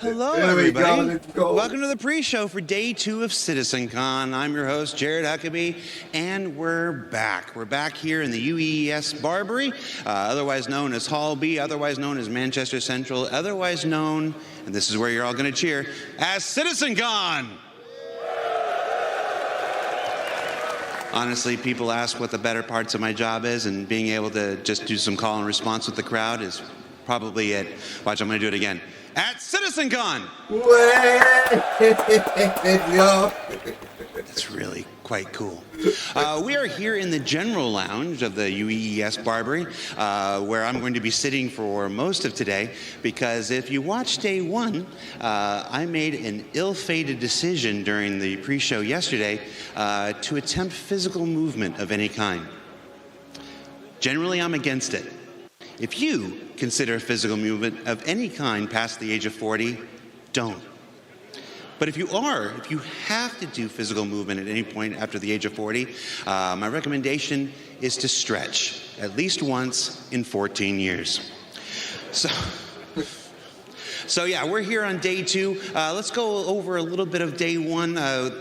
Hello, everybody. Welcome to the pre-show for day 2 of CitizenCon. I'm your host, Jared Huckabee, and we're back. We're back here in the UES Barbary, otherwise known as Hall B, otherwise known as Manchester Central, otherwise known, and this is where you're all going to cheer, as CitizenCon. Honestly, people ask what the better parts of my job is, and being able to just do some call and response with the crowd is probably it. Watch, I'm going to do it again. At CitizenCon! That's really quite cool. We are here in the General Lounge of the UES Barbary, where I'm going to be sitting for most of today, because if you watch day 1, I made an ill-fated decision during the pre-show yesterday to attempt physical movement of any kind. Generally, I'm against it. If you consider physical movement of any kind past the age of 40, don't. But if you have to do physical movement at any point after the age of 40, my recommendation is to stretch at least once in 14 years. So yeah, we're here on day 2. Let's go over a little bit of day 1.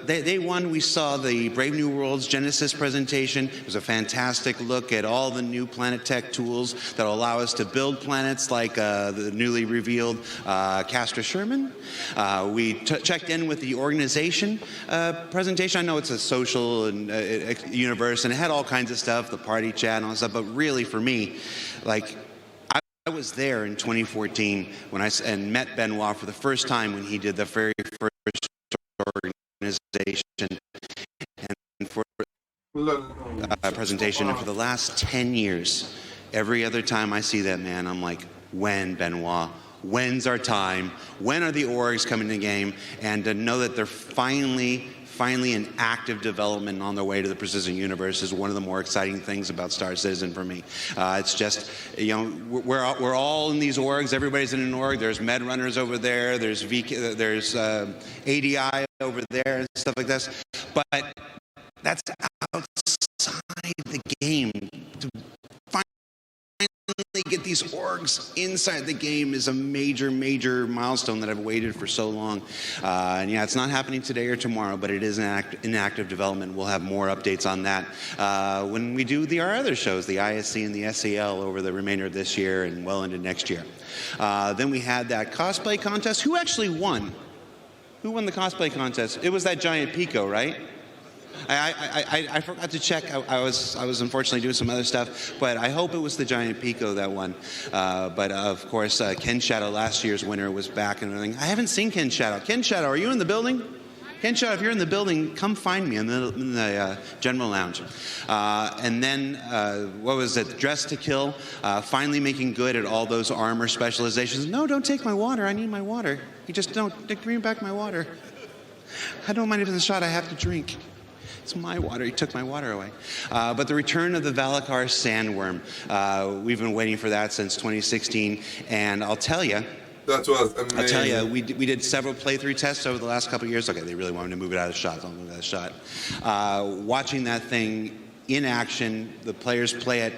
Day 1, we saw the Brave New Worlds Genesis presentation. It was a fantastic look at all the new Planet Tech tools that will allow us to build planets like the newly revealed Castor Sherman. We checked in with the organization presentation. I know it's a social and universe, and it had all kinds of stuff, the party chat and all that stuff, but really for me, like, I was there in 2014 when I met Benoit for the first time when he did the very first organization and for presentation. And for the last 10 years, every other time I see that man, I'm like, when, Benoit? When's our time? When are the orgs coming to the game? And to know that they're finally in active development on their way to the precision universe is one of the more exciting things about Star Citizen for me. It's just, you know, we're all in these orgs. Everybody's in an org. There's med runners over there. There's ADI over there and stuff like this. But that's outside the game. To finally get these orgs inside the game is a major milestone that I've waited for so long. And yeah, it's not happening today or tomorrow, but it is in active development. We'll have more updates on that when we do our other shows, the ISC and the SEL, over the remainder of this year and well into next year. Then we had that cosplay contest. Who actually won? Who won the cosplay contest? It was that giant Pico, right? I forgot to check. I was unfortunately doing some other stuff, but I hope it was the giant Pico that won. But of course, Ken Shadow, last year's winner, was back and everything. I haven't seen Ken Shadow. Ken Shadow, are you in the building? Ken Shadow, if you're in the building, come find me in the General Lounge. And then, what was it? Dress to Kill, finally making good at all those armor specializations. No, don't take my water. I need my water. You just don't bring back my water. I don't mind if it's a shot I have to drink. It's my water. He took my water away. But the return of the Valakar Sandworm. We've been waiting for that since 2016. And I'll tell you, that was amazing. I'll tell you, we did several playthrough tests over the last couple of years. Okay, they really wanted to move it out of shot. Don't move it out of shot. Watching that thing in action, the players play it,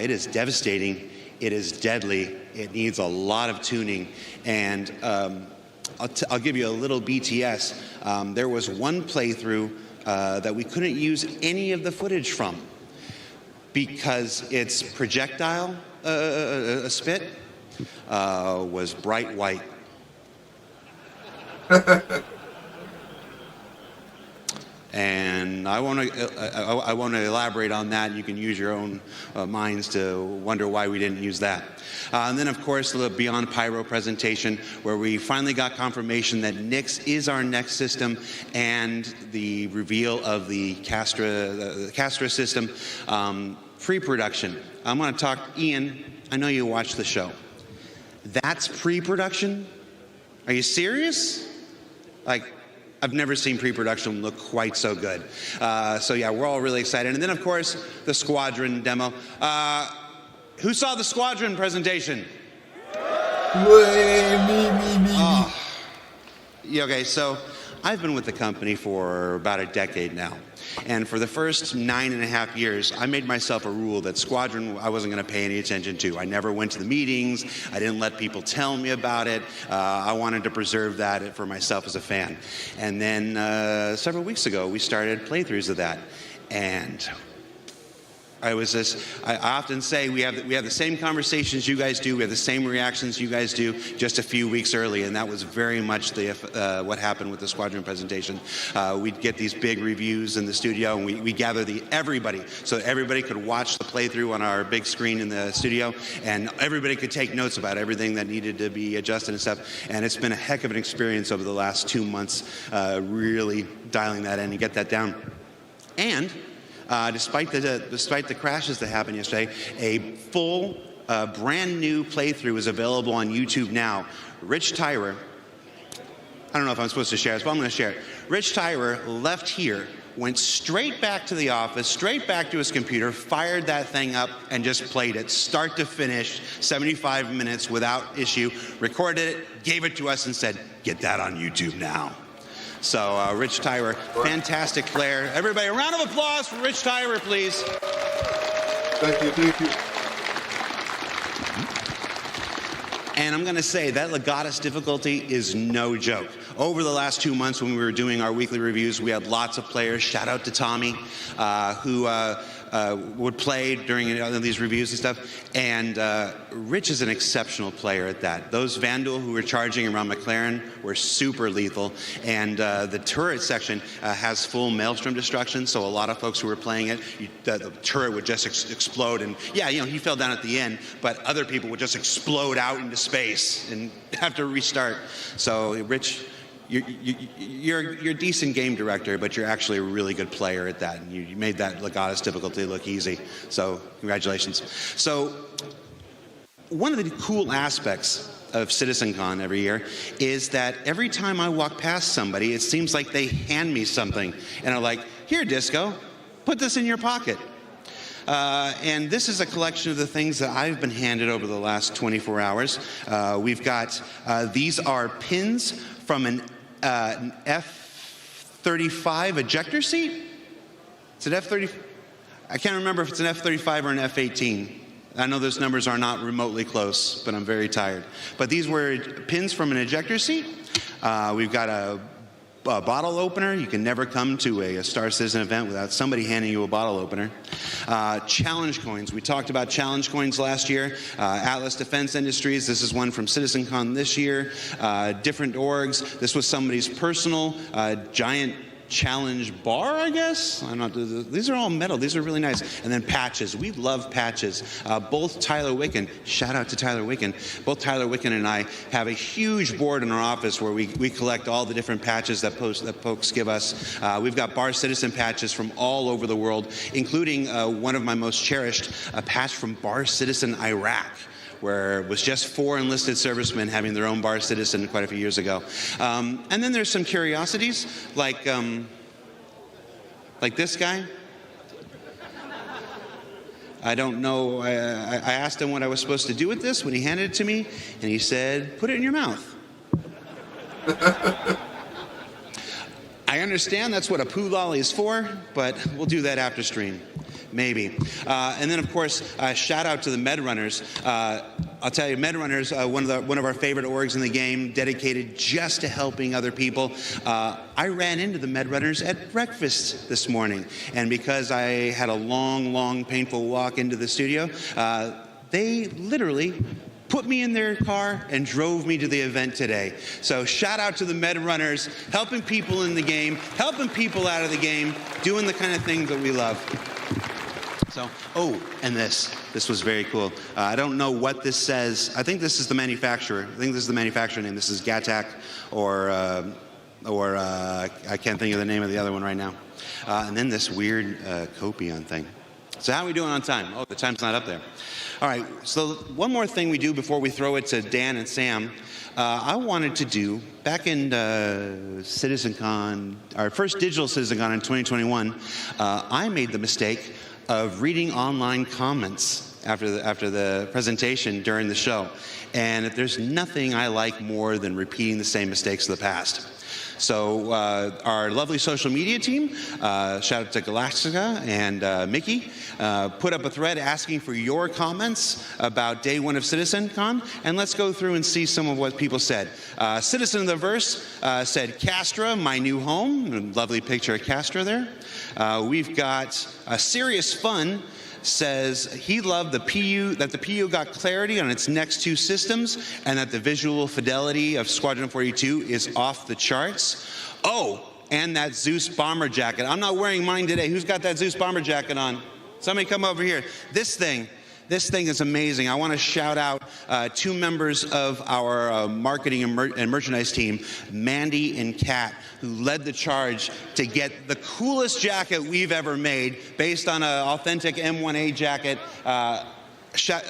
it is devastating. It is deadly. It needs a lot of tuning. And I'll give you a little BTS. There was one playthrough that we couldn't use any of the footage from because its projectile spit was bright white. And I won't elaborate on that. You can use your own minds to wonder why we didn't use that. And then, of course, the Beyond Pyro presentation, where we finally got confirmation that Nyx is our next system, and the reveal of the Castra system pre-production. I'm going to talk, Ian, I know you watched the show. That's pre-production? Are you serious? Like, I've never seen pre-production look quite so good. So yeah, we're all really excited. And then, of course, the Squadron demo. Who saw the Squadron presentation? Me. Yeah, okay, so I've been with the company for about a decade now. And for the first 9.5 years, I made myself a rule that Squadron I wasn't going to pay any attention to. I never went to the meetings. I didn't let people tell me about it. I wanted to preserve that for myself as a fan. And then several weeks ago, we started playthroughs of that. And I often say we have the same conversations you guys do. We have the same reactions you guys do, just a few weeks early, and that was very much what happened with the Squadron presentation. We'd get these big reviews in the studio, and we gather everybody, so everybody could watch the playthrough on our big screen in the studio, and everybody could take notes about everything that needed to be adjusted and stuff. And it's been a heck of an experience over the last 2 months, really dialing that in and get that down. And despite the crashes that happened yesterday, a full, brand new playthrough is available on YouTube now. Rich Tyrer, I don't know if I'm supposed to share this, but I'm going to share it. Rich Tyrer left here, went straight back to the office, straight back to his computer, fired that thing up, and just played it, start to finish, 75 minutes without issue, recorded it, gave it to us, and said, "Get that on YouTube now." So Rich Tyrer, fantastic player. Everybody, a round of applause for Rich Tyrer, please. Thank you, thank you. And I'm going to say that Legatus difficulty is no joke. Over the last 2 months when we were doing our weekly reviews, we had lots of players. Shout out to Tommy, who would play during these reviews and stuff. And Rich is an exceptional player at that. Those Vandal who were charging around McLaren were super lethal. And the turret section has full Maelstrom destruction, so a lot of folks who were playing it, the turret would just explode. And yeah, he fell down at the end, but other people would just explode out into space and have to restart. So Rich, you're a decent game director, but you're actually a really good player at that. And you made that Legatus difficulty look easy. So congratulations. So one of the cool aspects of CitizenCon every year is that every time I walk past somebody, it seems like they hand me something and are like, "Here, Disco, put this in your pocket." And this is a collection of the things that I've been handed over the last 24 hours. We've got, these are pins from an F-35 ejector seat. Is it F-30? I can't remember if it's an F-35 or an F-18. I know those numbers are not remotely close, but I'm very tired. But these were pins from an ejector seat. We've got a bottle opener. You can never come to a Star Citizen event without somebody handing you a bottle opener. Challenge coins. We talked about challenge coins last year. Atlas Defense Industries. This is one from CitizenCon this year. Different orgs. This was somebody's personal giant challenge bar, I guess. These are all metal. These are really nice. And then patches. We love patches. Both Tyler Wicken, shout out to Tyler Wicken, both Tyler Wicken and I have a huge board in our office where we collect all the different patches that folks give us. We've got Bar Citizen patches from all over the world, including one of my most cherished, a patch from Bar Citizen Iraq, where it was just 4 enlisted servicemen having their own Bar Citizen quite a few years ago. And then there's some curiosities, like this guy. I don't know, I asked him what I was supposed to do with this when he handed it to me, and he said, "Put it in your mouth." I understand that's what a poo lolly is for, but we'll do that after stream. Maybe. And then, of course, shout out to the Med Runners. I'll tell you, Med Runners, one of our favorite orgs in the game, dedicated just to helping other people. I ran into the Med Runners at breakfast this morning, and because I had a long, painful walk into the studio, they literally put me in their car and drove me to the event today. So shout out to the Med Runners, helping people in the game, helping people out of the game, doing the kind of things that we love. So, and this was very cool. I don't know what this says. I think this is the manufacturer. I think this is the manufacturer name. This is Gattac or I can't think of the name of the other one right now. And then this weird Copion thing. So how are we doing on time? Oh, the time's not up there. All right, so one more thing we do before we throw it to Dan and Sam. I wanted to do, back in CitizenCon, our first digital CitizenCon in 2021, I made the mistake of reading online comments after the presentation during the show. And there's nothing I like more than repeating the same mistakes of the past. So our lovely social media team, shout out to Galactica and Mickey, put up a thread asking for your comments about day one of CitizenCon, and let's go through and see some of what people said. Citizen of the Verse said, Castra, my new home. Lovely picture of Castra there. We've got Serious Fun says he loved that the PU got clarity on its next two systems and that the visual fidelity of Squadron 42 is off the charts. Oh, and that Zeus bomber jacket. I'm not wearing mine today. Who's got that Zeus bomber jacket on? Somebody come over here. This thing is amazing. I want to shout out two members of our marketing and merchandise team, Mandy and Kat, who led the charge to get the coolest jacket we've ever made based on an authentic M1A jacket.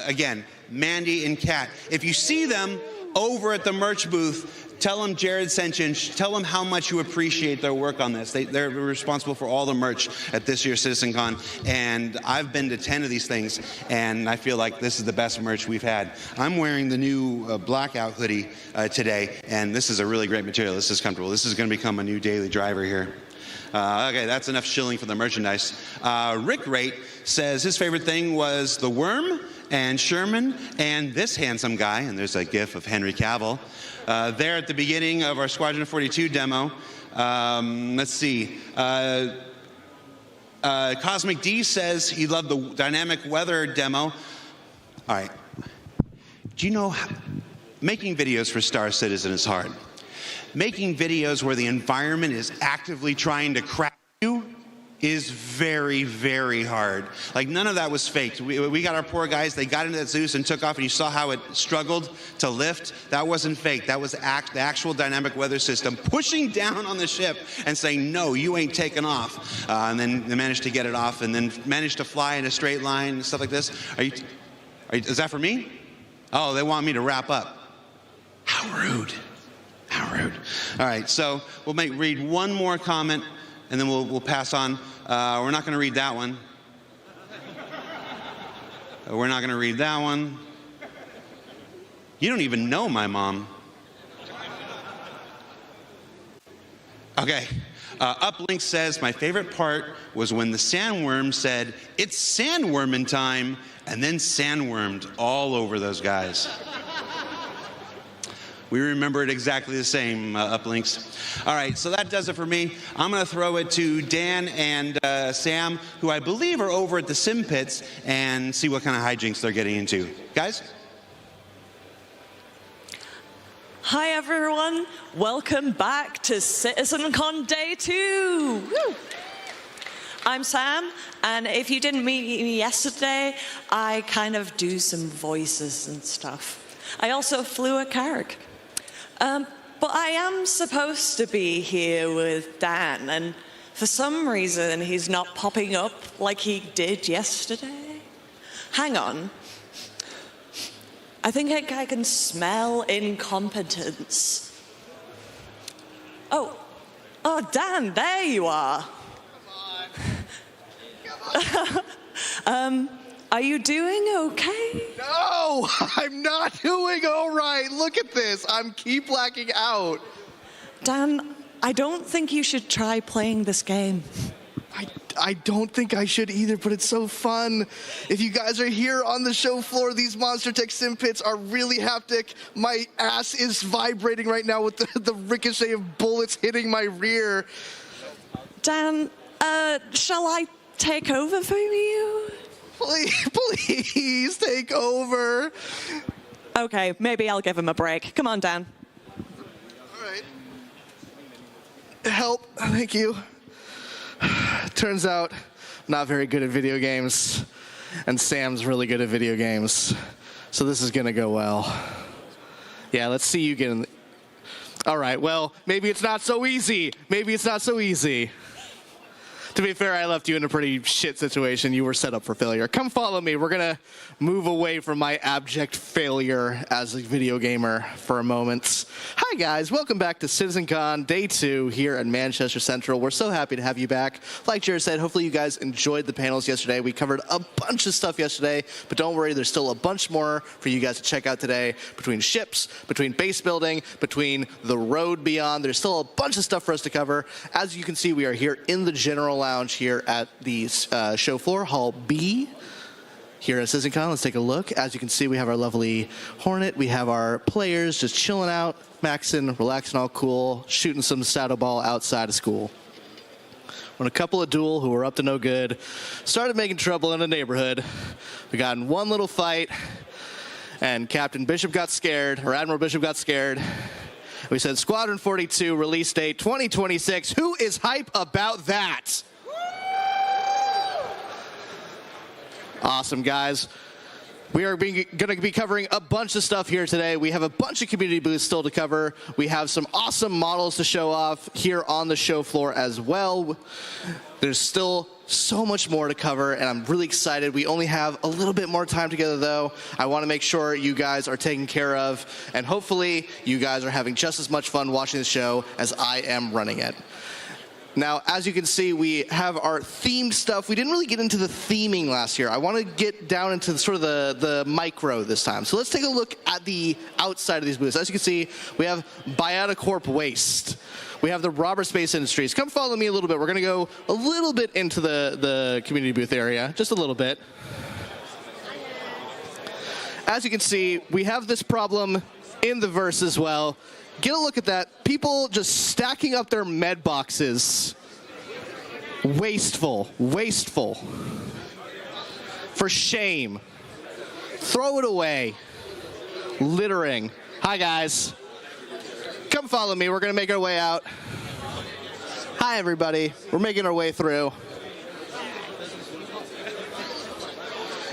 Again, Mandy and Kat. If you see them over at the merch booth, tell them Jared sent you and tell them how much you appreciate their work on this. They're responsible for all the merch at this year's CitizenCon, and I've been to 10 of these things, and I feel like this is the best merch we've had. I'm wearing the new blackout hoodie today, and this is a really great material. This is comfortable. This is going to become a new daily driver here. Okay, that's enough shilling for the merchandise. Rick Rate says his favorite thing was the Worm and Sherman and this handsome guy, and there's a gif of Henry Cavill. There at the beginning of our Squadron 42 demo. Let's see. Cosmic D says he loved the dynamic weather demo. All right. Do you know making videos for Star Citizen is hard? Making videos where the environment is actively trying to crack you is very, very hard. Like, none of that was faked. We got our poor guys, they got into that Zeus and took off, and you saw how it struggled to lift. That wasn't fake. That was the actual dynamic weather system pushing down on the ship and saying, no, you ain't taking off. And then they managed to get it off and then managed to fly in a straight line and stuff like this. Is that for me? Oh, they want me to wrap up. How rude. How rude. All right, so we'll read one more comment, and then we'll pass on. We're not going to read that one. We're not going to read that one. You don't even know my mom. Okay. Uplink says, my favorite part was when the sandworm said, it's sandworming time, and then sandwormed all over those guys. We remember it exactly the same, Uplinks. All right, so that does it for me. I'm going to throw it to Dan and Sam, who I believe are over at the Sim Pits, and see what kind of hijinks they're getting into. Guys? Hi, everyone. Welcome back to CitizenCon Day 2. Woo! I'm Sam, and if you didn't meet me yesterday, I kind of do some voices and stuff. I also flew a carg. But I am supposed to be here with Dan, and for some reason he's not popping up like he did yesterday. Hang on. I think I can smell incompetence. Oh, Dan, there you are. Come on. Are you doing okay? No, I'm not doing all right. Look at this. I'm keep blacking out. Dan, I don't think you should try playing this game. I don't think I should either, but it's so fun. If you guys are here on the show floor, these Monster Tech Sim Pits are really haptic. My ass is vibrating right now with the ricochet of bullets hitting my rear. Dan, shall I take over for you? Please take over. Okay, maybe I'll give him a break. Come on, Dan. All right. Help. Thank you. Turns out, not very good at video games, and Sam's really good at video games. So this is gonna go well. Yeah, let's see you get in. All right, well, maybe it's not so easy. Maybe it's not so easy. To be fair, I left you in a pretty shit situation. You were set up for failure. Come follow me. We're going to move away from my abject failure as a video gamer for a moment. Hi, guys. Welcome back to CitizenCon Day 2 here at Manchester Central. We're so happy to have you back. Like Jared said, hopefully you guys enjoyed the panels yesterday. We covered a bunch of stuff yesterday, but don't worry, there's still a bunch more for you guys to check out today. Between ships, between base building, between the road beyond, there's still a bunch of stuff for us to cover. As you can see, we are here in the general lounge here at the show floor, Hall B, here at CitizenCon. Let's take a look. As you can see, we have our lovely Hornet. We have our players just chilling out, maxing, relaxing, all cool, shooting some saddle ball outside of school. When a couple of duel who were up to no good started making trouble in the neighborhood, we got in one little fight, and Captain Bishop got scared, or Admiral Bishop got scared. We said, Squadron 42, release date 2026. Who is hype about that? Awesome, guys. We are going to be covering a bunch of stuff here today. We have a bunch of community booths still to cover. We have some awesome models to show off here on the show floor as well. There's still so much more to cover, and I'm really excited. We only have a little bit more time together, though. I want to make sure you guys are taken care of, and hopefully you guys are having just as much fun watching the show as I am running it. Now, as you can see, we have our themed stuff. We didn't really get into the theming last year. I want to get down into sort of the micro this time. So let's take a look at the outside of these booths. As you can see, we have Bioticorp Waste. We have the Robber Space Industries. Come follow me a little bit. We're going to go a little bit into the community booth area, just a little bit. As you can see, we have this problem in the verse as well. Get a look at that. People just stacking up their med boxes. Wasteful. Wasteful. For shame. Throw it away. Littering. Hi, guys. Come follow me. We're going to make our way out. Hi, everybody. We're making our way through.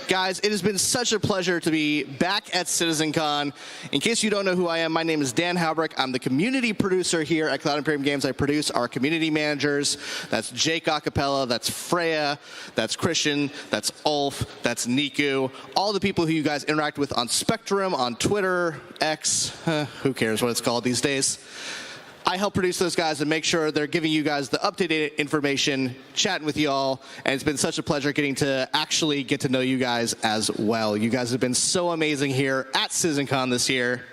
Guys, it has been such a pleasure to be back at CitizenCon. In case you don't know who I am, my name is Dan Halbrick. I'm the community producer here at Cloud Imperium Games. I produce our community managers. That's Jake Acapella, that's Freya, that's Christian, that's Ulf, that's Niku. All the people who you guys interact with on Spectrum, on Twitter, X, who cares what it's called these days. I help produce those guys and make sure they're giving you guys the updated information, chatting with you all, and it's been such a pleasure getting to actually get to know you guys as well. You guys have been so amazing here at CitizenCon this year.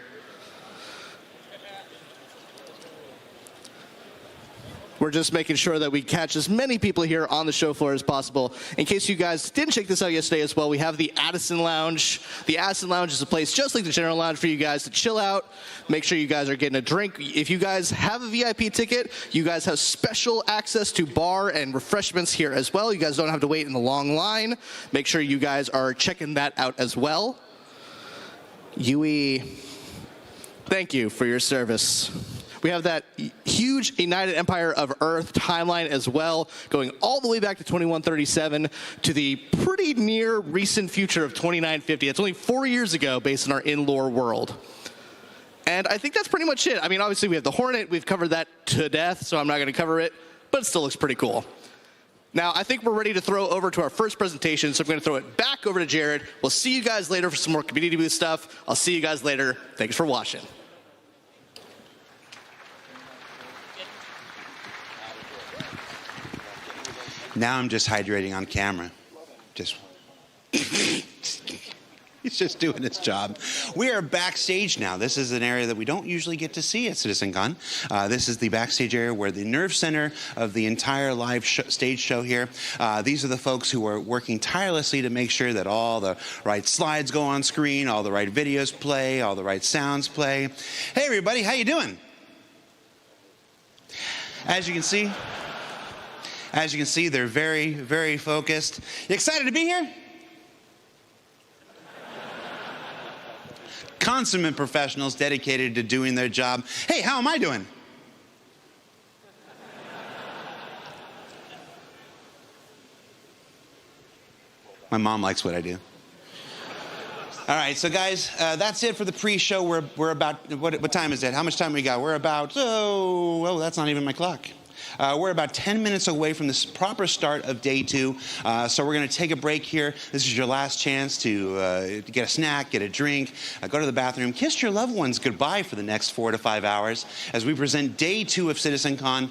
We're just making sure that we catch as many people here on the show floor as possible. In case you guys didn't check this out yesterday as well, we have the Addison Lounge. The Addison Lounge is a place just like the General Lounge for you guys to chill out. Make sure you guys are getting a drink. If you guys have a VIP ticket, you guys have special access to bar and refreshments here as well. You guys don't have to wait in the long line. Make sure you guys are checking that out as well. Yui, thank you for your service. We have that huge United Empire of Earth timeline as well, going all the way back to 2137 to the pretty near recent future of 2950. That's only 4 years ago based on our in-lore world. And I think that's pretty much it. I mean, obviously we have the Hornet. We've covered that to death, so I'm not going to cover it, but it still looks pretty cool. Now, I think we're ready to throw over to our first presentation, so I'm going to throw it back over to Jared. We'll see you guys later for some more community booth stuff. I'll see you guys later. Thanks for watching. Now I'm just hydrating on camera. Just he's just doing his job. We are backstage now. This is an area that we don't usually get to see at CitizenCon. This is the backstage area where the nerve center of the entire live stage show here. These are the folks who are working tirelessly to make sure that all the right slides go on screen, all the right videos play, all the right sounds play. Hey everybody, how you doing? As you can see, they're very, very focused. You excited to be here? Consummate professionals dedicated to doing their job. Hey, how am I doing? My mom likes what I do. All right, so guys, that's it for the pre-show. We're about, what time is it? How much time we got? We're about, that's not even my clock. We're about 10 minutes away from the proper start of day 2, so we're going to take a break here. This is your last chance to get a snack, get a drink, go to the bathroom, kiss your loved ones goodbye for the next 4 to 5 hours as we present day 2 of CitizenCon.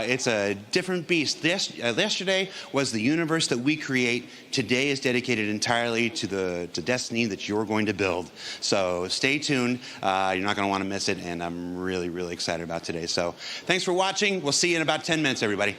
It's a different beast. Yesterday was the universe that we create. Today is dedicated entirely to the destiny that you're going to build. So stay tuned. You're not going to want to miss it, and I'm really, really excited about today. So thanks for watching. We'll see you in about 10 minutes, everybody.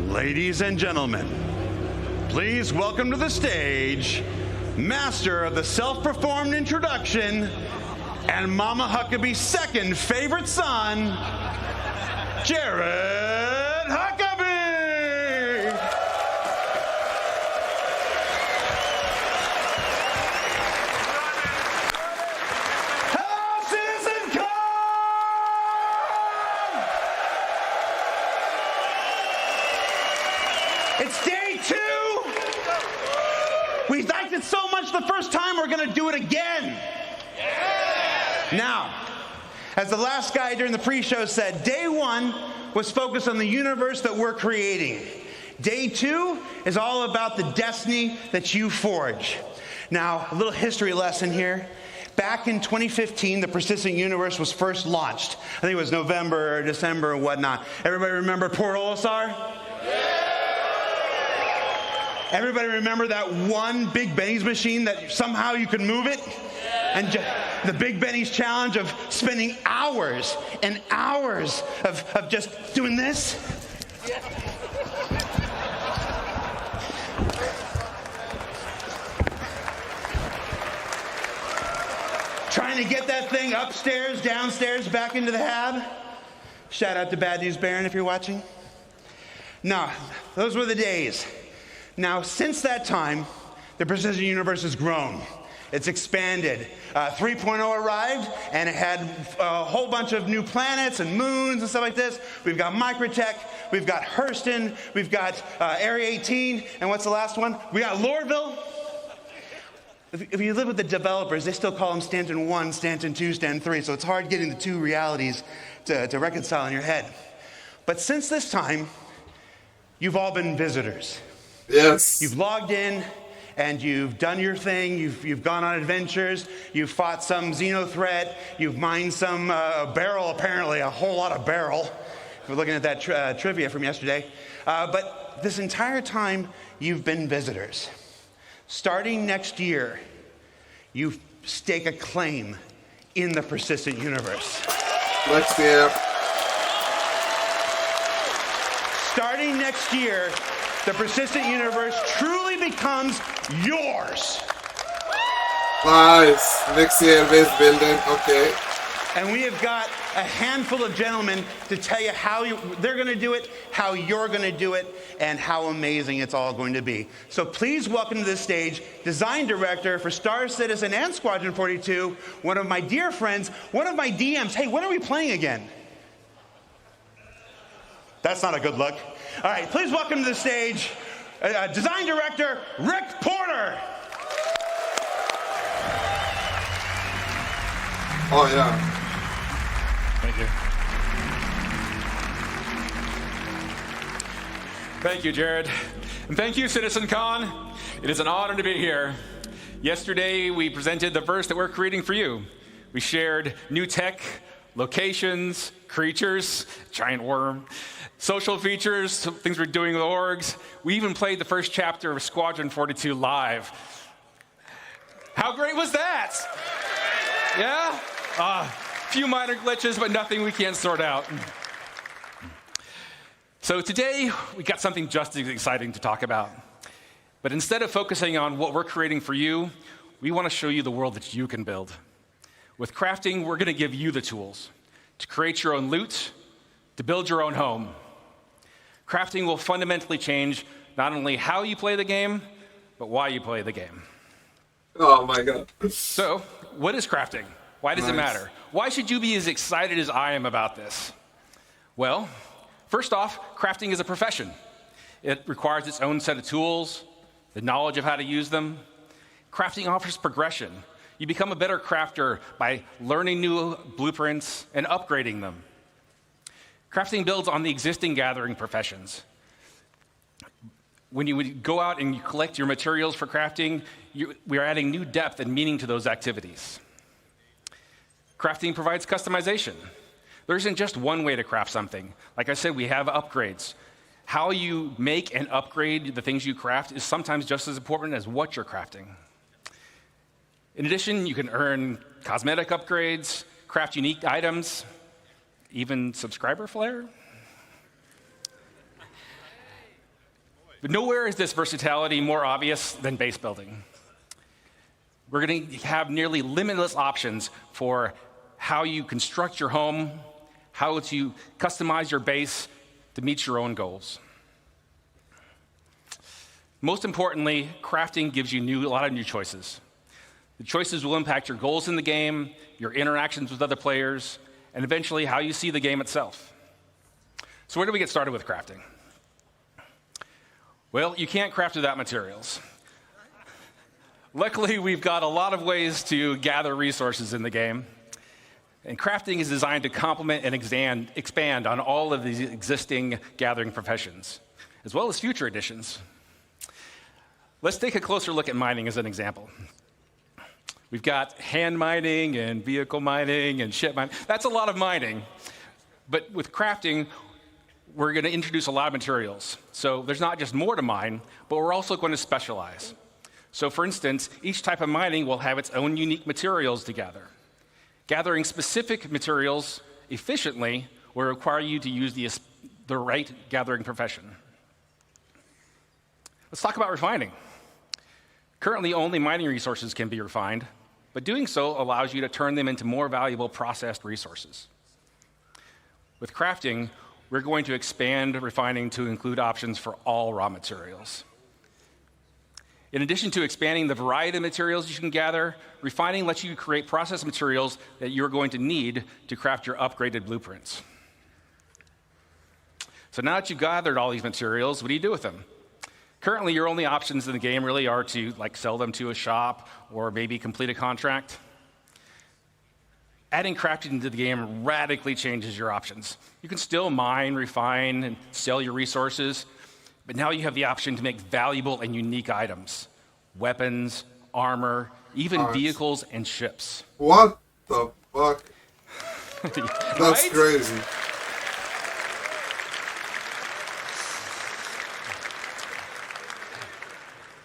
Ladies and gentlemen, please welcome to the stage, master of the self-performed introduction and Mama Huckabee's second favorite son, Jared Huckabee! Hello, CitizenCon! It's day 2. We liked it so much the first time, we're going to do it again. Now, as the last guy during the pre-show said, day 1 was focused on the universe that we're creating. Day 2 is all about the destiny that you forge. Now, a little history lesson here. Back in 2015, the Persistent Universe was first launched. I think it was November or December and whatnot. Everybody remember Port Olisar? Everybody remember that one Big Benny's machine that somehow you could move it? And the Big Benny's challenge of spending hours and hours of just doing this? Trying to get that thing upstairs, downstairs, back into the hab. Shout out to Bad News Baron if you're watching. No, those were the days. Now, since that time, the Persistent Universe has grown. It's expanded. 3.0 arrived, and it had a whole bunch of new planets and moons and stuff like this. We've got Microtech, we've got Hurston, we've got Area 18, and what's the last one? We got Lorville. If you live with the developers, they still call them Stanton 1, Stanton 2, Stanton 3, so it's hard getting the two realities to reconcile in your head. But since this time, you've all been visitors. Yes. You've logged in, and you've done your thing. You've gone on adventures. You've fought some Xeno threat. You've mined some barrel, apparently, a whole lot of barrel. If we're looking at that trivia from yesterday. But this entire time, you've been visitors. Starting next year, you stake a claim in the Persistent Universe. Next year. Starting next year, the Persistent Universe truly becomes yours. Nice. Next year, base building. Okay. And we have got a handful of gentlemen to tell you how they're going to do it, how you're going to do it, and how amazing it's all going to be. So please welcome to the stage, Design Director for Star Citizen and Squadron 42, one of my dear friends, one of my DMs. Hey, when are we playing again? That's not a good look. All right, please welcome to the stage, Design Director Rick Porter. Oh, yeah. Thank you. Thank you, Jared. And thank you, CitizenCon. It is an honor to be here. Yesterday, we presented the verse that we're creating for you. We shared new tech, locations, creatures, giant worm, social features, things we're doing with orgs. We even played the first chapter of Squadron 42 live. How great was that? Yeah? A few minor glitches, but nothing we can't sort out. So today, we got something just as exciting to talk about. But instead of focusing on what we're creating for you, we want to show you the world that you can build. With crafting, we're going to give you the tools to create your own loot, to build your own home. Crafting will fundamentally change not only how you play the game, but why you play the game. Oh, my God. So, what is crafting? Why does it matter? Why should you be as excited as I am about this? Well, first off, crafting is a profession. It requires its own set of tools, the knowledge of how to use them. Crafting offers progression. You become a better crafter by learning new blueprints and upgrading them. Crafting builds on the existing gathering professions. When you would go out and you collect your materials for crafting, we are adding new depth and meaning to those activities. Crafting provides customization. There isn't just one way to craft something. Like I said, we have upgrades. How you make and upgrade the things you craft is sometimes just as important as what you're crafting. In addition, you can earn cosmetic upgrades, craft unique items, even subscriber flair. But nowhere is this versatility more obvious than base building. We're going to have nearly limitless options for how you construct your home, how to customize your base to meet your own goals. Most importantly, crafting gives you a lot of new choices. The choices will impact your goals in the game, your interactions with other players, and eventually how you see the game itself. So where do we get started with crafting? Well, you can't craft without materials. Luckily, we've got a lot of ways to gather resources in the game. And crafting is designed to complement and expand on all of these existing gathering professions, as well as future additions. Let's take a closer look at mining as an example. We've got hand mining and vehicle mining and ship mining. That's a lot of mining. But with crafting, we're going to introduce a lot of materials. So there's not just more to mine, but we're also going to specialize. So for instance, each type of mining will have its own unique materials to gather. Gathering specific materials efficiently will require you to use the right gathering profession. Let's talk about refining. Currently, only mining resources can be refined, but doing so allows you to turn them into more valuable processed resources. With crafting, we're going to expand refining to include options for all raw materials. In addition to expanding the variety of materials you can gather, refining lets you create processed materials that you're going to need to craft your upgraded blueprints. So now that you've gathered all these materials, what do you do with them? Currently, your only options in the game really are to sell them to a shop or maybe complete a contract. Adding crafting into the game radically changes your options. You can still mine, refine, and sell your resources, but now you have the option to make valuable and unique items, weapons, armor, even vehicles and ships. What the fuck? That's Right? crazy.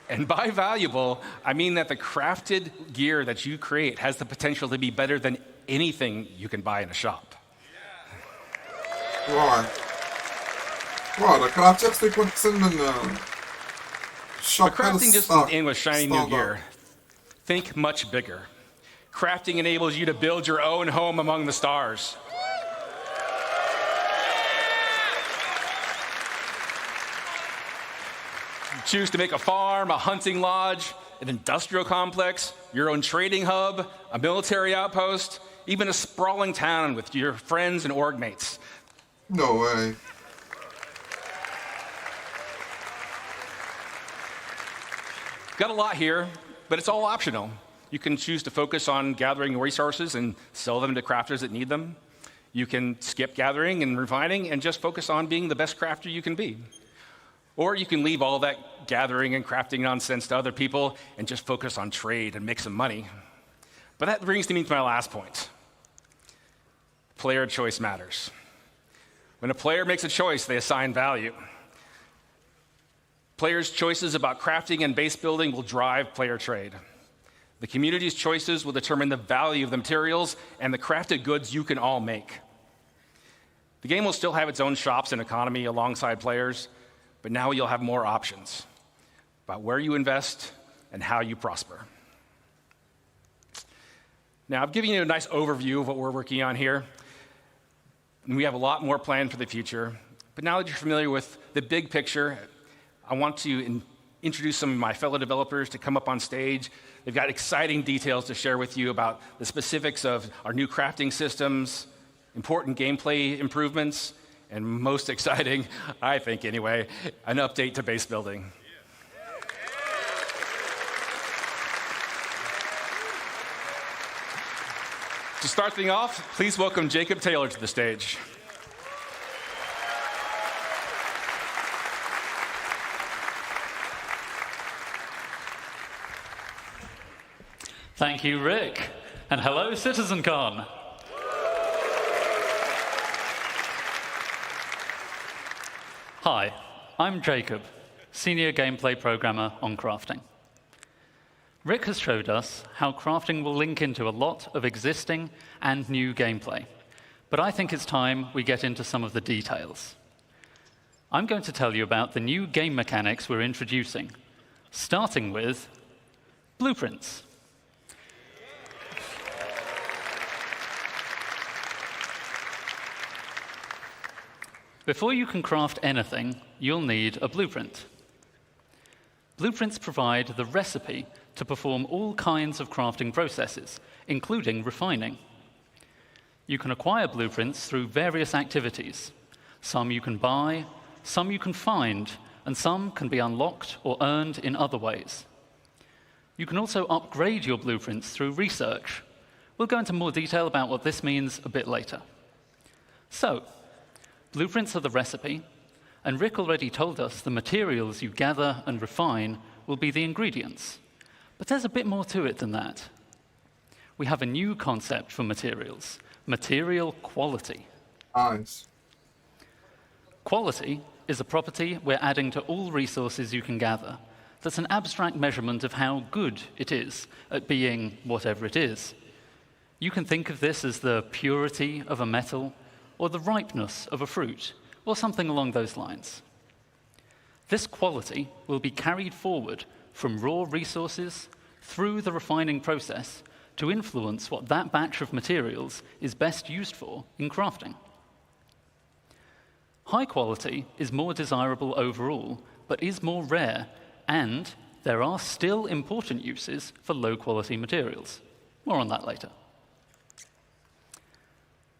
And by valuable, I mean that the crafted gear that you create has the potential to be better than anything you can buy in a shop. Why? Wow, da kan jag stick with some shop. But crafting just doesn't end with shiny new gear. Think much bigger. Crafting enables you to build your own home among the stars. You choose to make a farm, a hunting lodge, an industrial complex, your own trading hub, a military outpost, even a sprawling town with your friends and org mates. No way. Got a lot here, but it's all optional. You can choose to focus on gathering resources and sell them to crafters that need them. You can skip gathering and refining and just focus on being the best crafter you can be. Or you can leave all that gathering and crafting nonsense to other people and just focus on trade and make some money. But that brings me to my last point. Player choice matters. When a player makes a choice, they assign value. Players' choices about crafting and base building will drive player trade. The community's choices will determine the value of the materials and the crafted goods you can all make. The game will still have its own shops and economy alongside players, but now you'll have more options about where you invest and how you prosper. Now, I've given you a nice overview of what we're working on here, and we have a lot more planned for the future. But now that you're familiar with the big picture, I want to introduce some of my fellow developers to come up on stage. They've got exciting details to share with you about the specifics of our new crafting systems, important gameplay improvements, and most exciting, I think anyway, an update to base building. To start things off, please welcome Jacob Taylor to the stage. Thank you, Rick. And hello, CitizenCon. Hi, I'm Jacob, Senior Gameplay Programmer on crafting. Rick has showed us how crafting will link into a lot of existing and new gameplay, but I think it's time we get into some of the details. I'm going to tell you about the new game mechanics we're introducing, starting with blueprints. Before you can craft anything, you'll need a blueprint. Blueprints provide the recipe to perform all kinds of crafting processes, including refining. You can acquire blueprints through various activities. Some you can buy, some you can find, and some can be unlocked or earned in other ways. You can also upgrade your blueprints through research. We'll go into more detail about what this means a bit later. So, blueprints are the recipe, and Rick already told us the materials you gather and refine will be the ingredients. But there's a bit more to it than that. We have a new concept for materials, material quality. Nice. Quality is a property we're adding to all resources you can gather. That's an abstract measurement of how good it is at being whatever it is. You can think of this as the purity of a metal, or the ripeness of a fruit, or something along those lines. This quality will be carried forward from raw resources through the refining process to influence what that batch of materials is best used for in crafting. High quality is more desirable overall, but is more rare, and there are still important uses for low-quality materials. More on that later.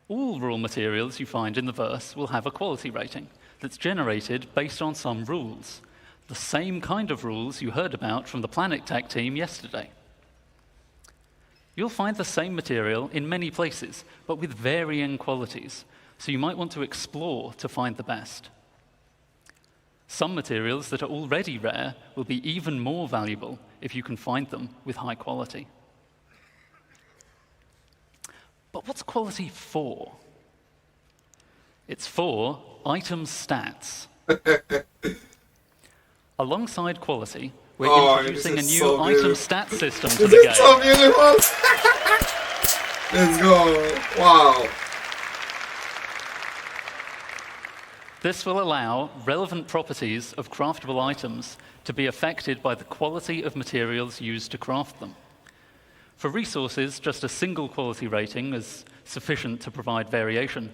All raw materials you find in the verse will have a quality rating that's generated based on some rules, the same kind of rules you heard about from the Planet Tech team yesterday. You'll find the same material in many places, but with varying qualities, so you might want to explore to find the best. Some materials that are already rare will be even more valuable if you can find them with high quality. But what's quality for? It's for item stats. Alongside quality, we're introducing a new item stat system to the game. It's so beautiful! Let's go! Wow! This will allow relevant properties of craftable items to be affected by the quality of materials used to craft them. For resources, just a single quality rating is sufficient to provide variation,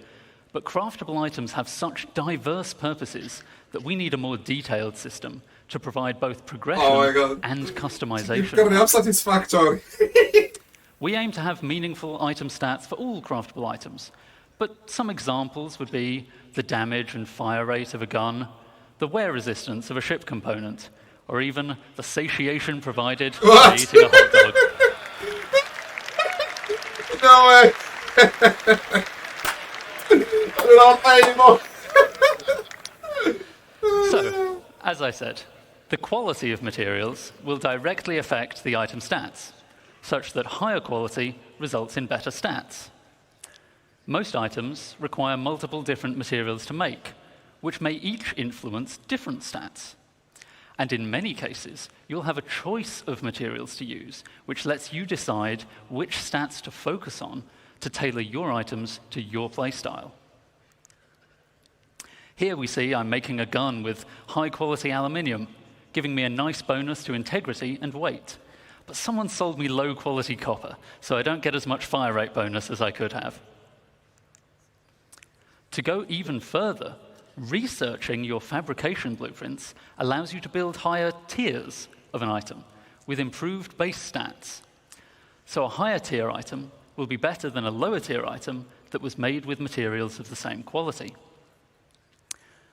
but craftable items have such diverse purposes that we need a more detailed system to provide both progression and customization. You've got enough satisfactory. We aim to have meaningful item stats for all craftable items, but some examples would be the damage and fire rate of a gun, the wear resistance of a ship component, or even the satiation provided by eating a hot dog. No way! I don't pay anymore. So, as I said, the quality of materials will directly affect the item stats, such that higher quality results in better stats. Most items require multiple different materials to make, which may each influence different stats. And in many cases, you'll have a choice of materials to use, which lets you decide which stats to focus on to tailor your items to your playstyle. Here we see I'm making a gun with high-quality aluminium, giving me a nice bonus to integrity and weight. But someone sold me low-quality copper, so I don't get as much fire rate bonus as I could have. To go even further, researching your fabrication blueprints allows you to build higher tiers of an item with improved base stats. So a higher tier item will be better than a lower tier item that was made with materials of the same quality.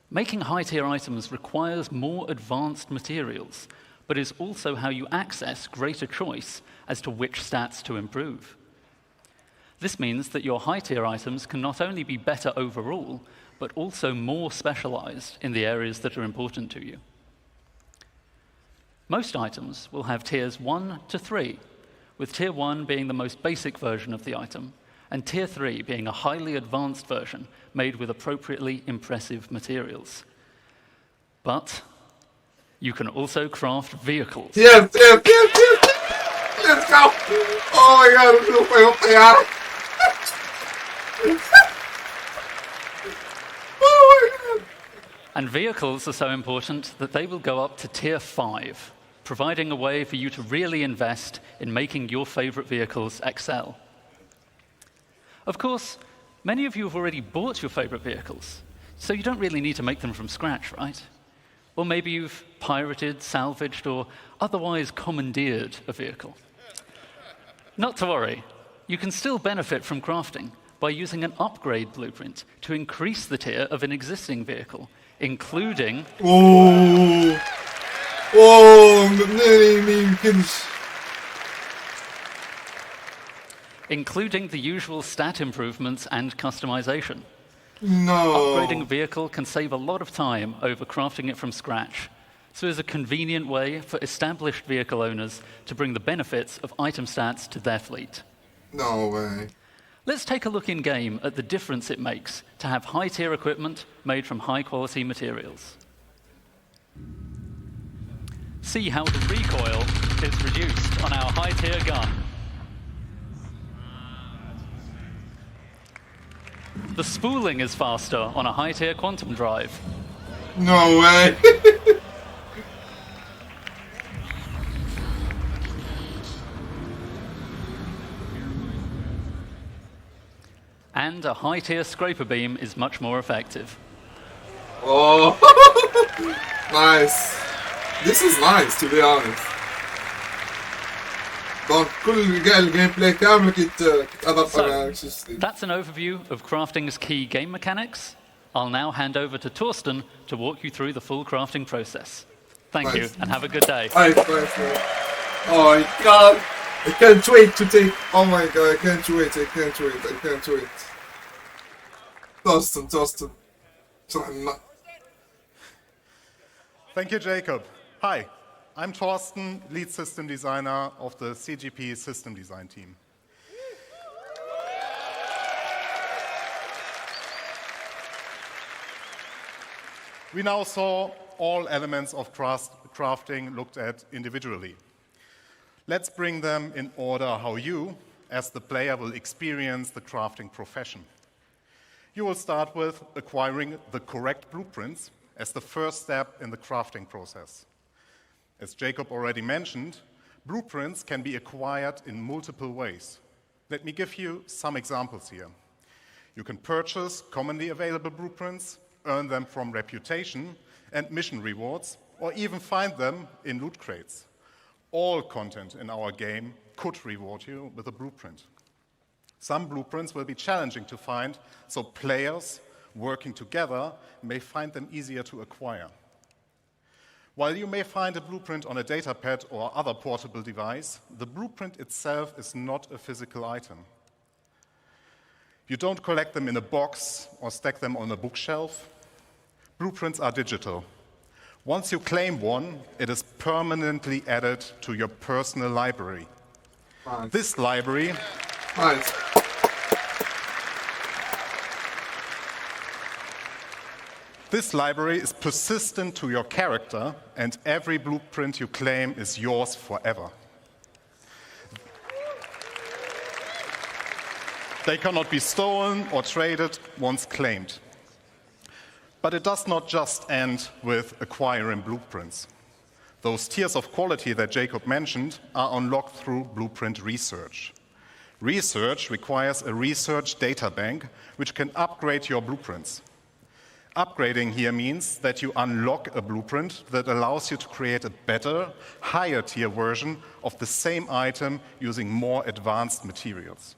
Making high tier items requires more advanced materials, but is also how you access greater choice as to which stats to improve. This means that your high-tier items can not only be better overall, but also more specialized in the areas that are important to you. Most items will have tiers 1 to 3, with tier 1 being the most basic version of the item, and tier 3 being a highly advanced version made with appropriately impressive materials. But you can also craft vehicles. Yes! Let's go! Oh my god, no puedo pegar! And vehicles are so important that they will go up to Tier 5, providing a way for you to really invest in making your favorite vehicles excel. Of course, many of you have already bought your favorite vehicles, so you don't really need to make them from scratch, right? Or maybe you've pirated, salvaged, or otherwise commandeered a vehicle. Not to worry, you can still benefit from crafting by using an upgrade blueprint to increase the tier of an existing vehicle, including... اوه اوه ما يمكنش. including the usual stat improvements and customization. No. Upgrading a vehicle can save a lot of time over crafting it from scratch, so it's a convenient way for established vehicle owners to bring the benefits of item stats to their fleet. No way. Let's take a look in-game at the difference it makes to have high-tier equipment made from high-quality materials. See how the recoil is reduced on our high-tier gun. The spooling is faster on a high-tier quantum drive. No way. And a high-tier scraper beam is much more effective. Oh. Nice. This is nice, to be honest. Donc كل الجيم بلاي كامل كيتأثر على شو اسمه. That's an overview of crafting's key game mechanics. I'll now hand over to Torsten to walk you through the full crafting process. Thank you, and have a good day. Nice, man. Oh my god. I can't wait to take... Oh my god, I can't wait. Torsten. Thank you, Jacob. Hi, I'm Torsten, lead system designer of the CGP system design team. We now saw all elements of crafting looked at individually. Let's bring them in order how you, as the player, will experience the crafting profession. You will start with acquiring the correct blueprints as the first step in the crafting process. As Jacob already mentioned, blueprints can be acquired in multiple ways. Let me give you some examples here. You can purchase commonly available blueprints, earn them from reputation and mission rewards, or even find them in loot crates. All content in our game could reward you with a blueprint. Some blueprints will be challenging to find, so players working together may find them easier to acquire. While you may find a blueprint on a datapad or other portable device, the blueprint itself is not a physical item. You don't collect them in a box or stack them on a bookshelf. Blueprints are digital. Once you claim one, it is permanently added to your personal library. Nice. This library... Nice. This library is persistent to your character, and every blueprint you claim is yours forever. They cannot be stolen or traded once claimed. But it does not just end with acquiring blueprints. Those tiers of quality that Jacob mentioned are unlocked through blueprint research. Research requires a research data bank which can upgrade your blueprints. Upgrading here means that you unlock a blueprint that allows you to create a better, higher tier version of the same item using more advanced materials.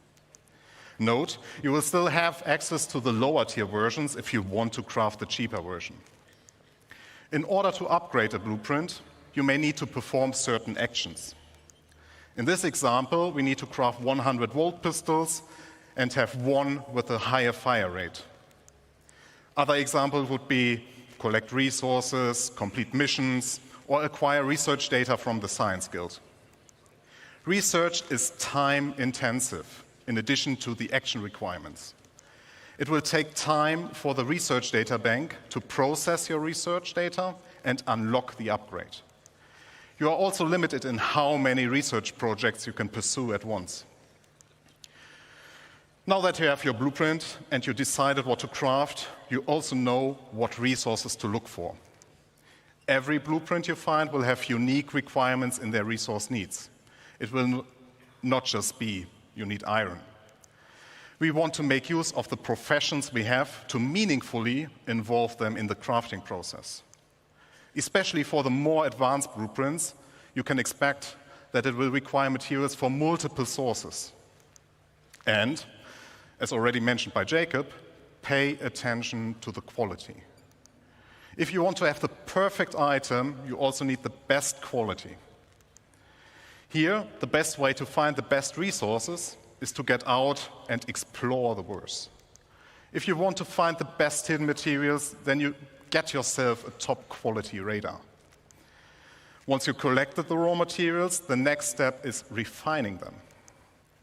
Note, you will still have access to the lower tier versions if you want to craft the cheaper version. In order to upgrade a blueprint, you may need to perform certain actions. In this example, we need to craft 100-volt pistols and have one with a higher fire rate. Other examples would be collect resources, complete missions, or acquire research data from the Science Guild. Research is time-intensive, in addition to the action requirements. It will take time for the research data bank to process your research data and unlock the upgrade. You are also limited in how many research projects you can pursue at once. Now that you have your blueprint and you decided what to craft, you also know what resources to look for. Every blueprint you find will have unique requirements in their resource needs. It will not just be you need iron. We want to make use of the professions we have to meaningfully involve them in the crafting process. Especially for the more advanced blueprints, you can expect that it will require materials from multiple sources. And, as already mentioned by Jacob, pay attention to the quality. If you want to have the perfect item, you also need the best quality. Here, the best way to find the best resources is to get out and explore the world. If you want to find the best hidden materials, then you get yourself a top quality radar. Once you collected the raw materials, the next step is refining them.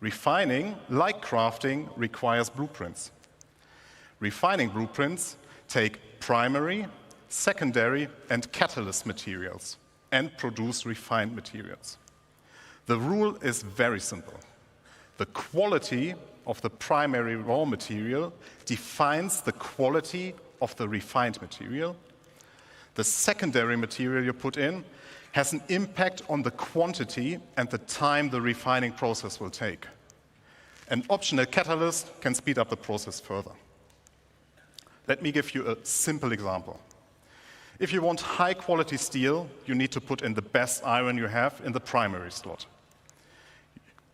Refining, like crafting, requires blueprints. Refining blueprints take primary, secondary, and catalyst materials and produce refined materials. The rule is very simple. The quality of the primary raw material defines the quality of the refined material. The secondary material you put in has an impact on the quantity and the time the refining process will take. An optional catalyst can speed up the process further. Let me give you a simple example. If you want high-quality steel, you need to put in the best iron you have in the primary slot.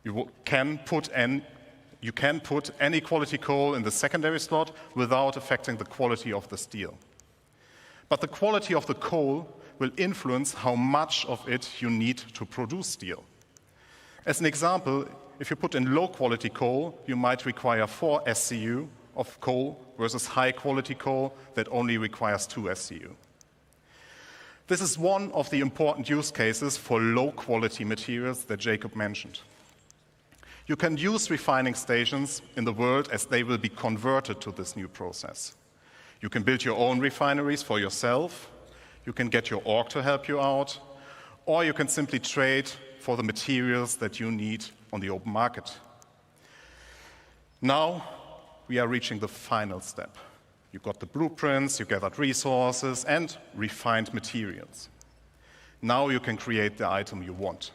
You can put any quality coal in the secondary slot without affecting the quality of the steel. But the quality of the coal will influence how much of it you need to produce steel. As an example, if you put in low-quality coal, you might require 4 SCU of coal versus high-quality coal that only requires 2 SCU. This is one of the important use cases for low-quality materials that Jacob mentioned. You can use refining stations in the world as they will be converted to this new process. You can build your own refineries for yourself, you can get your org to help you out, or you can simply trade for the materials that you need on the open market. Now, we are reaching the final step. You got the blueprints, you gathered resources, and refined materials. Now you can create the item you want.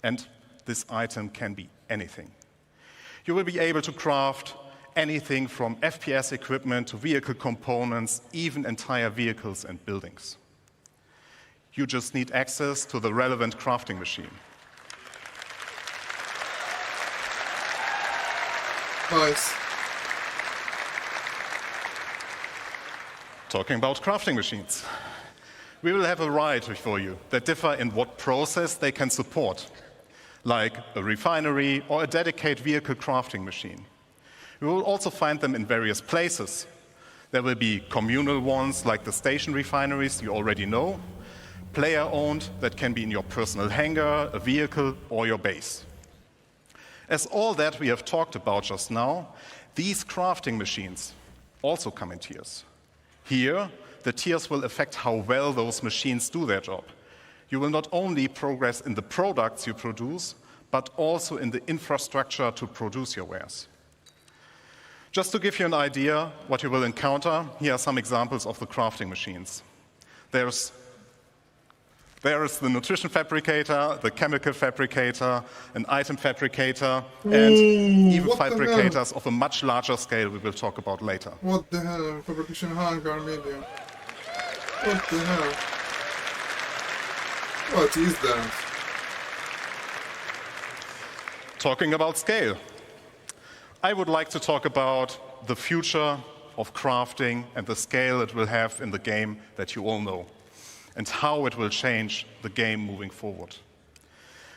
And this item can be anything. You will be able to craft anything from FPS equipment to vehicle components, even entire vehicles and buildings. You just need access to the relevant crafting machine. Nice. Talking about crafting machines. We will have a variety for you that differ in what process they can support, like a refinery or a dedicated vehicle crafting machine. You will also find them in various places. There will be communal ones like the station refineries you already know, player-owned that can be in your personal hangar, a vehicle, or your base. As all that we have talked about just now, these crafting machines also come in tiers. Here, the tiers will affect how well those machines do their job. You will not only progress in the products you produce, but also in the infrastructure to produce your wares. Just to give you an idea what you will encounter, here are some examples of the crafting machines. There is the nutrition fabricator, the chemical fabricator, an item fabricator, and even fabricators of a much larger scale we will talk about later. What the hell? Fabrication hangar media. What the hell? What is that? Talking about scale, I would like to talk about the future of crafting and the scale it will have in the game that you all know, and how it will change the game moving forward.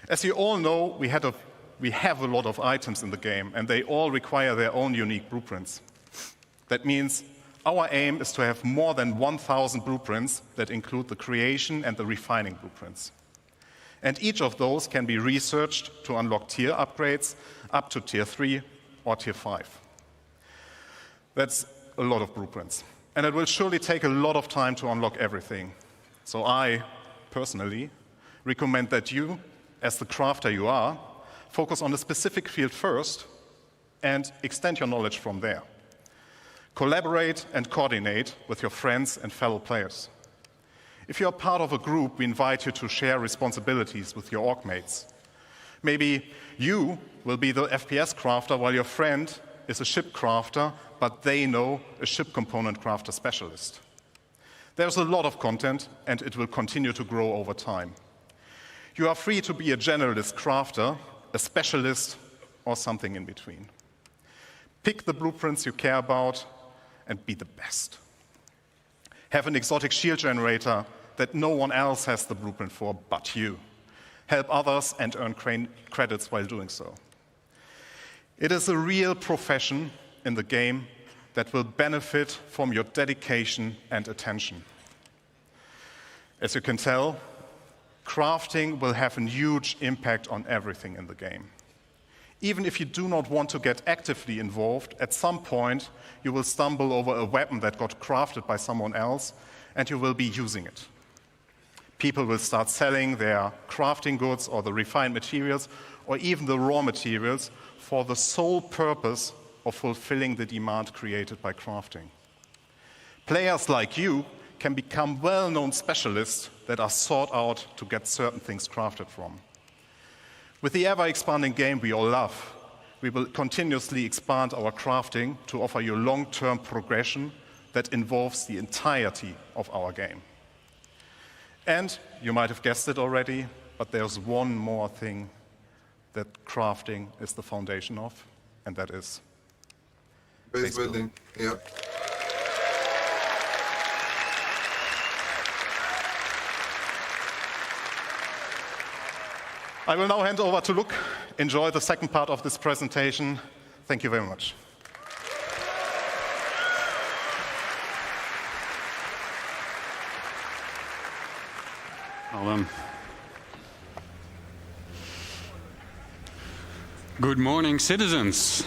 As you all know, we have a lot of items in the game, and they all require their own unique blueprints. That means our aim is to have more than 1,000 blueprints that include the creation and the refining blueprints. And each of those can be researched to unlock tier upgrades up to tier 3 or tier 5. That's a lot of blueprints. And it will surely take a lot of time to unlock everything. So I, personally, recommend that you, as the crafter you are, focus on a specific field first and extend your knowledge from there. Collaborate and coordinate with your friends and fellow players. If you're part of a group, we invite you to share responsibilities with your org mates. Maybe you will be the FPS crafter while your friend is a ship crafter, but they know a ship component crafter specialist. There's a lot of content, and it will continue to grow over time. You are free to be a generalist crafter, a specialist, or something in between. Pick the blueprints you care about and be the best. Have an exotic shield generator that no one else has the blueprint for but you. Help others and earn credits while doing so. It is a real profession in the game that will benefit from your dedication and attention. As you can tell, crafting will have a huge impact on everything in the game. Even if you do not want to get actively involved, at some point you will stumble over a weapon that got crafted by someone else and you will be using it. People will start selling their crafting goods or the refined materials or even the raw materials for the sole purpose of fulfilling the demand created by crafting. Players like you can become well-known specialists that are sought out to get certain things crafted from. With the ever-expanding game we all love, we will continuously expand our crafting to offer you long-term progression that involves the entirety of our game. And you might have guessed it already, but there's one more thing that crafting is the foundation of, and that is Base building. Yeah. I will now hand over to Luke. Enjoy the second part of this presentation. Thank you very much. Well done. Good morning, citizens.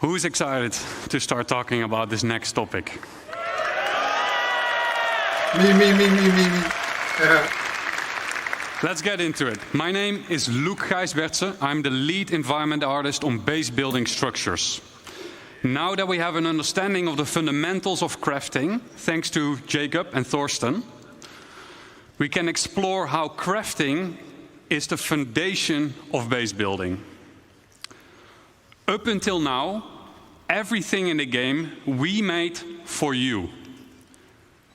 Who's excited to start talking about this next topic? Me. Yeah. Let's get into it. My name is Luc Gijsbertse. I'm the lead environment artist on base building structures. Now that we have an understanding of the fundamentals of crafting, thanks to Jacob and Thorsten, we can explore how crafting is the foundation of base building. Up until now, everything in the game we made for you.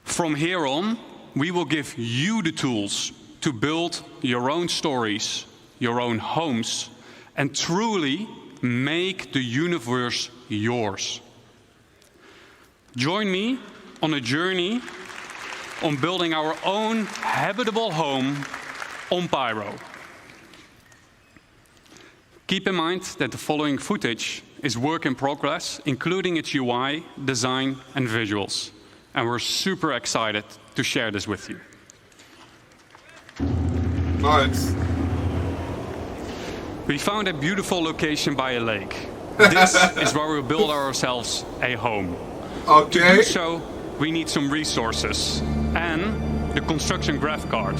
From here on, we will give you the tools to build your own stories, your own homes, and truly make the universe yours. Join me on a journey on building our own habitable home on Pyro. Keep in mind that the following footage is work in progress, including its UI, design, and visuals. And we're super excited to share this with you. Nice. We found a beautiful location by a lake. This is where we'll build ourselves a home. To do Okay. so, we need some resources and the construction graph card.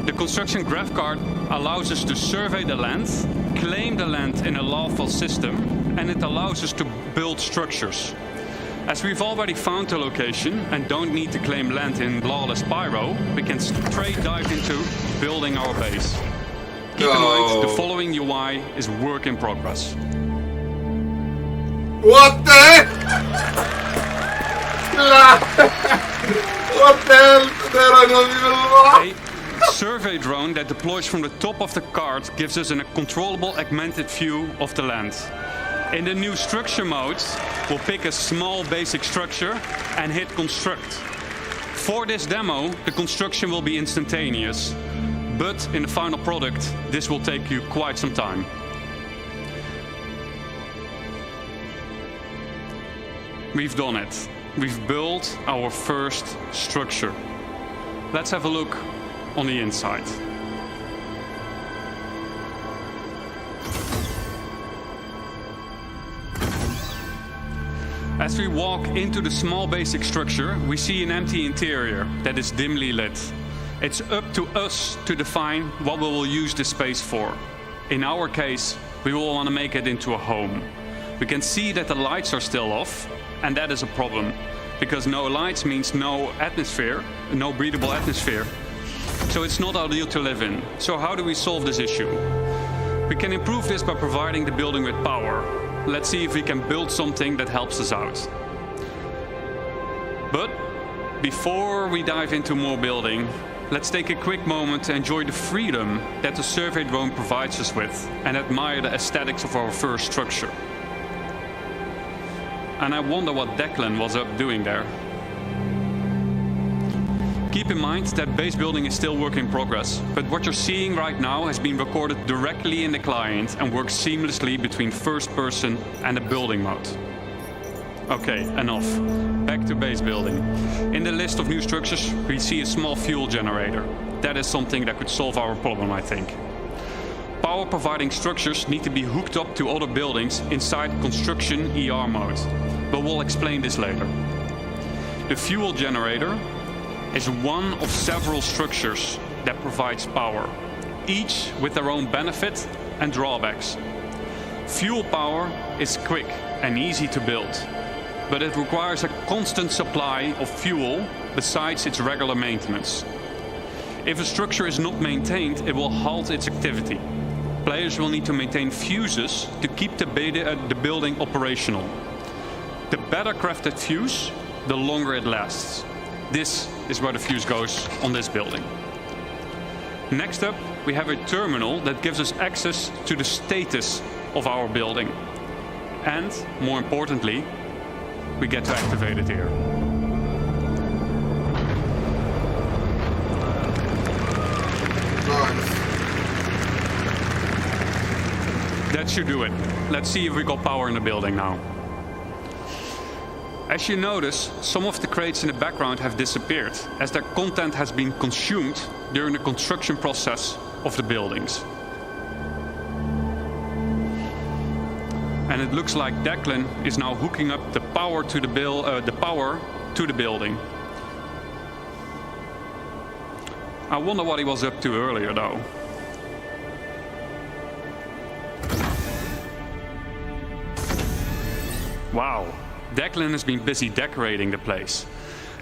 The construction graph card allows us to survey the land, claim the land in a lawful system, and it allows us to build structures. As we've already found the location and don't need to claim land in lawless Pyro, we can straight dive into building our base. Keep in mind, the following UI is work in progress. What the heck? What the hell? There are no people. A survey drone that deploys from the top of the card gives us a controllable augmented view of the land. In the new structure mode, we'll pick a small basic structure and hit construct. For this demo, the construction will be instantaneous, but in the final product, this will take you quite some time. We've done it. We've built our first structure. Let's have a look on the inside. As we walk into the small basic structure, we see an empty interior that is dimly lit. It's up to us to define what we will use this space for. In our case, we will want to make it into a home. We can see that the lights are still off, and that is a problem, because no lights means no atmosphere, no breathable atmosphere. So it's not ideal to live in. So how do we solve this issue? We can improve this by providing the building with power. Let's see if we can build something that helps us out. But before we dive into more building, let's take a quick moment to enjoy the freedom that the survey drone provides us with and admire the aesthetics of our first structure. And I wonder what Declan was up doing there. Keep in mind that base building is still work in progress, but what you're seeing right now has been recorded directly in the client and works seamlessly between first person and the building mode. Okay, enough. Back to base building. In the list of new structures, we see a small fuel generator. That is something that could solve our problem, I think. Power providing structures need to be hooked up to other buildings inside construction ER mode, but we'll explain this later. The fuel generator is one of several structures that provides power, each with their own benefit and drawbacks. Fuel power is quick and easy to build, but it requires a constant supply of fuel besides its regular maintenance. If a structure is not maintained, it will halt its activity. Players will need to maintain fuses to keep the building operational. The better crafted fuse, the longer it lasts. This is where the fuse goes on this building. Next up, we have a terminal that gives us access to the status of our building. And, more importantly, we get to activate it here. Nice. That should do it. Let's see if we got power in the building now. As you notice, some of the crates in the background have disappeared, as their content has been consumed during the construction process of the buildings. And it looks like Declan is now hooking up the power to the building. I wonder what he was up to earlier, though. Wow. Declan has been busy decorating the place.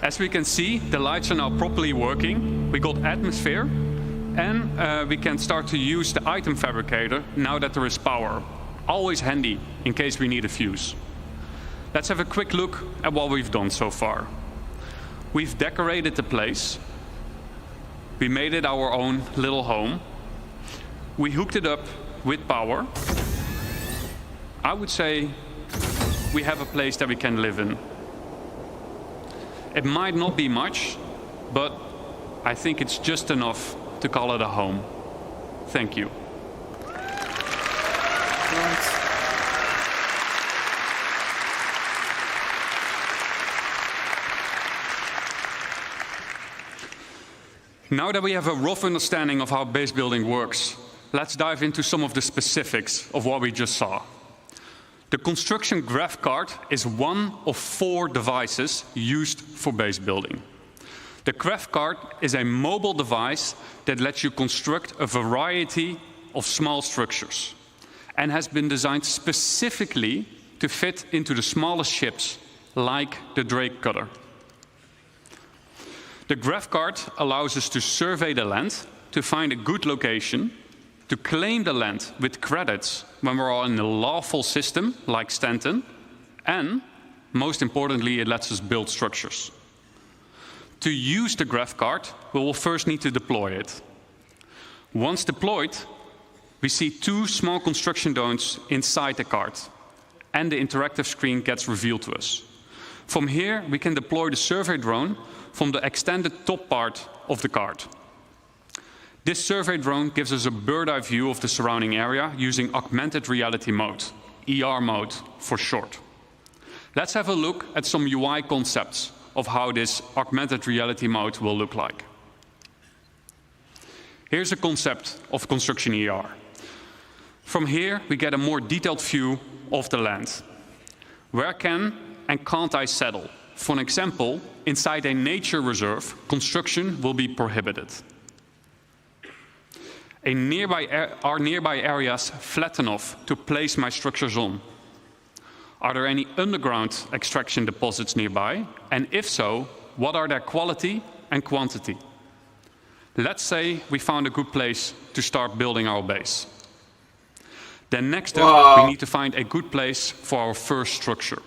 As we can see, the lights are now properly working. We got atmosphere, and we can start to use the item fabricator now that there is power. Always handy in case we need a fuse. Let's have a quick look at what we've done so far. We've decorated the place. We made it our own little home. We hooked it up with power. I would say we have a place that we can live in. It might not be much, but I think it's just enough to call it a home. Thank you. Now that we have a rough understanding of how base building works, let's dive into some of the specifics of what we just saw. The construction graph card is one of 4 devices used for base building. The graph card is a mobile device that lets you construct a variety of small structures and has been designed specifically to fit into the smallest ships, like the Drake cutter. The graph card allows us to survey the land, to find a good location, to claim the land with credits when we're in a lawful system like Stanton, and, most importantly, it lets us build structures. To use the graph card, we will first need to deploy it. Once deployed, we see 2 small construction zones inside the card, and the interactive screen gets revealed to us. From here, we can deploy the survey drone from the extended top part of the card. This survey drone gives us a bird's-eye view of the surrounding area using augmented reality mode, ER mode for short. Let's have a look at some UI concepts of how this augmented reality mode will look like. Here's a concept of construction ER. From here, we get a more detailed view of the land. Where can and can't I settle? For an example, inside a nature reserve, construction will be prohibited. Are nearby areas flat enough to place my structures on? Are there any underground extraction deposits nearby? And if so, what are their quality and quantity? Let's say we found a good place to start building our base. Then next up, we need to find a good place for our first structure.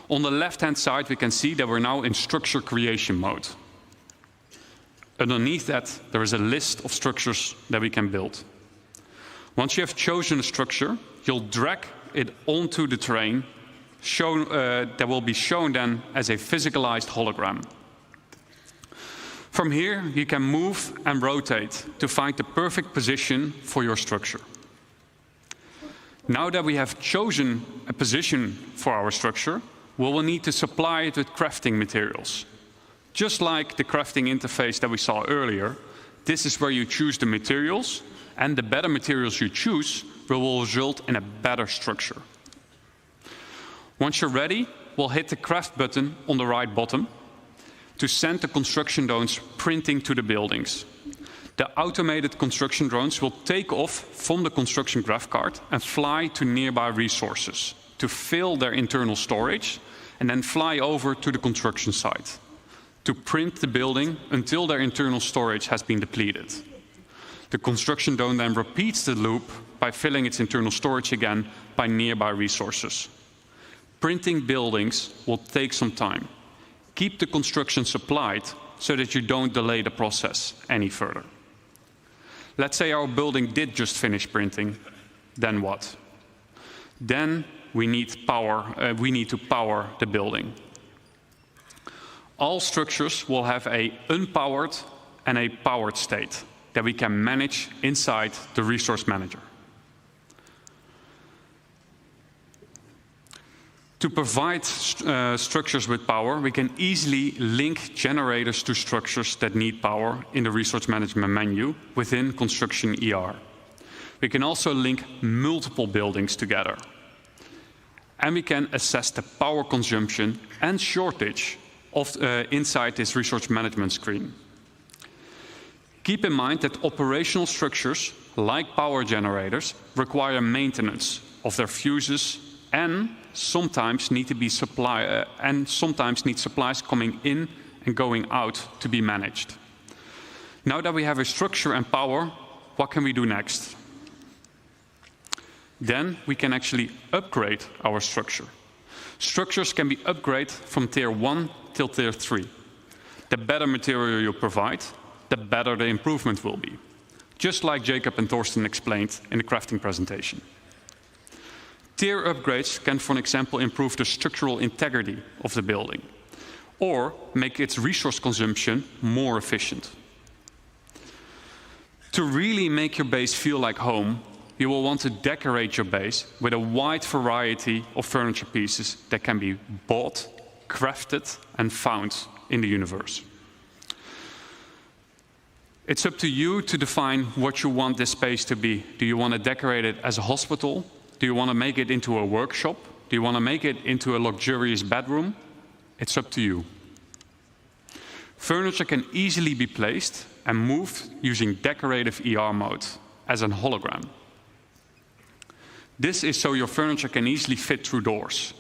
On the left-hand side, we can see that we're now in structure creation mode. Underneath that, there is a list of structures that we can build. Once you have chosen a structure, you'll drag it onto the terrain that will be shown then as a physicalized hologram. From here, you can move and rotate to find the perfect position for your structure. Now that we have chosen a position for our structure, we will need to supply it with crafting materials. Just like the crafting interface that we saw earlier, this is where you choose the materials, and the better materials you choose will result in a better structure. Once you're ready, we'll hit the craft button on the right bottom to send the construction drones printing to the buildings. The automated construction drones will take off from the construction graph card and fly to nearby resources to fill their internal storage and then fly over to the construction site to print the building until their internal storage has been depleted. The construction drone then repeats the loop by filling its internal storage again by nearby resources. Printing buildings will take some time. Keep the construction supplied so that you don't delay the process any further. Let's say our building did just finish printing, then what? Then we need power. We need to power the building. All structures will have an unpowered and a powered state that we can manage inside the resource manager. To provide structures with power, we can easily link generators to structures that need power in the resource management menu within Construction ER. We can also link multiple buildings together. And we can assess the power consumption and shortage of, inside this resource management screen. Keep in mind that operational structures, like power generators, require maintenance of their fuses and sometimes need supplies coming in and going out to be managed. Now that we have a structure and power, what can we do next? Then we can actually upgrade our structure. Structures can be upgraded from tier 1 till tier 3. The better material you provide, the better the improvement will be. Just like Jacob and Thorsten explained in the crafting presentation. Tier upgrades can, for example, improve the structural integrity of the building or make its resource consumption more efficient. To really make your base feel like home, you will want to decorate your base with a wide variety of furniture pieces that can be bought, crafted, and found in the universe. It's up to you to define what you want this space to be. Do you want to decorate it as a hospital? Do you want to make it into a workshop? Do you want to make it into a luxurious bedroom? It's up to you. Furniture can easily be placed and moved using decorative ER mode as a hologram. This is so your furniture can easily fit through doors.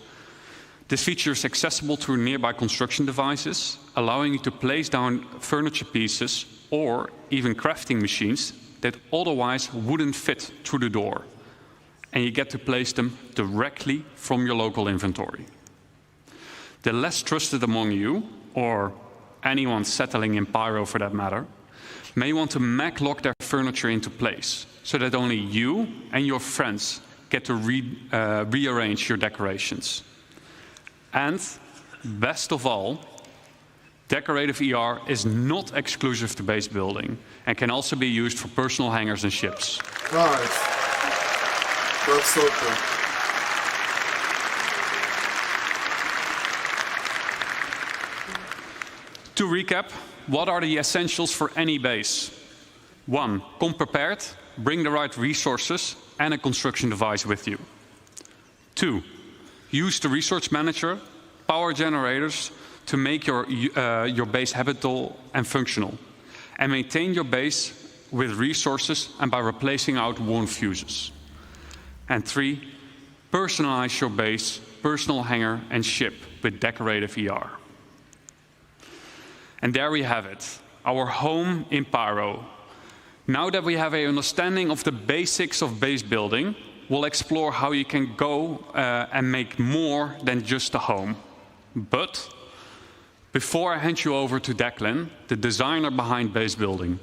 This feature is accessible through nearby construction devices, allowing you to place down furniture pieces or even crafting machines that otherwise wouldn't fit through the door. And you get to place them directly from your local inventory. The less trusted among you, or anyone settling in Pyro for that matter, may want to mag-lock their furniture into place so that only you and your friends get to rearrange your decorations. And best of all, decorative ER is not exclusive to base building and can also be used for personal hangers and ships. Nice. That's so cool. To recap, what are the essentials for any base? 1, come prepared, bring the right resources and a construction device with you. 2, use the resource manager power generators to make your base habitable and functional, and maintain your base with resources and by replacing out worn fuses. And 3, personalize your base, personal hangar and ship with decorative ER. And there we have it, our home in Pyro. Now that we have an understanding of the basics of base building, we'll explore how you can go and make more than just a home. But before I hand you over to Declan, the designer behind base building,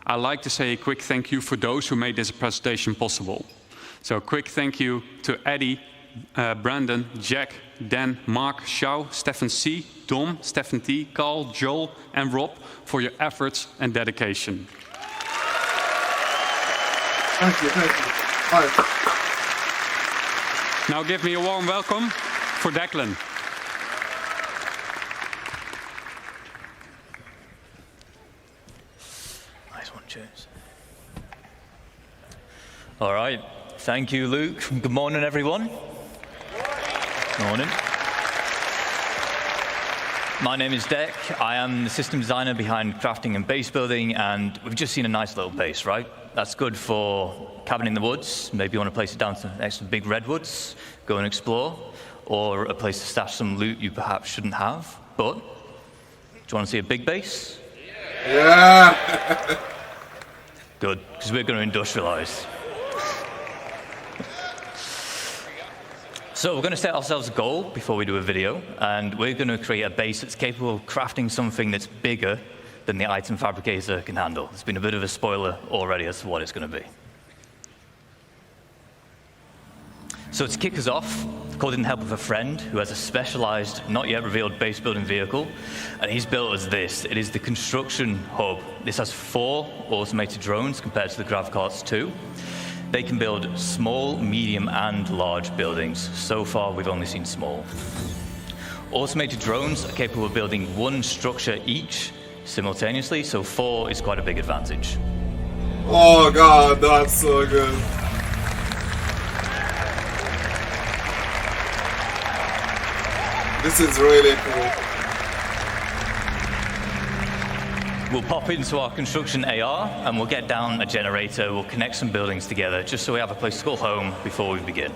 I'd like to say a quick thank you for those who made this presentation possible. So a quick thank you to Eddie, Brandon, Jack, Dan, Mark, Xiao, Stefan C, Dom, Stefan T, Carl, Joel, and Rob for your efforts and dedication. Thank you, thank you. Hi. Now give me a warm welcome for Declan. Nice one, James. All right. Thank you, Luke. Good morning, everyone. Morning. My name is Dec. I am the system designer behind crafting and base building, and we've just seen a nice little base, right? That's good for cabin in the woods. Maybe you want to place it down next to the big redwoods, go and explore, or a place to stash some loot you perhaps shouldn't have. But, do you want to see a big base? Yeah! Good, because we're going to industrialize. So we're going to set ourselves a goal before we do a video, and we're going to create a base that's capable of crafting something that's bigger than the item fabricator can handle. It's been a bit of a spoiler already as to what it's going to be. So to kick us off, called in help of a friend who has a specialized, not yet revealed base building vehicle, and he's built us this. It is the construction hub. This has 4 automated drones compared to the GravCart's 2. They can build small, medium, and large buildings. So far, we've only seen small. Automated drones are capable of building 1 structure each simultaneously, so 4 is quite a big advantage. Oh god, that's so good. This is really cool. We'll pop into our construction AR and we'll get down a generator, we'll connect some buildings together just so we have a place to call home before we begin.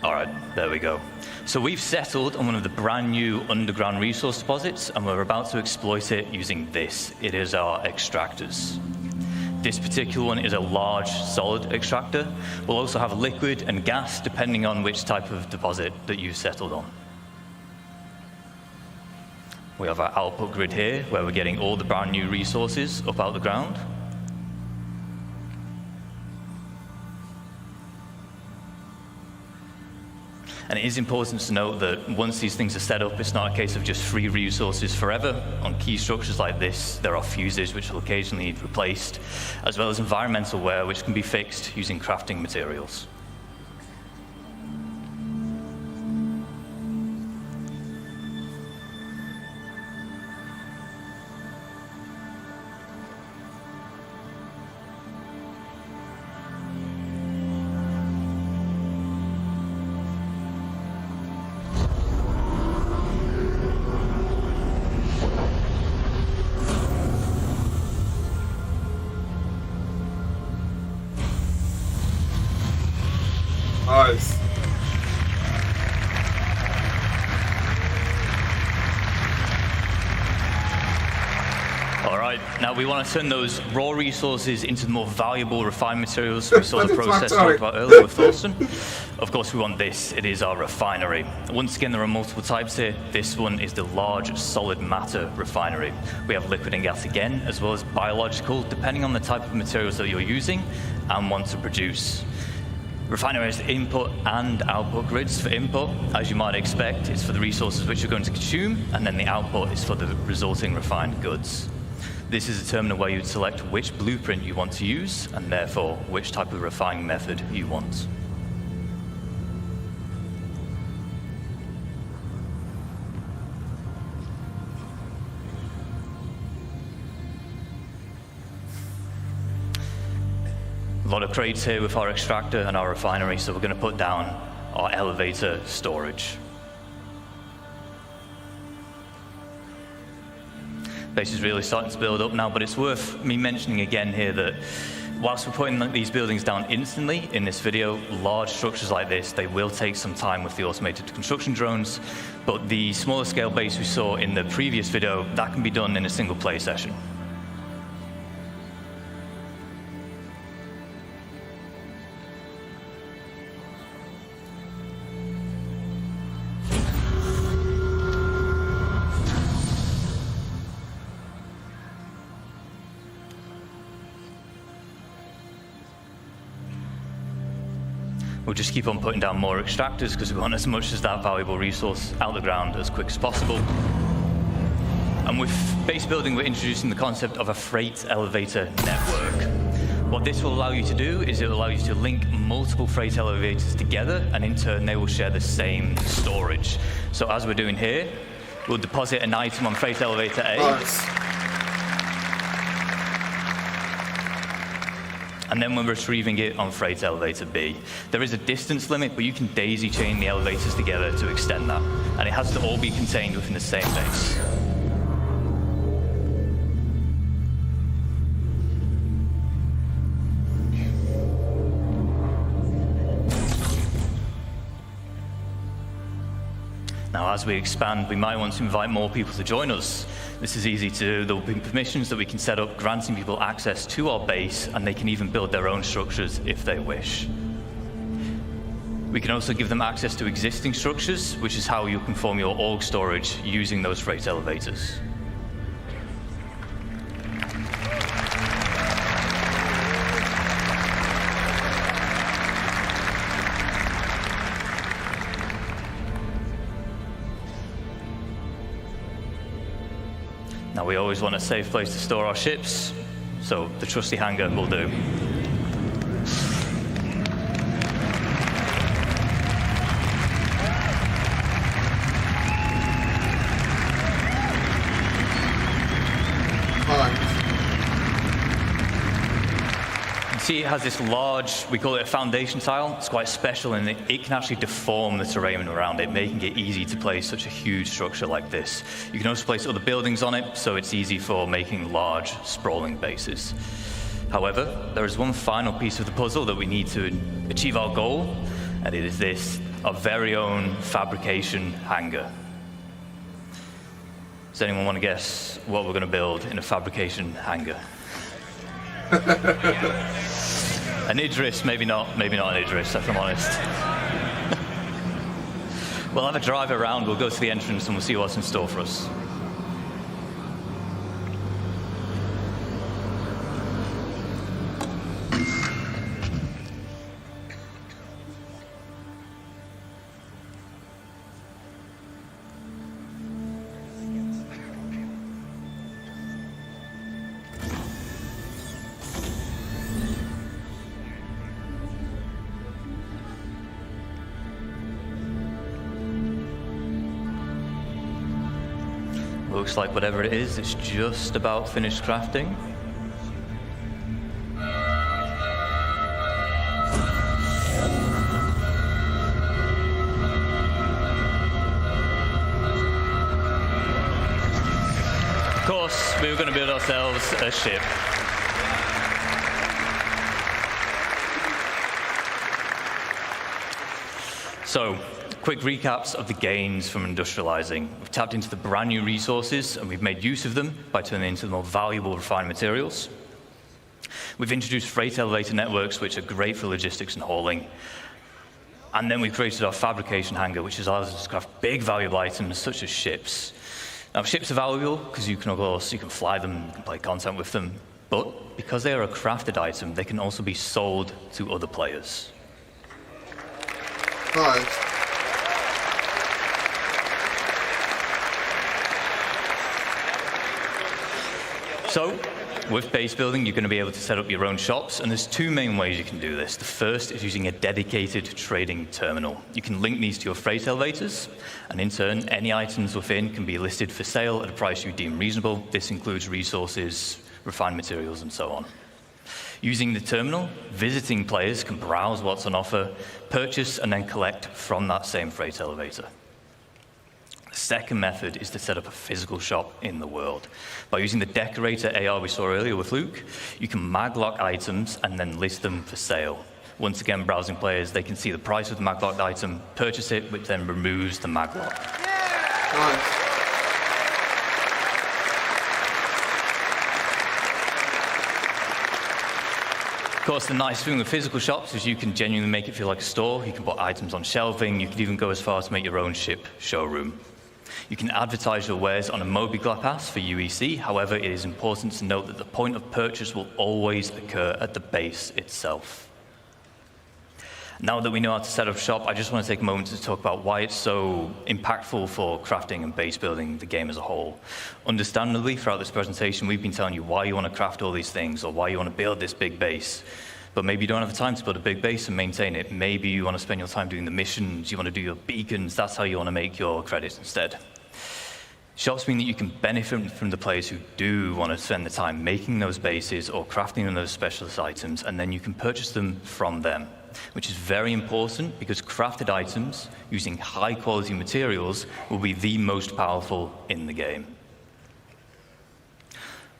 All right, there we go. So we've settled on one of the brand new underground resource deposits and we're about to exploit it using this. It is our extractors. This particular one is a large, solid extractor. We'll also have liquid and gas, depending on which type of deposit that you've settled on. We have our output grid here, where we're getting all the brand new resources up out the ground. And it is important to note that once these things are set up, it's not a case of just free resources forever. On key structures like this, there are fuses which will occasionally need replaced, as well as environmental wear which can be fixed using crafting materials. Nice. All right, now we want to turn those raw resources into the more valuable refined materials we saw the process talked about earlier with Thorsten. Of course, we want this. It is our refinery. Once again, there are multiple types here. This one is the large solid matter refinery. We have liquid and gas again, as well as biological, depending on the type of materials that you're using and want to produce. Refinery has input and output grids. For input, as you might expect, it's for the resources which you're going to consume, and then the output is for the resulting refined goods. This is a terminal where you'd select which blueprint you want to use, and therefore which type of refining method you want. lot of crates here with our extractor and our refinery, so we're going to put down our elevator storage. Base is really starting to build up now, but it's worth me mentioning again here that whilst we're putting these buildings down instantly in this video, large structures like this, they will take some time with the automated construction drones, but the smaller scale base we saw in the previous video, that can be done in a single play session. We'll just keep on putting down more extractors because we want as much as that valuable resource out of the ground as quick as possible. And with base building, we're introducing the concept of a freight elevator network. What this will allow you to do is it will allow you to link multiple freight elevators together, and in turn they will share the same storage. So as we're doing here, we'll deposit an item on freight elevator A. Nice. And then we're retrieving it on freight elevator B. There is a distance limit, but you can daisy chain the elevators together to extend that. And it has to all be contained within the same base. Now, as we expand, we might want to invite more people to join us. This is easy to do. There will be permissions that we can set up, granting people access to our base, and they can even build their own structures if they wish. We can also give them access to existing structures, which is how you can form your org storage using those freight elevators. Now, we always want a safe place to store our ships, so the trusty hangar will do. See, it has this large, we call it a foundation tile. It's quite special in that it can actually deform the terrain around it, making it easy to place such a huge structure like this. You can also place other buildings on it, so it's easy for making large, sprawling bases. However, there is one final piece of the puzzle that we need to achieve our goal, and it is this, our very own fabrication hangar. Does anyone want to guess what we're going to build in a fabrication hangar? An Idris, maybe not an Idris, if I'm honest. We'll have a drive around, we'll go to the entrance and we'll see what's in store for us. Looks like whatever it is, it's just about finished crafting. Of course, we were going to build ourselves a ship. So, quick recaps of the gains from industrializing. We've tapped into the brand new resources and we've made use of them by turning into the more valuable refined materials. We've introduced freight elevator networks, which are great for logistics and hauling. And then we've created our fabrication hangar, which allows us to craft big valuable items such as ships. Now, ships are valuable because you can fly them, you can play content with them, but because they are a crafted item, they can also be sold to other players. Nice. So, with base building, you're going to be able to set up your own shops, and there's two main ways you can do this. The first is using a dedicated trading terminal. You can link these to your freight elevators, and in turn, any items within can be listed for sale at a price you deem reasonable. This includes resources, refined materials, and so on. Using the terminal, visiting players can browse what's on offer, purchase, and then collect from that same freight elevator. The second method is to set up a physical shop in the world. By using the decorator AR we saw earlier with Luke, you can maglock items and then list them for sale. Once again, browsing players, they can see the price of the maglocked item, purchase it, which then removes the maglock. Nice. Of course, the nice thing with physical shops is you can genuinely make it feel like a store. You can put items on shelving. You can even go as far as to make your own ship showroom. You can advertise your wares on a mobile pass for UEC. However, it is important to note that the point of purchase will always occur at the base itself. Now that we know how to set up shop, I just want to take a moment to talk about why it's so impactful for crafting and base building the game as a whole. Understandably, throughout this presentation, we've been telling you why you want to craft all these things or why you want to build this big base. But maybe you don't have the time to build a big base and maintain it. Maybe you want to spend your time doing the missions, you want to do your beacons, that's how you want to make your credits instead. Shops mean that you can benefit from the players who do want to spend the time making those bases or crafting those specialist items, and then you can purchase them from them, which is very important because crafted items using high quality materials will be the most powerful in the game.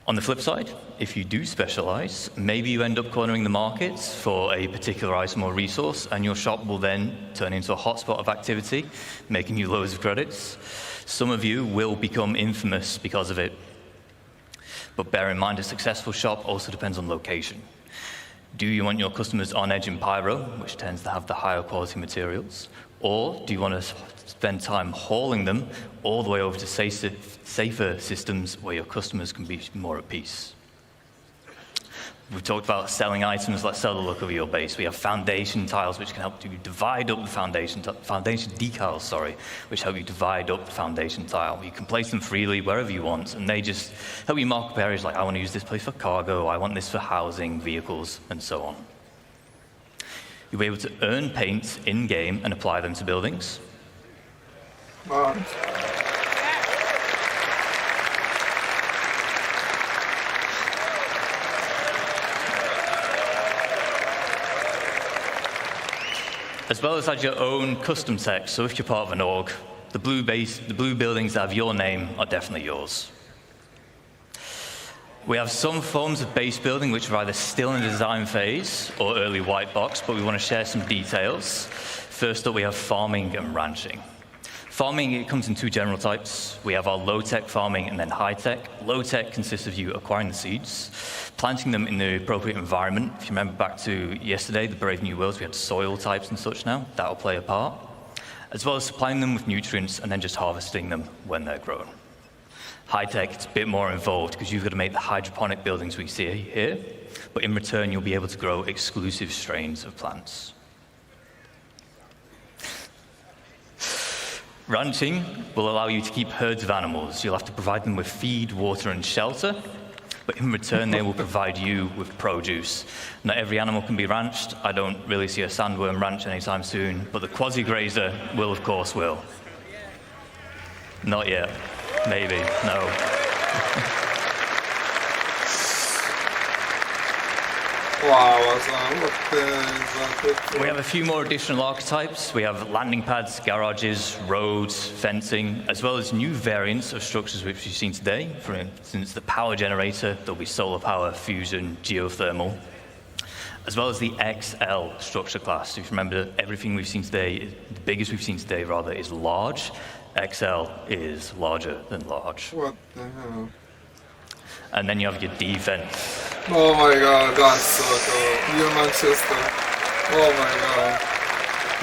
On the flip side, if you do specialize, maybe you end up cornering the markets for a particular item or resource, and your shop will then turn into a hotspot of activity, making you loads of credits. Some of you will become infamous because of it. But bear in mind, a successful shop also depends on location. Do you want your customers on edge in Pyro, which tends to have the higher quality materials? Or do you want to spend time hauling them all the way over to safer systems where your customers can be more at peace? We've talked about selling items. Let's sell the look of your base. We have foundation tiles, which can help you divide up the foundation decals, which help you divide up the foundation tile. You can place them freely wherever you want, and they just help you mark up areas like, I want to use this place for cargo, I want this for housing, vehicles, and so on. You'll be able to earn paint in-game and apply them to buildings. Wow. As well as add your own custom text, so if you're part of an org, the blue buildings that have your name are definitely yours. We have some forms of base building which are either still in the design phase or early white box, but we want to share some details. First up, we have farming and ranching. Farming, it comes in two general types. We have our low-tech farming and then high-tech. Low-tech consists of you acquiring the seeds, planting them in the appropriate environment. If you remember back to yesterday, the Brave New Worlds, we had soil types and such now. That'll play a part. As well as supplying them with nutrients and then just harvesting them when they're grown. High-tech, it's a bit more involved because you've got to make the hydroponic buildings we see here, but in return, you'll be able to grow exclusive strains of plants. Ranching will allow you to keep herds of animals. You'll have to provide them with feed, water, and shelter, but in return, they will provide you with produce. Not every animal can be ranched. I don't really see a sandworm ranch anytime soon, but the quasi-grazer will, of course, will. Not yet. Maybe. No. Wow, we have a few more additional archetypes. We have landing pads, garages, roads, fencing, as well as new variants of structures which you've seen today. For instance, the power generator, there'll be solar power, fusion, geothermal, as well as the XL structure class. If you remember, everything we've seen today, the biggest we've seen today, rather, is large. XL is larger than large. What the hell? And then you have your defense. Oh my god, that's so cool. You're Manchester. Oh my god.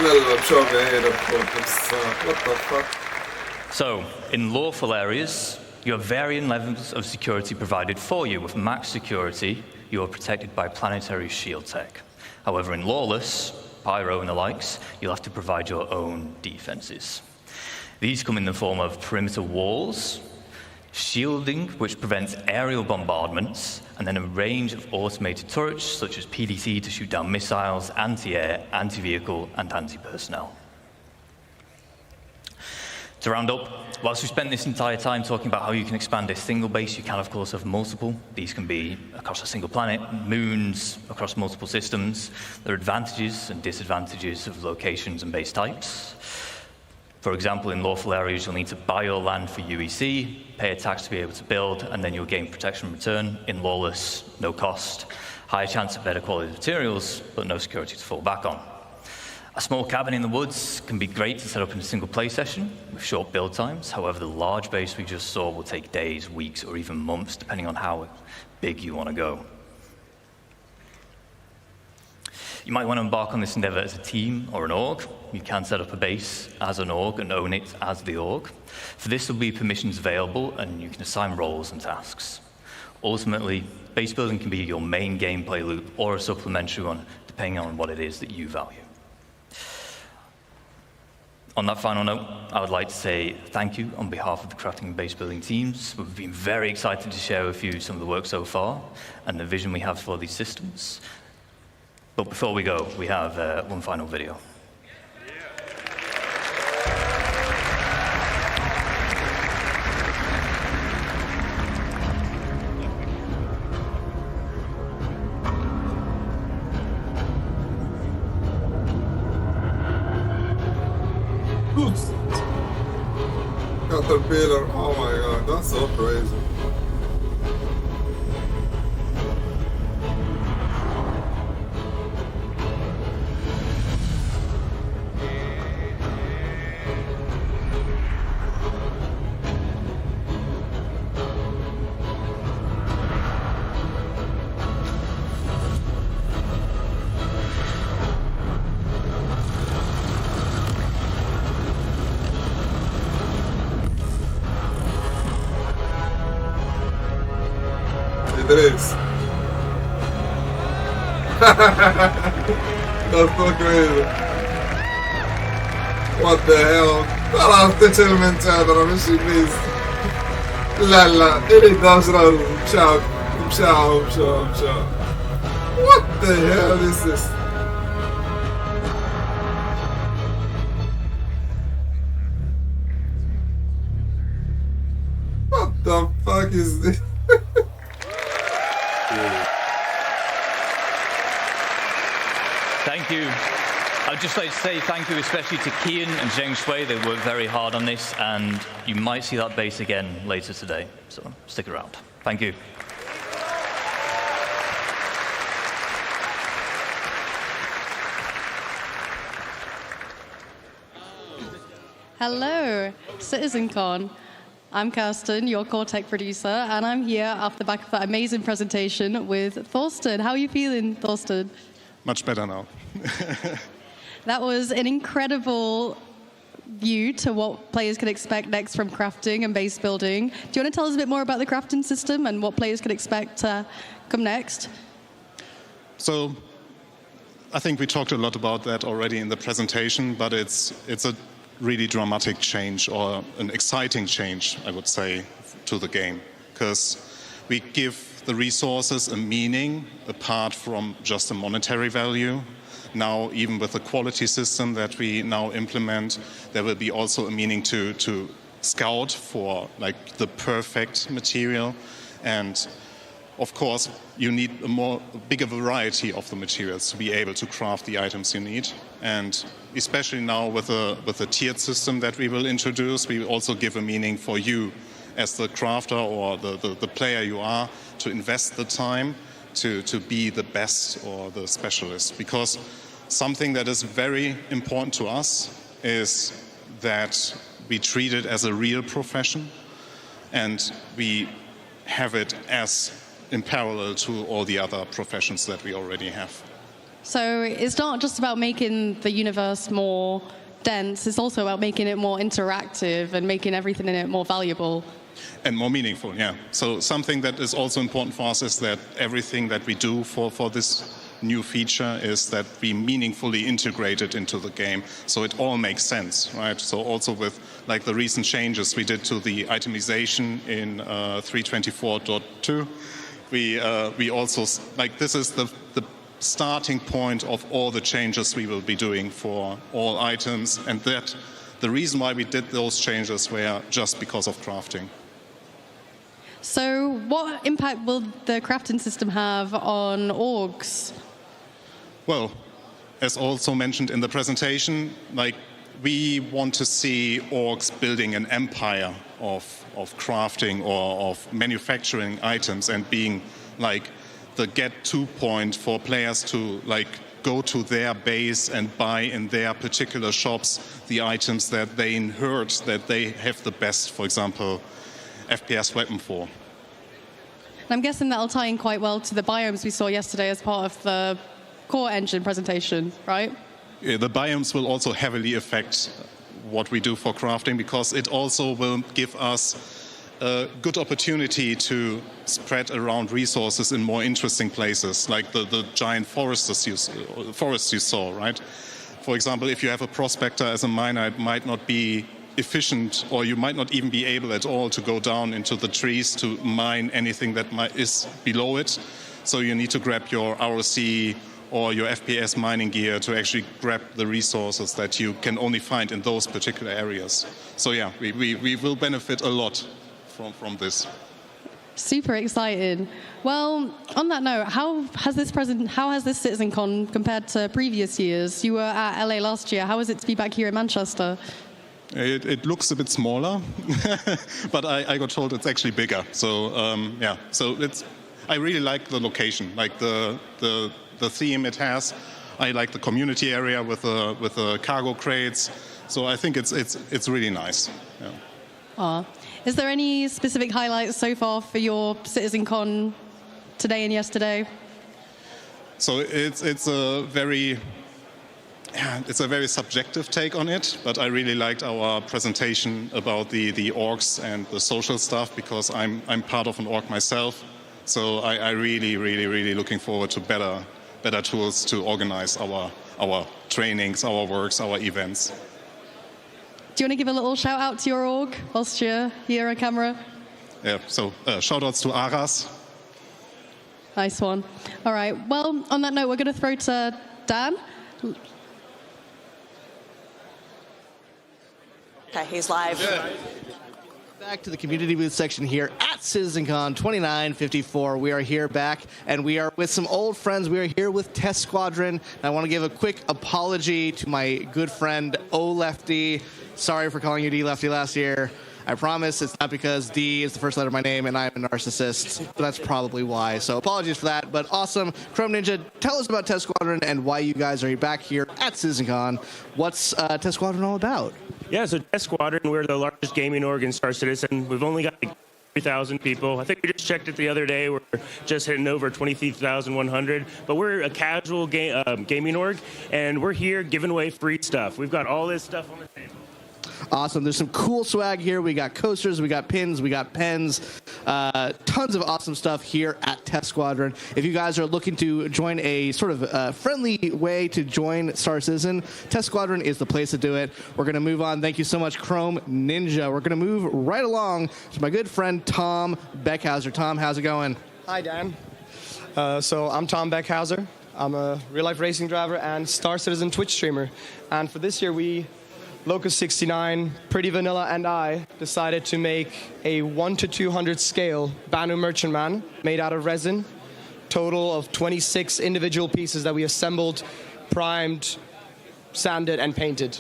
Little chubby head of what the fuck? So, in lawful areas, you have varying levels of security provided for you. With max security, you are protected by planetary shield tech. However, in lawless, pyro and the likes, you'll have to provide your own defenses. These come in the form of perimeter walls, shielding, which prevents aerial bombardments, and then a range of automated turrets, such as PDC to shoot down missiles, anti-air, anti-vehicle, and anti-personnel. To round up, whilst we spent this entire time talking about how you can expand a single base, you can of course have multiple. These can be across a single planet, moons, across multiple systems. There are advantages and disadvantages of locations and base types. For example, in lawful areas, you'll need to buy your land for UEC, pay a tax to be able to build, and then you'll gain protection in return. In lawless, no cost. Higher chance of better quality materials, but no security to fall back on. A small cabin in the woods can be great to set up in a single play session with short build times. However, the large base we just saw will take days, weeks, or even months, depending on how big you want to go. You might want to embark on this endeavor as a team or an org. You can set up a base as an org and own it as the org. For this, there will be permissions available, and you can assign roles and tasks. Ultimately, base building can be your main gameplay loop or a supplementary one, depending on what it is that you value. On that final note, I would like to say thank you on behalf of the crafting and base building teams. We've been very excited to share with you some of the work so far and the vision we have for these systems. But before we go, we have one final video. Caterpillar, oh my god, that's so crazy. Idris. That's so crazy. What the hell? طلع تشلمنت هذا مش بيز. لا إلي داشرا مشاو. What the hell is this? What the fuck is this? Thank you. I'd just like to say thank you especially to Kian and Zheng Shui. They worked very hard on this, and you might see that base again later today. So stick around. Thank you. Hello, CitizenCon. I'm Kirsten, your core tech producer, and I'm here off the back of that amazing presentation with Thorsten. How are you feeling, Thorsten? Much better now. That was an incredible view to what players can expect next from crafting and base building. Do you want to tell us a bit more about the crafting system and what players can expect to come next? So I think we talked a lot about that already in the presentation, but it's a really dramatic change, or an exciting change, I would say, to the game, because we give the resources a meaning apart from just a monetary value. Now, even with the quality system that we now implement, there will be also a meaning to scout for like the perfect material. And of course, you need a bigger variety of the materials to be able to craft the items you need. And especially now with the tiered system that we will introduce, we also give a meaning for you as the crafter or the player you are to invest the time to be the best or the specialist. Because something that is very important to us is that we treat it as a real profession, and we have it as in parallel to all the other professions that we already have. So it's not just about making the universe more dense, it's also about making it more interactive and making everything in it more valuable. And more meaningful, yeah. So something that is also important for us is that everything that we do for this new feature is that we meaningfully integrate it into the game, so it all makes sense, right? So also with like the recent changes we did to the itemization in 324.2, we also, like, this is the starting point of all the changes we will be doing for all items, and that the reason why we did those changes were just because of crafting. So what impact will the crafting system have on orgs? Well, as also mentioned in the presentation, like, we want to see orgs building an empire of crafting or of manufacturing items and being like the get-to point for players to like go to their base and buy in their particular shops the items that they heard that they have the best, for example, FPS weapon for. And I'm guessing that'll tie in quite well to the biomes we saw yesterday as part of the core engine presentation, right? The biomes will also heavily affect what we do for crafting, because it also will give us a good opportunity to spread around resources in more interesting places, like the giant forests you saw, right? For example, if you have a prospector as a miner, it might not be efficient, or you might not even be able at all to go down into the trees to mine anything that is below it. So you need to grab your ROC or your FPS mining gear to actually grab the resources that you can only find in those particular areas. So yeah, we will benefit a lot from this. Super excited. Well, on that note, how has this CitizenCon compared to previous years? You were at LA last year. How is it to be back here in Manchester? It looks a bit smaller, but I got told it's actually bigger. So yeah, so I really like the location, like the theme it has. I like the community area with the cargo crates. So I think it's really nice. Yeah. Is there any specific highlights so far for your CitizenCon today and yesterday? So it's a very subjective take on it, but I really liked our presentation about the orgs and the social stuff, because I'm part of an org myself. So I really looking forward to better tools to organize our trainings, our works, our events. Do you want to give a little shout out to your org whilst you're here on camera? Yeah, so shout outs to Aras. Nice one. All right, well, on that note, we're going to throw to Dan. Okay, he's live. Yeah. Back to the community booth section here at CitizenCon 2954. We are here back, and we are with some old friends. We are here with Test Squadron. And I want to give a quick apology to my good friend O Lefty. Sorry for calling you D Lefty last year. I promise it's not because D is the first letter of my name and I'm a narcissist, but that's probably why. So apologies for that, but awesome. Chrome Ninja, tell us about Test Squadron and why you guys are back here at CitizenCon. What's Test Squadron all about? Yeah, so Test Squadron, we're the largest gaming org in Star Citizen. We've only got like 3,000 people. I think we just checked it the other day. We're just hitting over 23,100. But we're a casual gaming org, and we're here giving away free stuff. We've got all this stuff on the table. Awesome. There's some cool swag here. We got coasters, we got pins, we got pens, tons of awesome stuff here at Test Squadron. If you guys are looking to join a sort of friendly way to join Star Citizen, Test Squadron is the place to do it. We're going to move on. Thank you so much, Chrome Ninja. We're going to move right along to my good friend Tom Beckhauser. Tom, how's it going? Hi, Dan. So I'm Tom Beckhauser. I'm a real-life racing driver and Star Citizen Twitch streamer. And for this year, Locust69, Pretty Vanilla, and I decided to make a 1:200 scale Banu Merchantman made out of resin. Total of 26 individual pieces that we assembled, primed, sanded, and painted.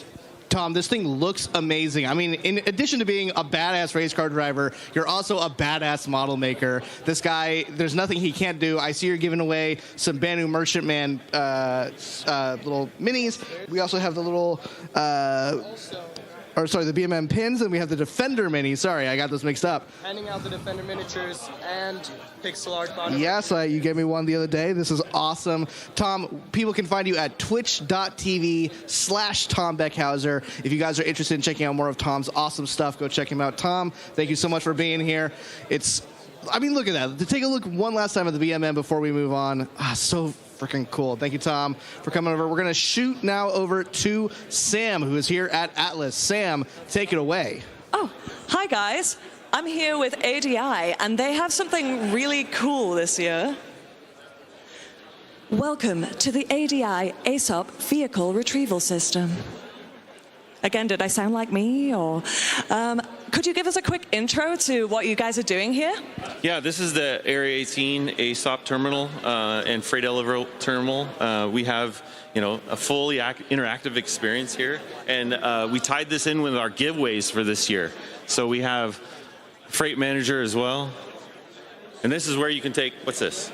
Tom, this thing looks amazing. I mean, in addition to being a badass race car driver, you're also a badass model maker. This guy, there's nothing he can't do. I see you're giving away some Banu Merchantman little minis. We also have the little, the BMM pins, and we have the Defender mini. Sorry, I got those mixed up. Handing out the Defender miniatures and pixel art. Yes, you gave me one the other day. This is awesome. Tom, people can find you at twitch.tv/Tom Beckhauser. If you guys are interested in checking out more of Tom's awesome stuff, go check him out. Tom, thank you so much for being here. Look at that. To take a look one last time at the BMM before we move on. So freaking cool. Thank you, Tom, for coming over. We're going to shoot now over to Sam, who is here at Atlas. Sam, take it away. Oh, hi, guys. I'm here with ADI, and they have something really cool this year. Welcome to the ADI ASOP Vehicle Retrieval System. Again, did I sound like me? Or could you give us a quick intro to what you guys are doing here? Yeah, this is the Area 18 A-stop terminal and freight elevator terminal. We have, a fully interactive experience here, and we tied this in with our giveaways for this year. So we have Freight Manager as well, and this is where you can take, what's this?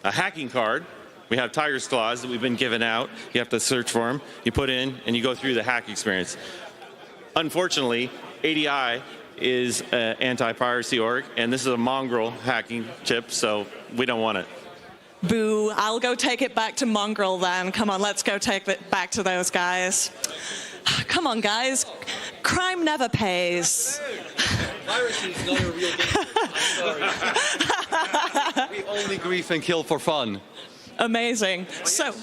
A hacking card. We have Tiger's Claws that we've been giving out. You have to search for them. You put in, and you go through the hack experience. Unfortunately, ADI is an anti-piracy org, and this is a mongrel hacking chip, so we don't want it. Boo, I'll go take it back to Mongrel then. Come on, let's go take it back to those guys. Come on, guys. Crime never pays. Piracy is not a real game. I'm sorry. We only grief and kill for fun. Amazing. So,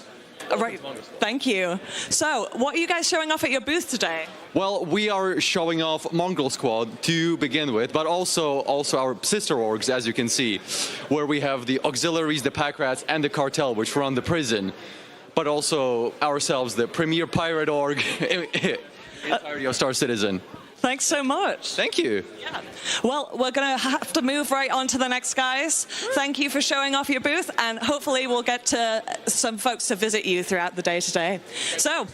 right, thank you. So, what are you guys showing off at your booth today? Well, we are showing off Mongrel Squad to begin with, but also our sister orgs, as you can see, where we have the auxiliaries, the pack rats, and the cartel, which run the prison, but also ourselves, the premier pirate org, entirety of Star Citizen. Thanks so much. Thank you. Yeah. Well, we're going to have to move right on to the next guys. Thank you for showing off your booth, and hopefully we'll get to some folks to visit you throughout the day today. So,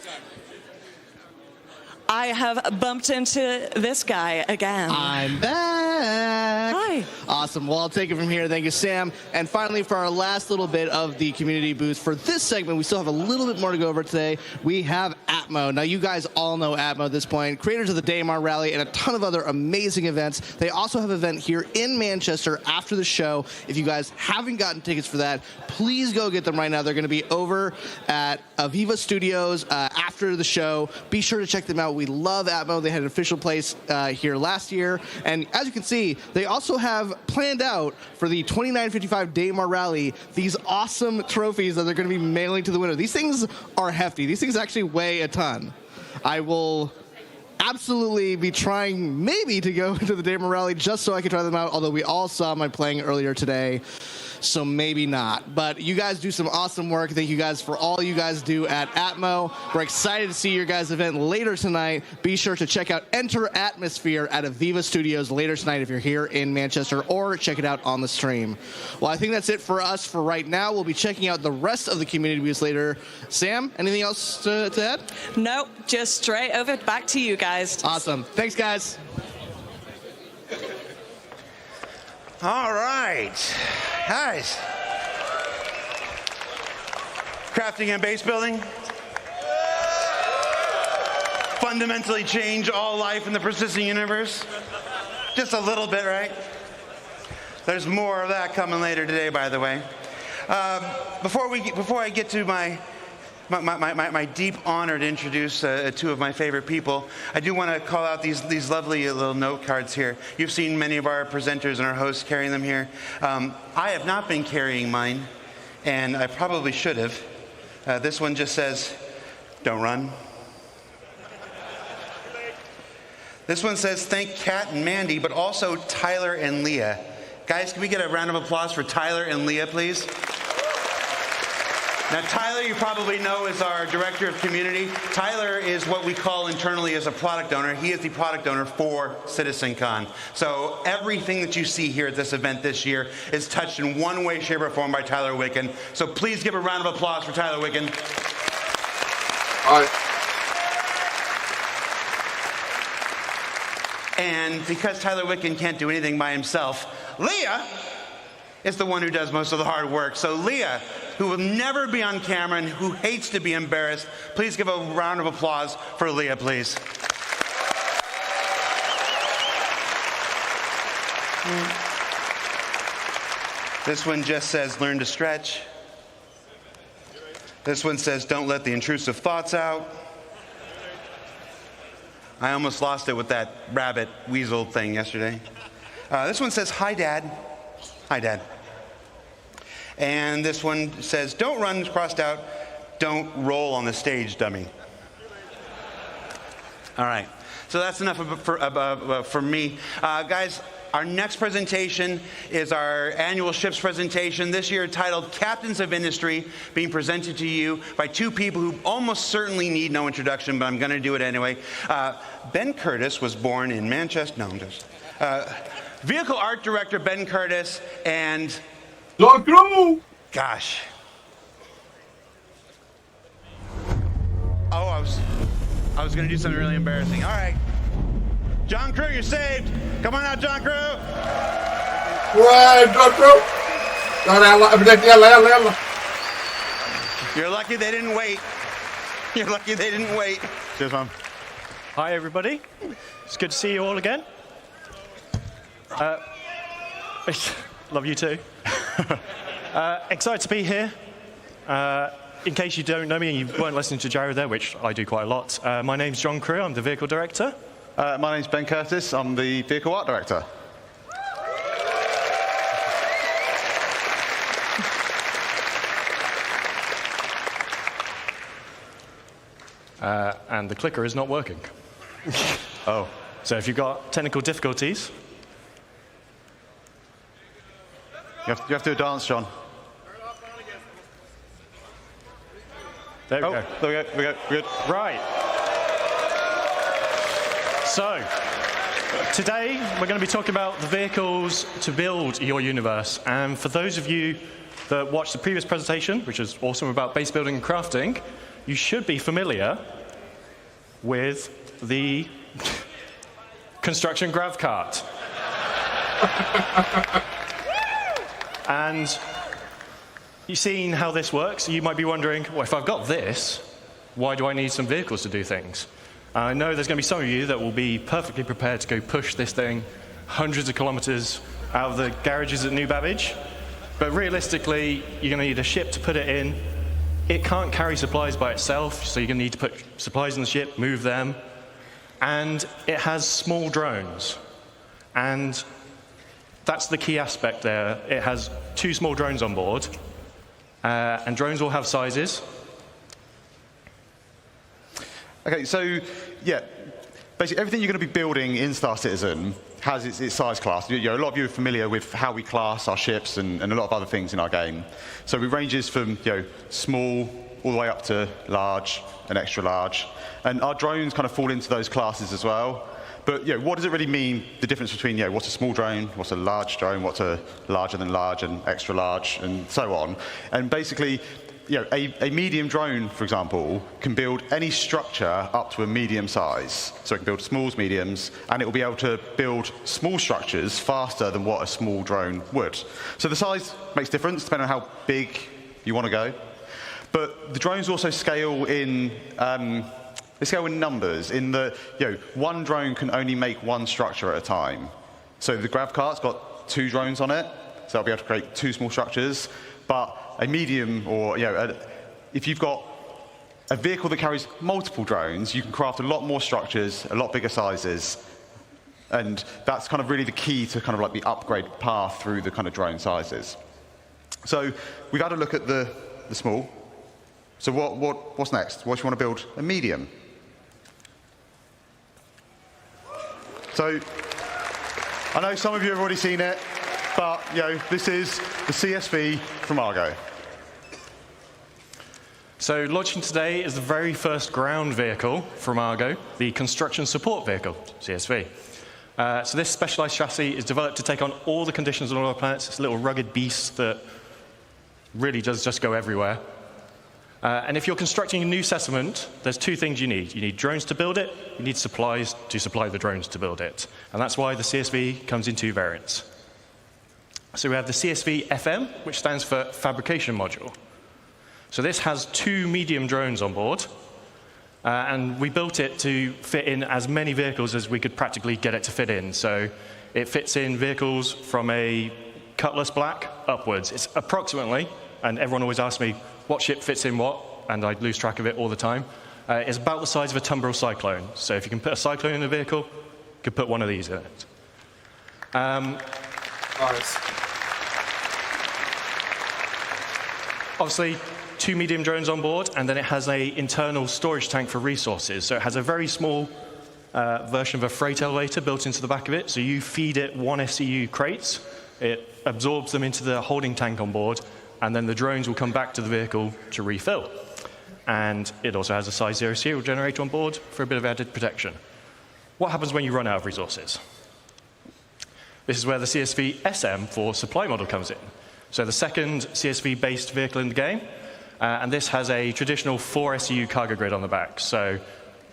I have bumped into this guy again. I'm back. Hi. Awesome. Well, I'll take it from here. Thank you, Sam. And finally, for our last little bit of the community booth for this segment, we still have a little bit more to go over today. We have Atmo. Now, you guys all know Atmo at this point, creators of the Daymar Rally and a ton of other amazing events. They also have an event here in Manchester after the show. If you guys haven't gotten tickets for that, please go get them right now. They're going to be over at Aviva Studios after the show. Be sure to check them out. We love Atmo. They had an official place here last year. And as you can see, they also have planned out for the 2955 Daymar Rally these awesome trophies that they're going to be mailing to the winner. These things are hefty. These things actually weigh a ton. I will absolutely be trying maybe to go to the Daymar Rally just so I can try them out, although we all saw my playing earlier today. So maybe not. But you guys do some awesome work. Thank you guys for all you guys do at Atmo. We're excited to see your guys' event later tonight. Be sure to check out Enter Atmosphere at Aviva Studios later tonight if you're here in Manchester, or check it out on the stream. Well, I think that's it for us for right now. We'll be checking out the rest of the community booths later. Sam, anything else to add? No, just straight over back to you guys. Awesome. Thanks, guys. All right, guys. Crafting and base building fundamentally change all life in the persistent universe. Just a little bit, right? There's more of that coming later today, by the way. Before I get to my deep honor to introduce two of my favorite people, I do want to call out these lovely little note cards here. You've seen many of our presenters and our hosts carrying them here. I have not been carrying mine, and I probably should have. This one just says, "Don't run." This one says, "Thank Kat and Mandy, but also Tyler and Leah." Guys, can we get a round of applause for Tyler and Leah, please? Now, Tyler, you probably know, is our Director of Community. Tyler is what we call internally as a product owner. He is the product owner for CitizenCon. So everything that you see here at this event this year is touched in one way, shape, or form by Tyler Wicken. So please give a round of applause for Tyler Wicken. All right. And because Tyler Wicken can't do anything by himself, Leah is the one who does most of the hard work. So Leah, who will never be on camera and who hates to be embarrassed, please give a round of applause for Leah, please. This one just says, "Learn to stretch." This one says, "Don't let the intrusive thoughts out." I almost lost it with that rabbit weasel thing yesterday. This one says, "Hi, Dad." Hi, Dad. And this one says, "Don't run," crossed out, "Don't roll on the stage, dummy." All right. So that's enough for me. Guys, Our next presentation is our annual ships presentation, this year titled Captains of Industry, being presented to you by two people who almost certainly need no introduction, but I'm going to do it anyway. Ben Curtis was born in Manchester. No, I'm just. Vehicle art director Ben Curtis and. John Crew! Gosh. Oh, I was going to do something really embarrassing. All right. John Crew, you're saved. Come on out, John Crew. John Crew. You're lucky they didn't wait. You're lucky they didn't wait. Cheers, Mom. Hi, everybody. It's good to see you all again. Love you too. Excited to be here. In case you don't know me and you weren't listening to Jared there, which I do quite a lot, my name's John Crew. I'm the vehicle director. My name's Ben Curtis. I'm the vehicle art director. And the clicker is not working. Oh. So if you've got technical difficulties... You have to do a dance, John. There we go. There we go. Good. Right. So, today we're going to be talking about the vehicles to build your universe. And for those of you that watched the previous presentation, which is awesome about base building and crafting, you should be familiar with the construction grav cart. And you've seen how this works. You might be wondering, well, if I've got this, why do I need some vehicles to do things? I know there's going to be some of you that will be perfectly prepared to go push this thing hundreds of kilometers out of the garages at New Babbage. But realistically, you're going to need a ship to put it in. It can't carry supplies by itself, so you're going to need to put supplies in the ship, move them. And it has small drones. And that's the key aspect there. It has 2 small drones on board. And drones will have sizes. Okay, so, yeah, basically everything you're going to be building in Star Citizen has its size class. A lot of you are familiar with how we class our ships and a lot of other things in our game. So it ranges from small all the way up to large and extra large. And our drones kind of fall into those classes as well. But what does it really mean, the difference between what's a small drone, what's a large drone, what's a larger than large and extra large, and so on. And basically, a medium drone, for example, can build any structure up to a medium size. So it can build smalls, mediums, and it will be able to build small structures faster than what a small drone would. So the size makes a difference depending on how big you want to go. But the drones also scale in they scale in numbers, in the, one drone can only make one structure at a time. So the grav cart's got 2 drones on it, so that'll be able to create 2 small structures. But a medium, or, if you've got a vehicle that carries multiple drones, you can craft a lot more structures, a lot bigger sizes. And that's kind of really the key to kind of like the upgrade path through the kind of drone sizes. So we've had a look at the small. So what's next? What do you want to build? A medium. So, I know some of you have already seen it, but this is the CSV from Argo. So launching today is the very first ground vehicle from Argo, the Construction Support Vehicle, CSV. So this specialized chassis is developed to take on all the conditions on all our planets. It's a little rugged beast that really does just go everywhere. And if you're constructing a new settlement, there's 2 things you need. You need drones to build it, you need supplies to supply the drones to build it. And that's why the CSV comes in 2 variants. So we have the CSV FM, which stands for Fabrication Module. So this has 2 medium drones on board, and we built it to fit in as many vehicles as we could practically get it to fit in. So it fits in vehicles from a Cutlass Black upwards. It's approximately, and everyone always asks me, what ship fits in what, and I lose track of it all the time. It's about the size of a Tumbril Cyclone. So if you can put a Cyclone in a vehicle, you could put one of these in it. Nice. Obviously, 2 medium drones on board, and then it has an internal storage tank for resources. So it has a very small version of a freight elevator built into the back of it. So you feed it 1 SCU crates, it absorbs them into the holding tank on board, and then the drones will come back to the vehicle to refill. And it also has a size 0 serial generator on board for a bit of added protection. What happens when you run out of resources? This is where the CSV SM for supply model comes in. So the second CSV-based vehicle in the game, and this has a traditional 4 SCU cargo grid on the back. So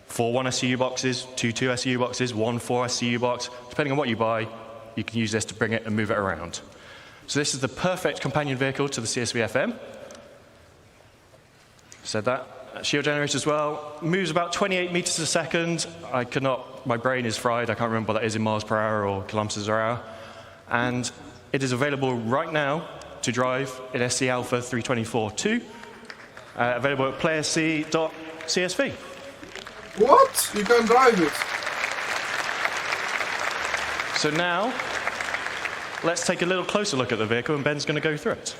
4 1 SCU boxes, 2 2 SCU boxes, 1 4 SCU box. Depending on what you buy, you can use this to bring it and move it around. So this is the perfect companion vehicle to the CSV FM. Said that. Shield generator as well. Moves about 28 meters a second. My brain is fried. I can't remember what that is in miles per hour or kilometers per hour. And it is available right now to drive in SC Alpha 324.2. Available at playerc.csv. What? You can drive it? So now, let's take a little closer look at the vehicle, and Ben's going to go through it.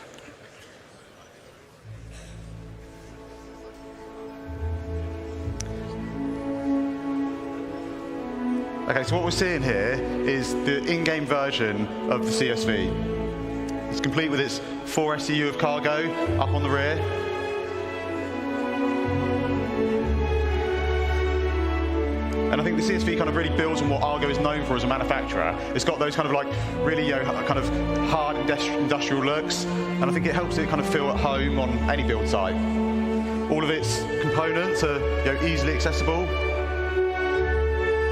Okay, so what we're seeing here is the in-game version of the CSV. It's complete with its 4 SCU of cargo up on the rear. And I think the CSV kind of really builds on what Argo is known for as a manufacturer. It's got those kind of like really kind of hard industrial looks, and I think it helps it kind of feel at home on any build site. All of its components are easily accessible.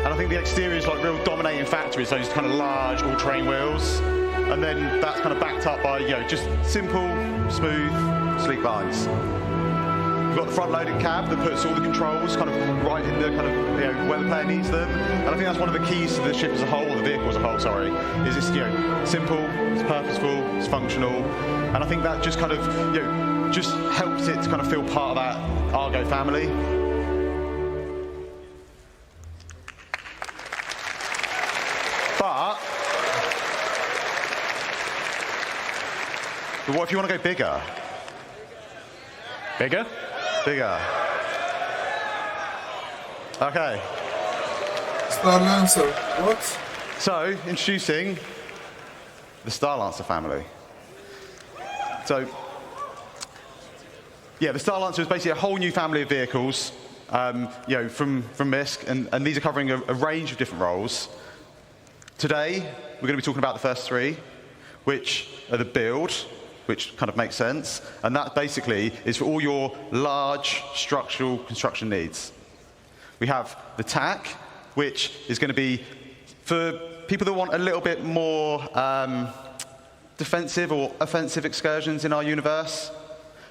And I think the exterior is like real dominating factor. It's those kind of large all-terrain wheels, and then that's kind of backed up by just simple, smooth, sleek lines. We've got the front-loaded cab that puts all the controls kind of right in the kind of where the player needs them. And I think that's one of the keys to the ship as a whole, or the vehicle as a whole, sorry, is it's simple, it's purposeful, it's functional, and I think that just kind of just helps it to kind of feel part of that Argo family. But what if you want to go bigger? Bigger? Bigger. Okay. Star Lancer. What? So, introducing the Star Lancer family. So, yeah, the Star Lancer is basically a whole new family of vehicles, from MISC, and these are covering a range of different roles. Today, we're going to be talking about the first 3, which are the build, which kind of makes sense, and that basically is for all your large structural construction needs. We have the TAC, which is going to be for people that want a little bit more defensive or offensive excursions in our universe.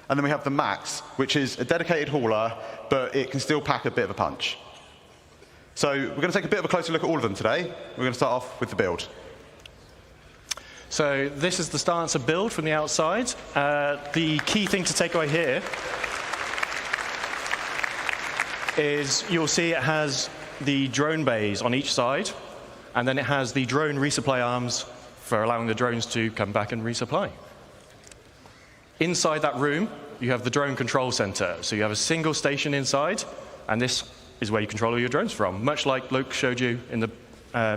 And then we have the MAX, which is a dedicated hauler, but it can still pack a bit of a punch. So we're going to take a bit of a closer look at all of them today. We're going to start off with the build. So this is the Star Lancer build from the outside. The key thing to take away here is you'll see it has the drone bays on each side, and then it has the drone resupply arms for allowing the drones to come back and resupply. Inside that room, you have the drone control center. So you have a single station inside, and this is where you control all your drones from, much like Luke showed you in the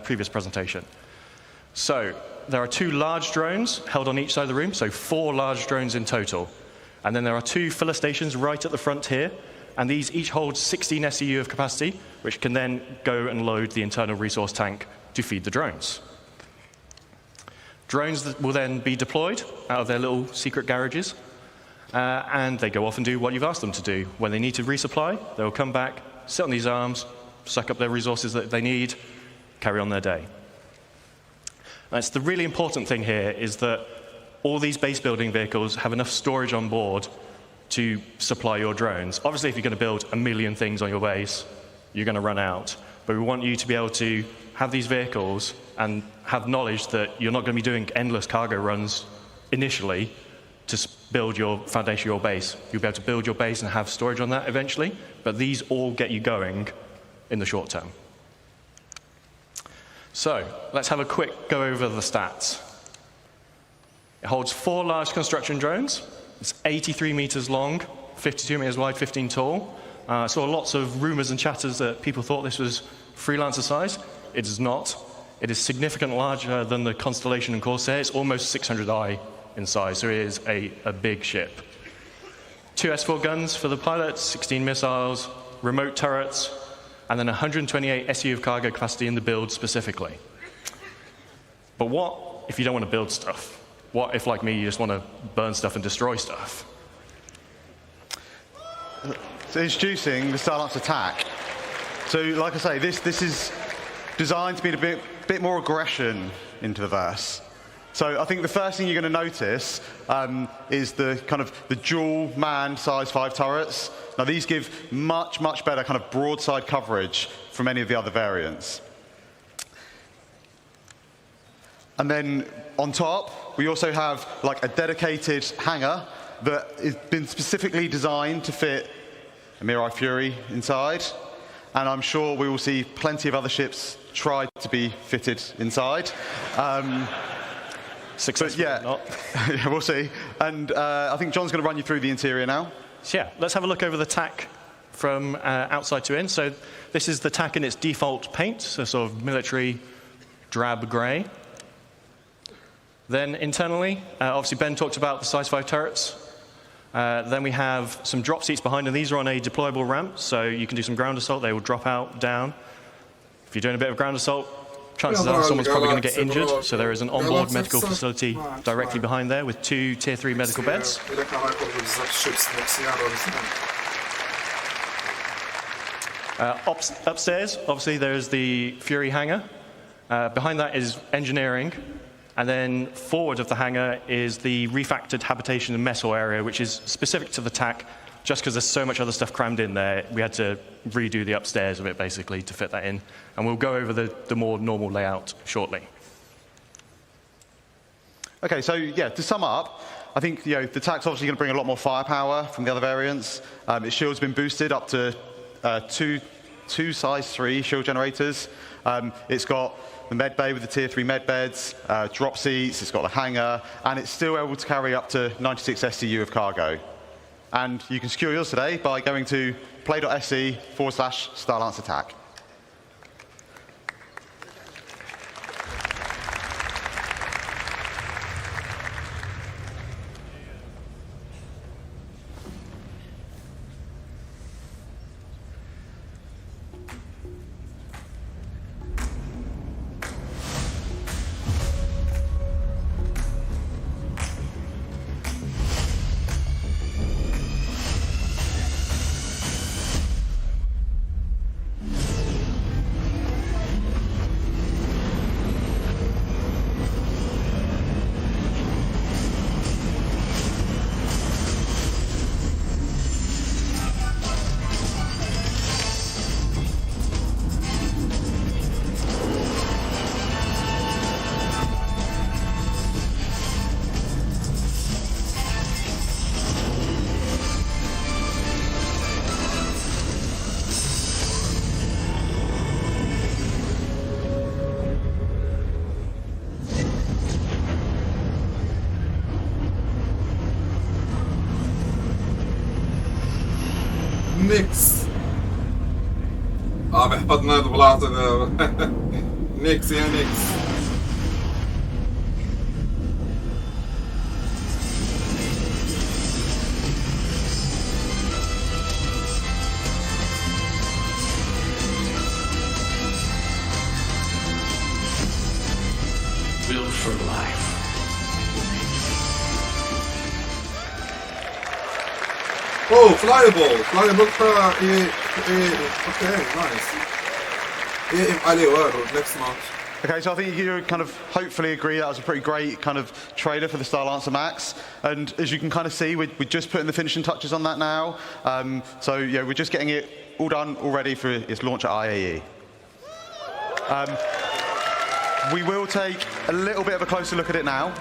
previous presentation. So there are 2 large drones held on each side of the room, so 4 large drones in total. And then there are 2 filler stations right at the front here, and these each hold 16 SCU of capacity, which can then go and load the internal resource tank to feed the drones. Drones that will then be deployed out of their little secret garages, and they go off and do what you've asked them to do. When they need to resupply, they'll come back, sit on these arms, suck up their resources that they need, carry on their day. That's the really important thing here, is that all these base building vehicles have enough storage on board to supply your drones. Obviously, if you're going to build 1 million things on your base, you're going to run out. But we want you to be able to have these vehicles and have knowledge that you're not going to be doing endless cargo runs initially to build your foundation, your base. You'll be able to build your base and have storage on that eventually, but these all get you going in the short term. So let's have a quick go over the stats. It holds 4 large construction drones. It's 83 meters long, 52 meters wide, 15 tall. Saw lots of rumors and chatters that people thought this was Freelancer size, it is not. It is significantly larger than the Constellation and Corsair. It's almost 600i in size, so it is a big ship. 2 S4 guns for the pilots, 16 missiles, remote turrets, and then 128 SU of cargo capacity in the build specifically. But what if you don't want to build stuff? What if, like me, you just want to burn stuff and destroy stuff? So introducing the Starlance attack. So, like I say, this is designed to be a bit more aggression into the verse. So I think the first thing you're going to notice is the dual man size 5 turrets. Now these give much better kind of broadside coverage from any of the other variants. And then on top, we also have like a dedicated hangar that has been specifically designed to fit a Mirai Fury inside. And I'm sure we will see plenty of other ships try to be fitted inside. Successful or not. Yeah, we'll see. And I think John's going to run you through the interior now. So yeah, let's have a look over the tack from outside to in. So this is the tack in its default paint, so sort of military drab grey. Then internally, obviously Ben talked about the size 5 turrets. Then we have some drop seats behind, and these are on a deployable ramp, so you can do some ground assault. They will drop out, down. If you're doing a bit of ground assault, chances are someone's probably going to get injured, so there is an onboard medical facility directly behind there with 2 Tier 3 medical beds. Upstairs, obviously, there's the Fury hangar. Behind that is engineering. And then forward of the hangar is the refactored habitation and mess hall area, which is specific to the TAC, just because there's so much other stuff crammed in there. We had to redo the upstairs of it, basically, to fit that in. And we'll go over the more normal layout shortly. Okay, so yeah, to sum up, I think the TAC's obviously going to bring a lot more firepower from the other variants. Its shield's been boosted up to two size 3 shield generators. It's got the med bay with the tier 3 med beds, drop seats, it's got the hangar, and it's still able to carry up to 96 SCU of cargo. And you can secure yours today by going to play.se/Starlance attack. نيكس بحفظنا البلاطة نيكس يا نيكس Built for life. Oh, flyable okay, nice. Next month. Okay, so I think you kind of hopefully agree that was a pretty great kind of trailer for the Starlancer Max. And as you can kind of see, we're just putting the finishing touches on that now. So yeah, we're just getting it all done, all ready for its launch at IAE. We will take a little bit of a closer look at it now.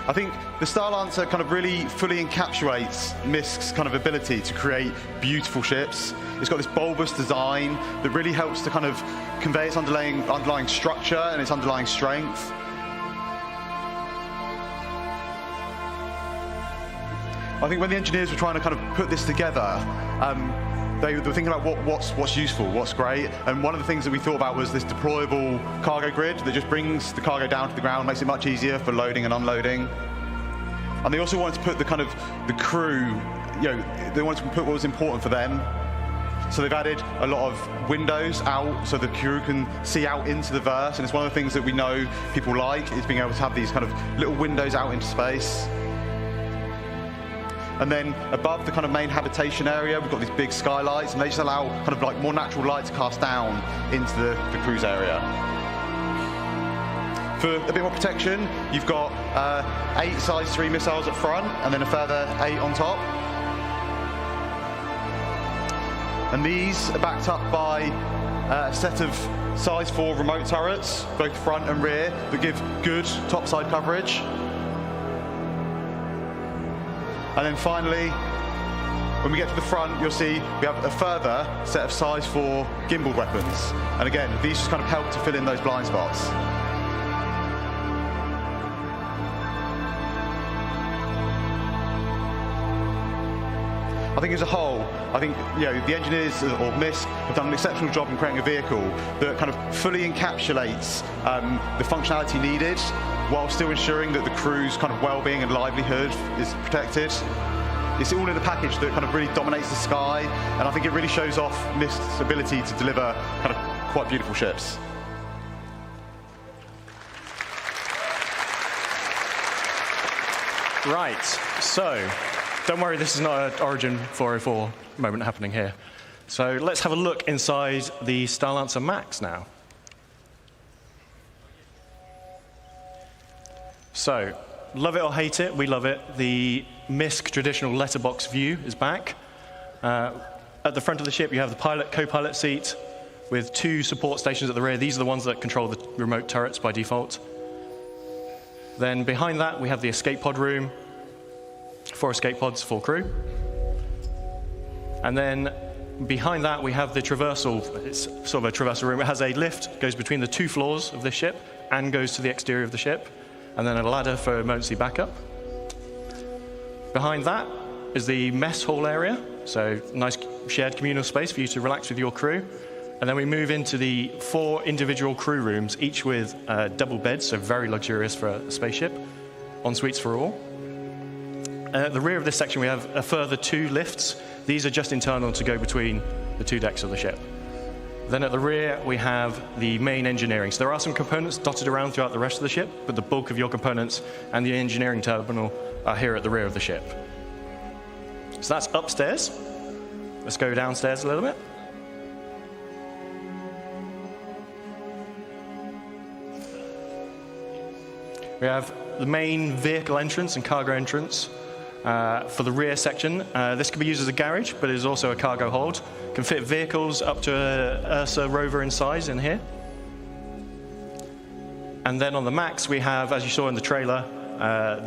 I think the Starlancer kind of really fully encapsulates MISC's kind of ability to create beautiful ships. It's got this bulbous design that really helps to kind of convey its underlying structure and its underlying strength. I think when the engineers were trying to kind of put this together, they were thinking about what's useful, what's great, and one of the things that we thought about was this deployable cargo grid that just brings the cargo down to the ground, makes it much easier for loading and unloading. And they also wanted to put the crew, they wanted to put what was important for them. So they've added a lot of windows out so the crew can see out into the verse, and it's one of the things that we know people like, is being able to have these kind of little windows out into space. And then above the kind of main habitation area, we've got these big skylights, and they just allow kind of like more natural light to cast down into the cruise area. For a bit more protection, you've got 8 size 3 missiles at front, and then a further 8 on top. And these are backed up by a set of size 4 remote turrets, both front and rear, that give good topside coverage. And then finally, when we get to the front, you'll see we have a further set of size 4 gimbal weapons. And again, these just kind of help to fill in those blind spots. I think as a whole, the engineers or MISC have done an exceptional job in creating a vehicle that kind of fully encapsulates the functionality needed, while still ensuring that the crew's kind of well-being and livelihood is protected. It's all in a package that kind of really dominates the sky, and I think it really shows off MISC's ability to deliver kind of quite beautiful ships. Right, so don't worry, this is not an Origin 404 moment happening here. So let's have a look inside the Starlancer Max now. So, love it or hate it, we love it. The MISC traditional letterbox view is back. At the front of the ship, you have the pilot, co-pilot seat with 2 support stations at the rear. These are the ones that control the remote turrets by default. Then behind that, we have the escape pod room. 4 escape pods, full crew. And then behind that, we have the traversal. It's sort of a traversal room. It has a lift, goes between the 2 floors of this ship and goes to the exterior of the ship. And then a ladder for emergency backup. Behind that is the mess hall area. So nice shared communal space for you to relax with your crew. And then we move into the 4 individual crew rooms, each with double beds, so very luxurious for a spaceship. En suites for all. At the rear of this section, we have a further 2 lifts. These are just internal to go between the 2 decks of the ship. Then at the rear, we have the main engineering. So there are some components dotted around throughout the rest of the ship, but the bulk of your components and the engineering terminal are here at the rear of the ship. So that's upstairs. Let's go downstairs a little bit. We have the main vehicle entrance and cargo entrance. For the rear section, this can be used as a garage, but it is also a cargo hold. Can fit vehicles up to a Ursa rover in size in here. And then on the Max, we have, as you saw in the trailer,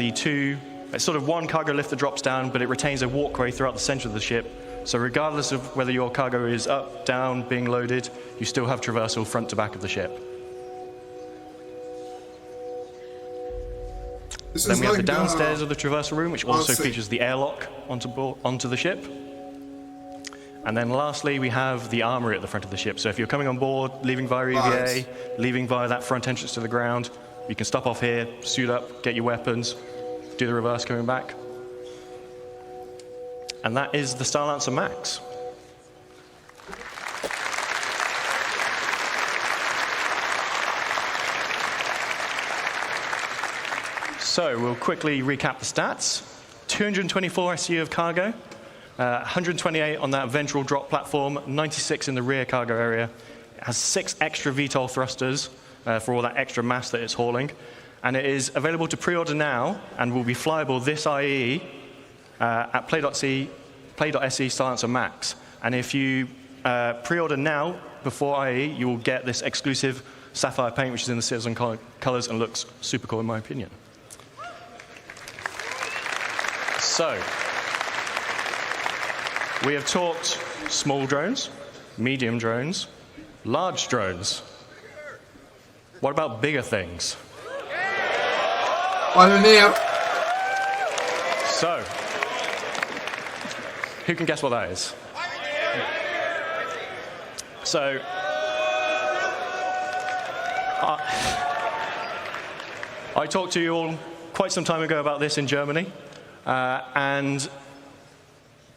it's sort of 1 cargo lift that drops down, but it retains a walkway throughout the center of the ship. So regardless of whether your cargo is up, down, being loaded, you still have traversal front to back of the ship. Then we have the downstairs of the traversal room, which also features the airlock onto the ship. And then lastly, we have the armory at the front of the ship. So if you're coming on board, leaving via EVA, leaving via that front entrance to the ground, you can stop off here, suit up, get your weapons, do the reverse coming back. And that is the Starlancer Max. So we'll quickly recap the stats. 224 SU of cargo, 128 on that ventral drop platform, 96 in the rear cargo area. It has 6 extra VTOL thrusters for all that extra mass that it's hauling. And it is available to pre-order now and will be flyable this IE at play.se Starlancer Max. And if you pre-order now before IE, you will get this exclusive sapphire paint, which is in the CitizenCon colors and looks super cool in my opinion. So, we have talked small drones, medium drones, large drones. What about bigger things? So, Who can guess what that is? So, I talked to you all quite some time ago about this in Germany, and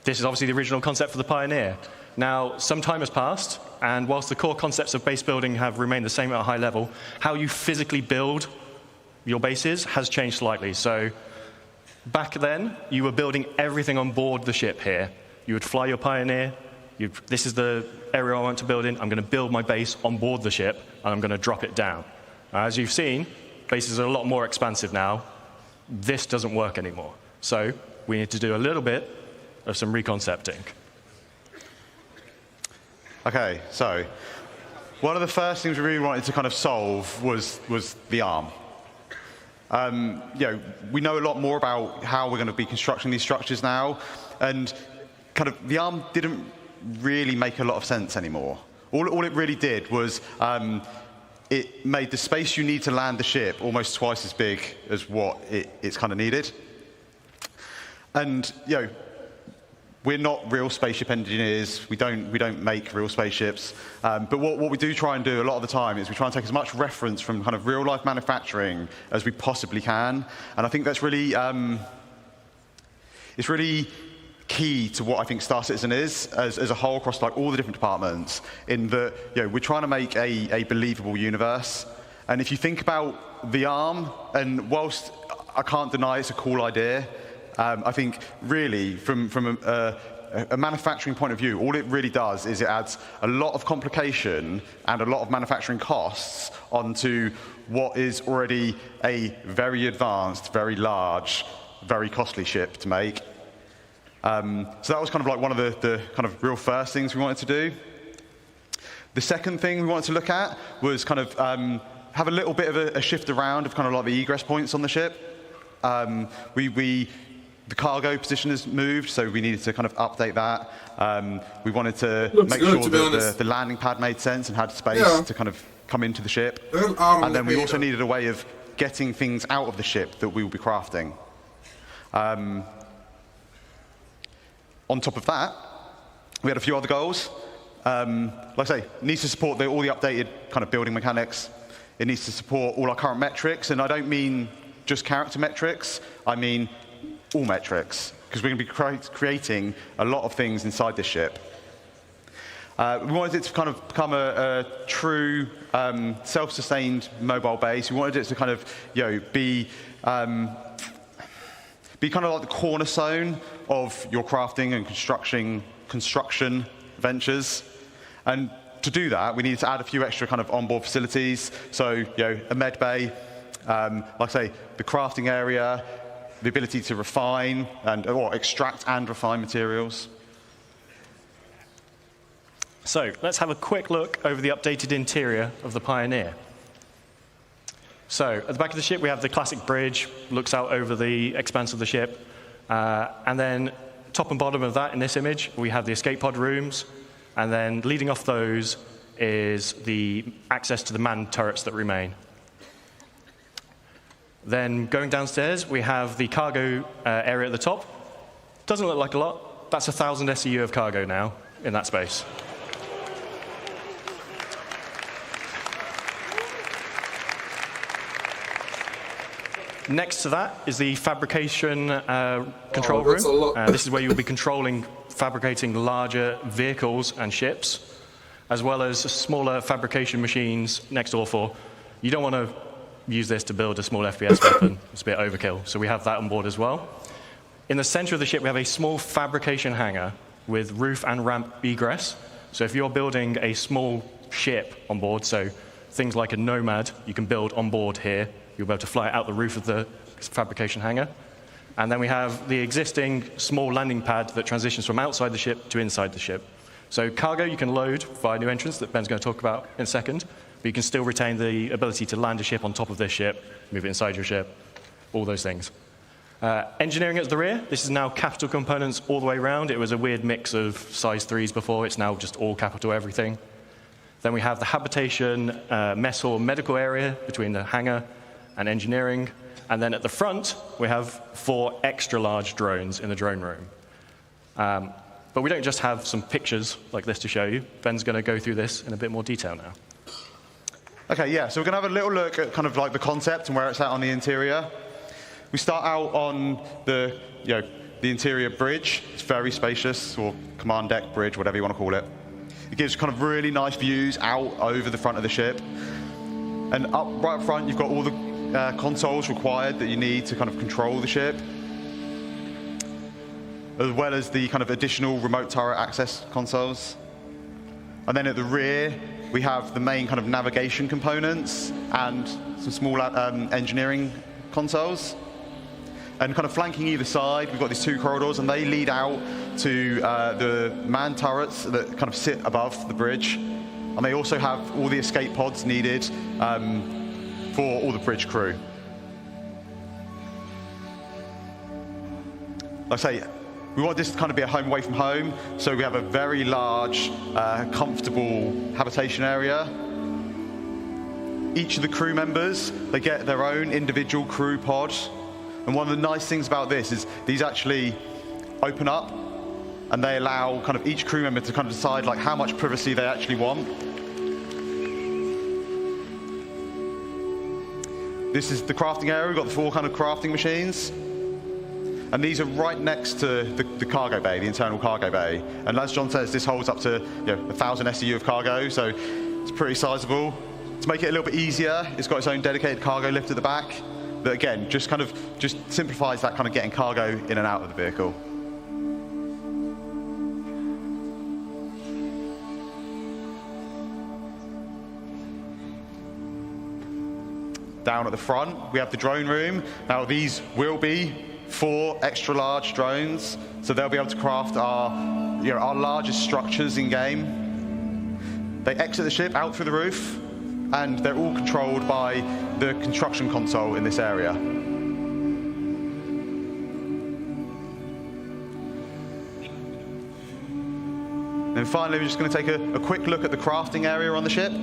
this is obviously the original concept for the Pioneer. Now, some time has passed, and whilst the core concepts of base building have remained the same at a high level, how you physically build your bases has changed slightly. So, back then, you were building everything on board the ship here. You would fly your Pioneer. This is the area I want to build in. I'm going to build my base on board the ship, and I'm going to drop it down. As you've seen, bases are a lot more expansive now. This doesn't work anymore. So we need to do a little bit of some reconcepting. Okay, so one of the first things we really wanted to kind of solve was the arm. We know a lot more about how we're going to be constructing these structures now, and kind of the arm didn't really make a lot of sense anymore. All it really did was it made the space you need to land the ship almost twice as big as what it's kind of needed. And we're not real spaceship engineers. We don't make real spaceships. But what we do try and do a lot of the time is we try and take as much reference from kind of real life manufacturing as we possibly can. And I think that's really it's really key to what I think Star Citizen is as a whole across like all the different departments, in that we're trying to make a believable universe. And if you think about the arm, and whilst I can't deny it's a cool idea, I think really from a manufacturing point of view, all it really does is it adds a lot of complication and a lot of manufacturing costs onto what is already a very advanced, very large, very costly ship to make. So that was kind of like one of the kind of real first things we wanted to do. The second thing we wanted to look at was kind of have a little bit of a shift around of kind of like the egress points on the ship. The cargo position has moved, so we needed to kind of update that. We wanted to make sure that the landing pad made sense and had space to kind of come into the ship. And then we also needed a way of getting things out of the ship that we will be crafting. On top of that, we had a few other goals. Like I say, it needs to support all the updated kind of building mechanics. It needs to support all our current metrics, and I don't mean just character metrics, I mean all metrics, because we're going to be creating a lot of things inside this ship. We wanted it to kind of become a true self-sustained mobile base. We wanted it to kind of be kind of like the cornerstone of your crafting and construction ventures. And to do that, we needed to add a few extra kind of onboard facilities. So, a med bay, like I say, the crafting area, the ability to refine or extract and refine materials. So let's have a quick look over the updated interior of the Pioneer. So at the back of the ship, we have the classic bridge, looks out over the expanse of the ship. And then top and bottom of that in this image, we have the escape pod rooms. And then leading off those is the access to the manned turrets that remain. Then going downstairs, we have the cargo area at the top. Doesn't look like a lot. That's 1,000 SEU of cargo now in that space. Next to that is the fabrication control room. This is where you'll be fabricating larger vehicles and ships, as well as smaller fabrication machines next door for. You don't want to use this to build a small FPS weapon. It's a bit overkill. So we have that on board as well. In the center of the ship, we have a small fabrication hangar with roof and ramp egress. So if you're building a small ship on board, so things like a Nomad, you can build on board here. You'll be able to fly it out the roof of the fabrication hangar. And then we have the existing small landing pad that transitions from outside the ship to inside the ship. So cargo you can load via new entrance that Ben's going to talk about in a second, but you can still retain the ability to land a ship on top of this ship, move it inside your ship, all those things. Engineering at the rear, this is now capital components all the way around. It was a weird mix of size 3s before. It's now just all capital everything. Then we have the habitation, mess hall, medical area between the hangar and engineering. And then at the front, we have 4 extra large drones in the drone room. But we don't just have some pictures like this to show you. Ben's going to go through this in a bit more detail now. Okay, yeah, so we're going to have a little look at kind of like the concept and where it's at on the interior. We start out on the interior bridge. It's very spacious, or command deck bridge, whatever you want to call it. It gives kind of really nice views out over the front of the ship. And right up front, you've got all the consoles required that you need to kind of control the ship, as well as the kind of additional remote turret access consoles. And then at the rear, we have the main kind of navigation components and some small engineering consoles. And kind of flanking either side, we've got these two corridors, and they lead out to the manned turrets that kind of sit above the bridge. And they also have all the escape pods needed for all the bridge crew. Like I say, we want this to kind of be a home away from home, so we have a very large, comfortable habitation area. Each of the crew members, they get their own individual crew pod. And one of the nice things about this is these actually open up, and they allow kind of each crew member to kind of decide like how much privacy they actually want. This is the crafting area. We've got the 4 kind of crafting machines. And these are right next to the cargo bay, the internal cargo bay. And as John says, this holds up to 1,000 SEU of cargo, so it's pretty sizable. To make it a little bit easier, it's got its own dedicated cargo lift at the back. That again, just simplifies that kind of getting cargo in and out of the vehicle. Down at the front, we have the drone room. Now these will be 4 extra large drones, so they'll be able to craft our largest structures in game. They exit the ship out through the roof, and they're all controlled by the construction console in this area. And finally, we're just going to take a quick look at the crafting area on the ship.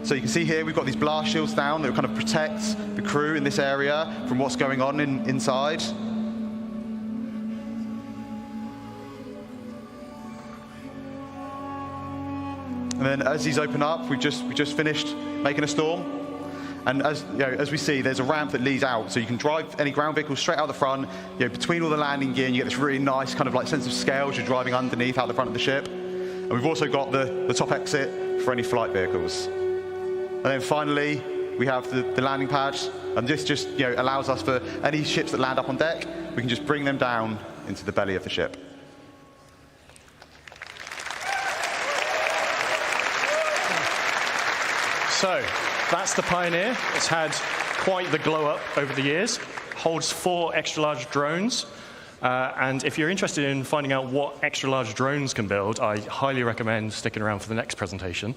So you can see here we've got these blast shields down that kind of protect the crew in this area from what's going on inside. And then as these open up, we just finished making a storm. And as we see, there's a ramp that leads out, so you can drive any ground vehicle straight out the front. Between all the landing gear, and you get this really nice kind of like sense of scale as you're driving underneath out the front of the ship. And we've also got the top exit for any flight vehicles. And then finally, we have the landing pad, and this just allows us for any ships that land up on deck, we can just bring them down into the belly of the ship. So that's the Pioneer. It's had quite the glow up over the years. Holds 4 extra large drones. And if you're interested in finding out what extra large drones can build, I highly recommend sticking around for the next presentation.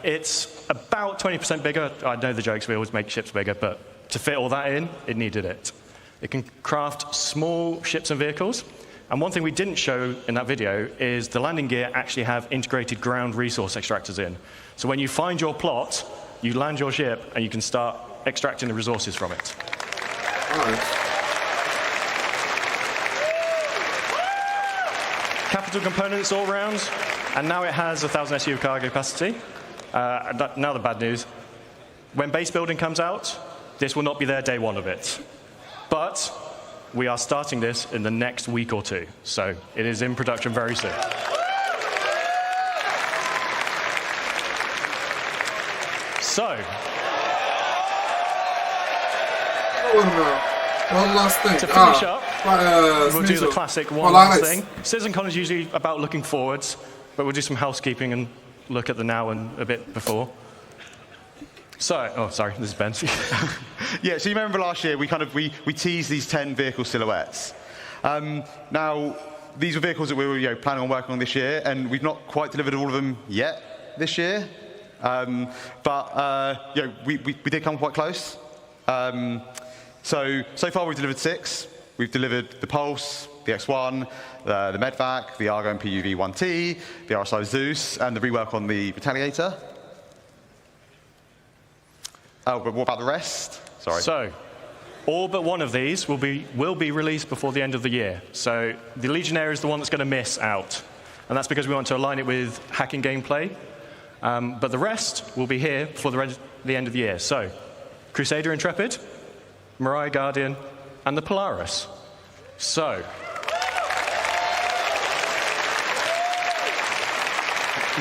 It's about 20% bigger. I know the jokes, we always make ships bigger, but to fit all that in, it needed it. It can craft small ships and vehicles. And one thing we didn't show in that video is the landing gear actually have integrated ground resource extractors in. So when you find your plot, you land your ship and you can start extracting the resources from it. Capital components all round, and now it has 1,000 SU of cargo capacity. Now the bad news. When base building comes out, this will not be there day 1 of it. But we are starting this in the next week or 2, so it is in production very soon. So. One last thing. To finish up, we'll do the classic one last thing. CitizenCon is usually about looking forwards, but we'll do some housekeeping and look at the now and a bit before. So, oh, sorry, this is Ben. Yeah, so you remember last year we teased these 10 vehicle silhouettes. Now, these were vehicles that we were planning on working on this year, and we've not quite delivered all of them yet this year. But we did come quite close. So far we've delivered 6. We've delivered the Pulse, the X1, the Medvac, the Argo MPUV 1T, the RSI Zeus, and the rework on the Retaliator. Oh, but what about the rest? Sorry. So, All but one of these will be released before the end of the year. So the Legionnaire is the one that's going to miss out. And that's because we want to align it with hacking gameplay. But the rest will be here before the end of the year. So Crusader Intrepid, Mariah Guardian, and the Polaris. So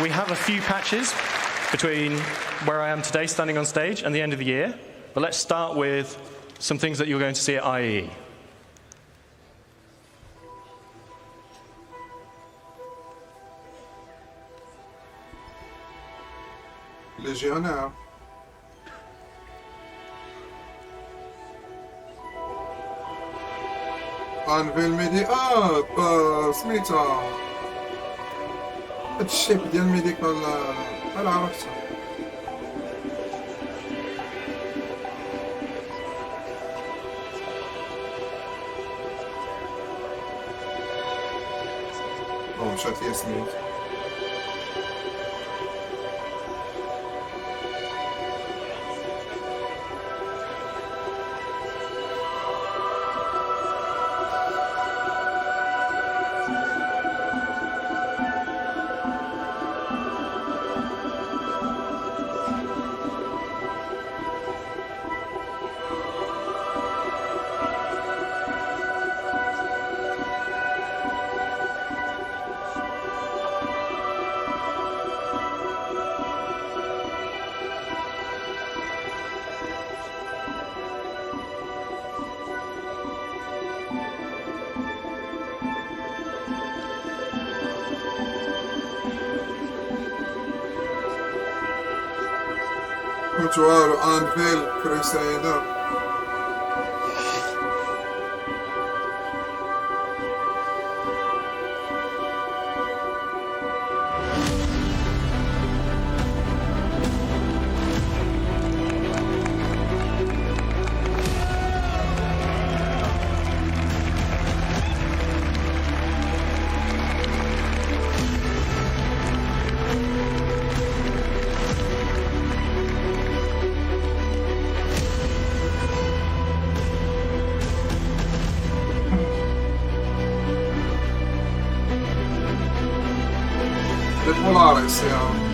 we have a few patches between where I am today standing on stage and the end of the year. But let's start with some things that you're going to see at IEE. Legionnaire. انفيل ميديات سميتها هاد الشيب ديال ميديكال انا عرفتها مشات لي سميت Mutual Anvil Crusader. Polaris, ja.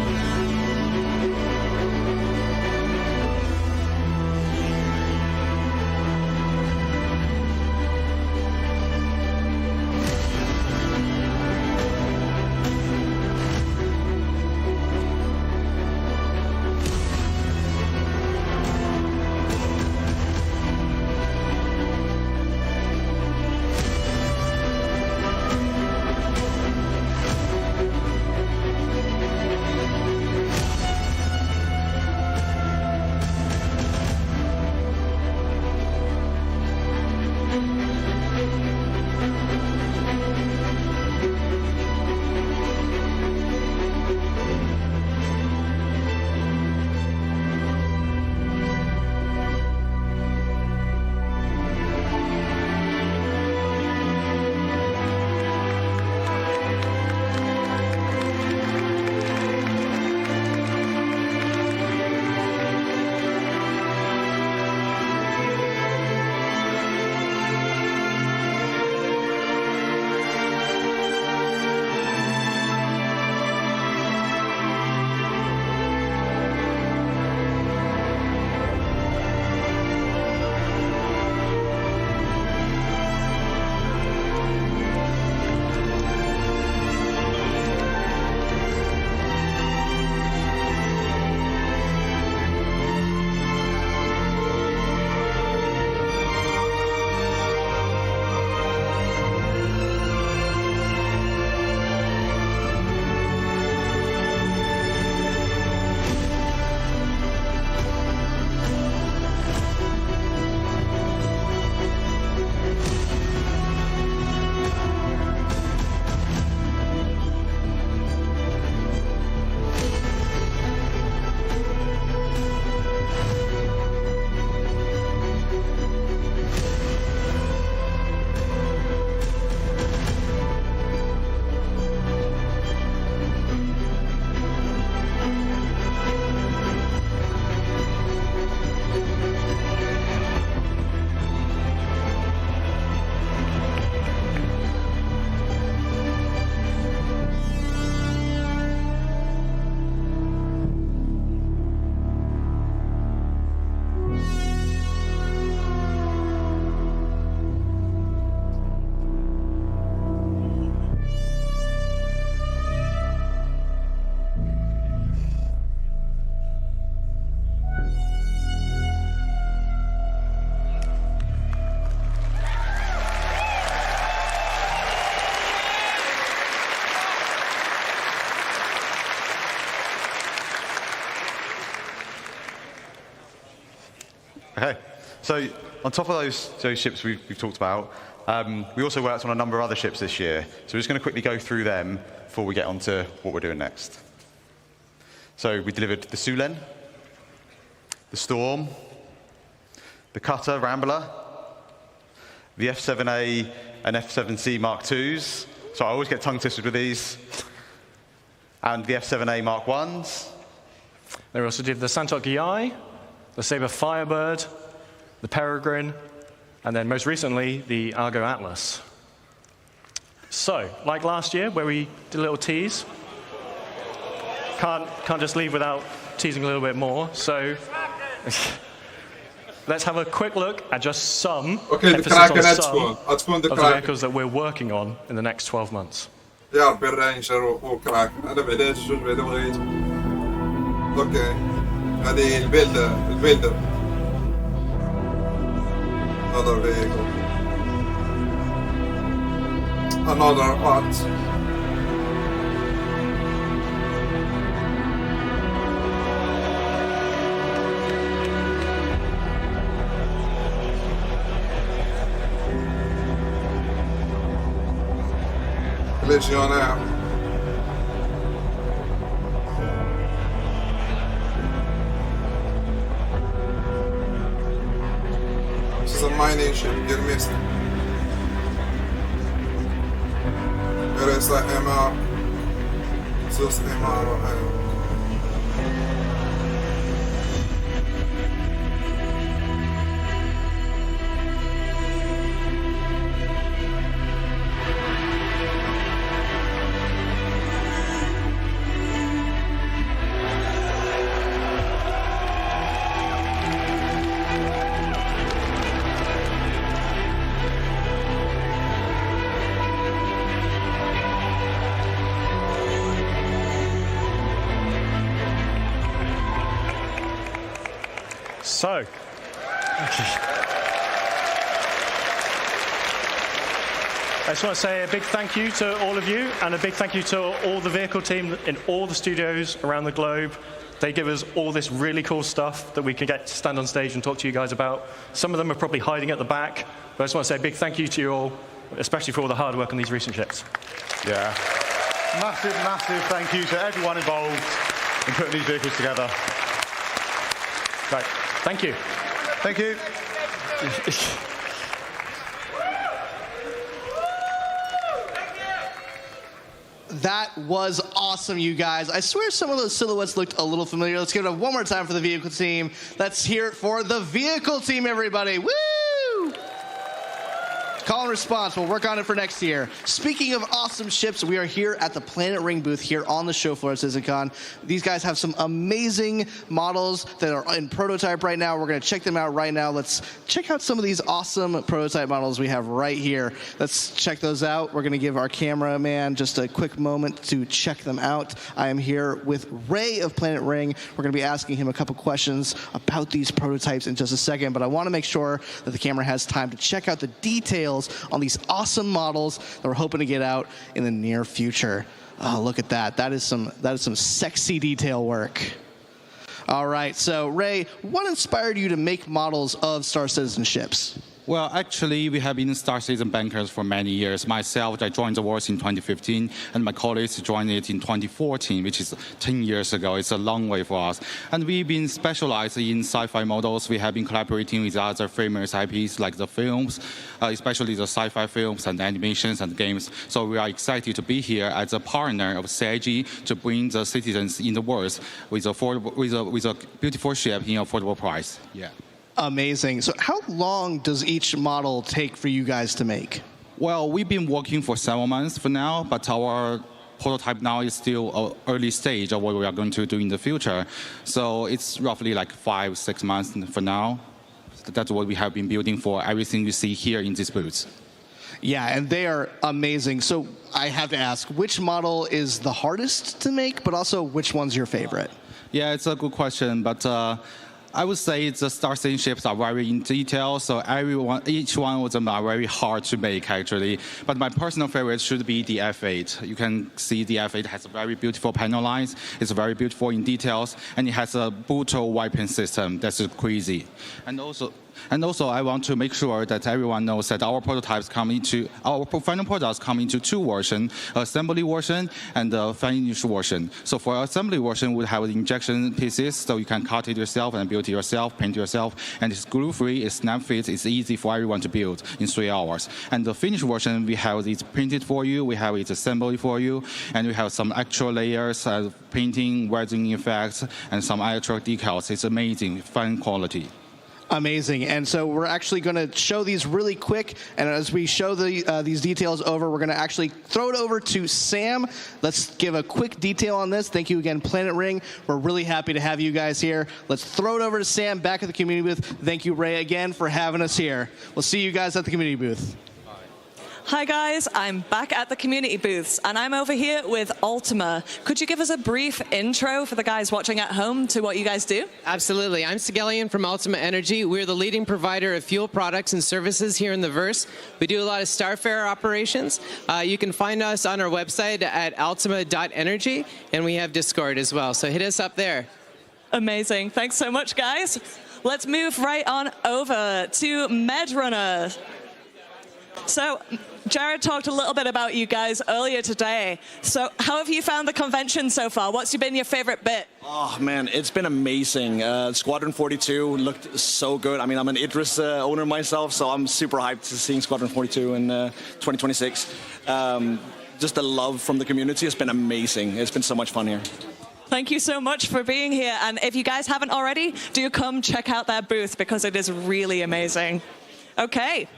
Okay, so on top of those ships we've talked about, we also worked on a number of other ships this year. So we're just going to quickly go through them before we get on to what we're doing next. So we delivered the Sulen, the Storm, the Cutter Rambler, the F7A and F7C Mark IIs. So I always get tongue-twisted with these. And the F7A Mark Is. They also did the Santok EI, the Sabre Firebird, the Peregrine, and then most recently, the Argo Atlas. So, like last year, where we did a little tease, can't just leave without teasing a little bit more. So, let's have a quick look at just some emphasis on some of the vehicles that we're working on in the next 12 months. The Alpine Ranger och Kraken. Det är så det var. Okej. Ja, det är bilder. Another vehicle. Another part. Legionnaire. This is a mining ship, you missed it. Here is the MR. Just MR och M. So, I just want to say a big thank you to all of you, and a big thank you to all the vehicle team in all the studios around the globe. They give us all this really cool stuff that we can get to stand on stage and talk to you guys about. Some of them are probably hiding at the back, but I just want to say a big thank you to you all, especially for all the hard work on these recent ships. Yeah. Massive thank you to everyone involved in putting these vehicles together. Right. Thank you. Thank you. That was awesome, you guys. I swear some of those silhouettes looked a little familiar. Let's give it up one more time for the vehicle team. Let's hear it for the vehicle team, everybody. Woo! Call and response. We'll work on it for next year. Speaking of awesome ships, we are here at the Planet Ring booth here on the show floor at CitizenCon. These guys have some amazing models that are in prototype right now. We're going to check them out right now. Let's check out some of these awesome prototype models we have right here. Let's check those out. We're going to give our cameraman just a quick moment to check them out. I am here with Ray of Planet Ring. We're going to be asking him a couple questions about these prototypes in just a second, but I want to make sure that the camera has time to check out the details on these awesome models that we're hoping to get out in the near future. Oh, look at that. That is some sexy detail work. All right, so Ray, what inspired you to make models of Star Citizen ships? Well, actually, we have been Star Citizen bankers for many years. Myself, I joined the wars in 2015, and my colleagues joined it in 2014, which is 10 years ago. It's a long way for us. And we've been specialized in sci-fi models. We have been collaborating with other famous IPs like the films, especially the sci-fi films and animations and games. So we are excited to be here as a partner of CIG to bring the citizens in the world with a beautiful ship in affordable price. Yeah. Amazing. So how long does each model take for you guys to make? Well, we've been working for 7 months for now, but our prototype now is still an early stage of what we are going to do in the future. So it's roughly like 5-6 months for now. That's what we have been building for everything you see here in this booth. Yeah, and they are amazing. So I have to ask, which model is the hardest to make, but also which one's your favorite? Yeah, it's a good question, but I would say the Star Citizen ships are very in detail, so each one of them are very hard to make actually. But my personal favorite should be the F8. You can see the F8 has a very beautiful panel lines. It's very beautiful in details, and it has a brutal weapon system that's crazy. And also, I want to make sure that everyone knows that our final products come into two versions: assembly version and the finished version. So for assembly version, we have injection pieces, so you can cut it yourself and build it yourself, paint it yourself, and it's glue-free, it's snap-fit, it's easy for everyone to build in 3 hours. And the finished version, we have it printed for you, we have it assembled for you, and we have some extra layers, painting, welding effects, and some extra decals. It's amazing, fine quality. Amazing. And so we're actually going to show these really quick. And as we show these details over, we're going to actually throw it over to Sam. Let's give a quick detail on this. Thank you again, Planet Ring. We're really happy to have you guys here. Let's throw it over to Sam back at the community booth. Thank you, Ray, again for having us here. We'll see you guys at the community booth. Hi guys, I'm back at the community booths and I'm over here with Ultima. Could you give us a brief intro for the guys watching at home to what you guys do? Absolutely. I'm Sigelian from Ultima Energy. We're the leading provider of fuel products and services here in the Verse. We do a lot of Starfare operations. You can find us on our website at ultima.energy, and we have Discord as well, so hit us up there. Amazing. Thanks so much, guys. Let's move right on over to Medrunner. So, Jared talked a little bit about you guys earlier today. So how have you found the convention so far? What's been your favorite bit? Oh, man, it's been amazing. Squadron 42 looked so good. I mean, I'm an Idris owner myself, so I'm super hyped to seeing Squadron 42 in 2026. Just the love from the community has been amazing. It's been so much fun here. Thank you so much for being here. And if you guys haven't already, do come check out their booth because it is really amazing. Okay.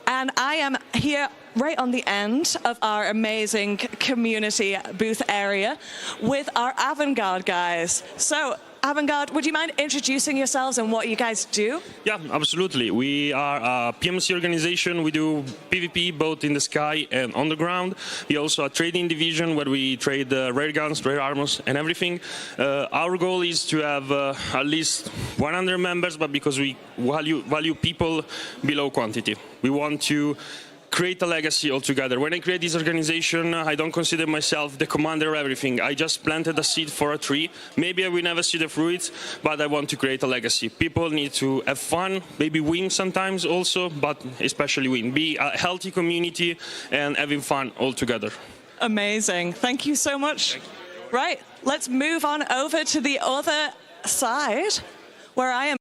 And I am here right on the end of our amazing community booth area with our Avantgarde guys. So, Avantgarde, would you mind introducing yourselves and what you guys do? Yeah, absolutely. We are a PMC organization. We do PvP both in the sky and on the ground. We also a trading division where we trade rare guns, rare armors, and everything. Our goal is to have at least 100 members, but because we value people below quantity. We want to create a legacy altogether. When I create this organization, I don't consider myself the commander of everything. I just planted a seed for a tree. Maybe I will never see the fruits, but I want to create a legacy. People need to have fun, maybe win sometimes also, but especially win. Be a healthy community and having fun altogether. Amazing. Thank you so much. Right, let's move on over to the other side where I am.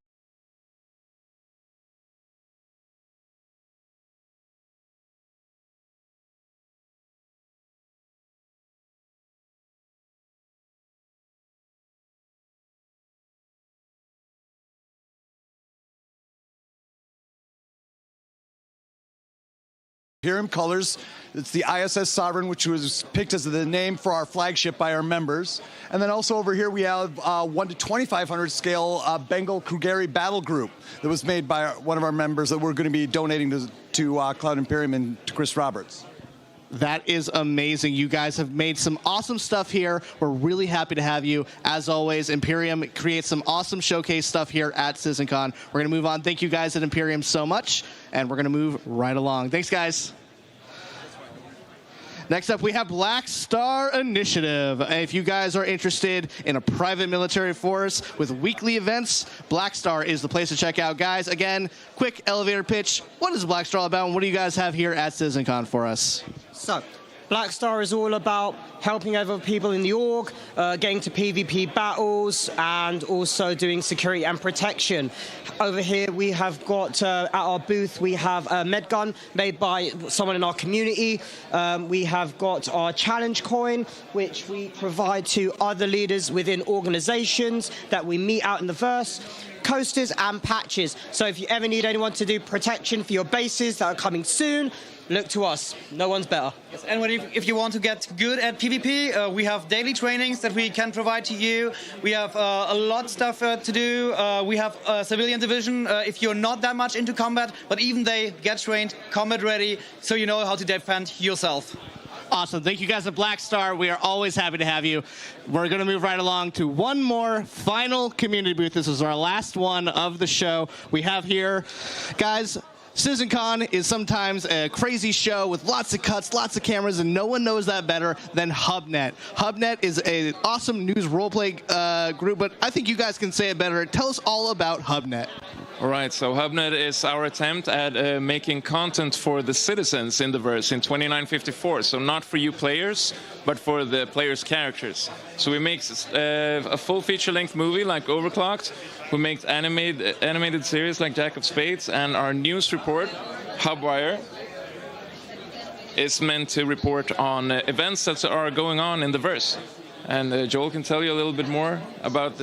Imperium colors. It's the ISS Sovereign, which was picked as the name for our flagship by our members. And then also over here we have 1 to 2,500 scale Bengal Krugeri battle group that was made by one of our members that we're going to be donating to Cloud Imperium and to Chris Roberts. That is amazing. You guys have made some awesome stuff here. We're really happy to have you. As always, Imperium creates some awesome showcase stuff here at CitizenCon. We're going to move on. Thank you guys at Imperium so much, and we're going to move right along. Thanks, guys. Next up, we have Black Star Initiative. If you guys are interested in a private military force with weekly events, Black Star is the place to check out. Guys, again, quick elevator pitch. What is Black Star all about, and what do you guys have here at CitizenCon for us? So, Black Star is all about helping other people in the org, getting to PvP battles, and also doing security and protection. Over here we have got, at our booth, we have a med gun made by someone in our community. We have got our challenge coin, which we provide to other leaders within organizations that we meet out in the verse. Coasters and patches. So if you ever need anyone to do protection for your bases that are coming soon, look to us. No one's better. Yes, and if you want to get good at PvP, we have daily trainings that we can provide to you. We have a lot of stuff to do. We have a civilian division if you're not that much into combat, but even they get trained, combat ready, so you know how to defend yourself. Awesome. Thank you guys at Black Star. We are always happy to have you. We're going to move right along to one more final community booth. This is our last one of the show. We have here, guys, CitizenCon is sometimes a crazy show with lots of cuts, lots of cameras, and no one knows that better than HubNet. HubNet is an awesome news roleplay group, but I think you guys can say it better. Tell us all about HubNet. All right, so HubNet is our attempt at making content for the citizens in the verse in 2954. So not for you players, but for the players' characters. So we make a full feature-length movie like Overclocked. We make animated series like Jack of Spades, and our news report, Hubwire, is meant to report on events that are going on in the verse. And Joel can tell you a little bit more about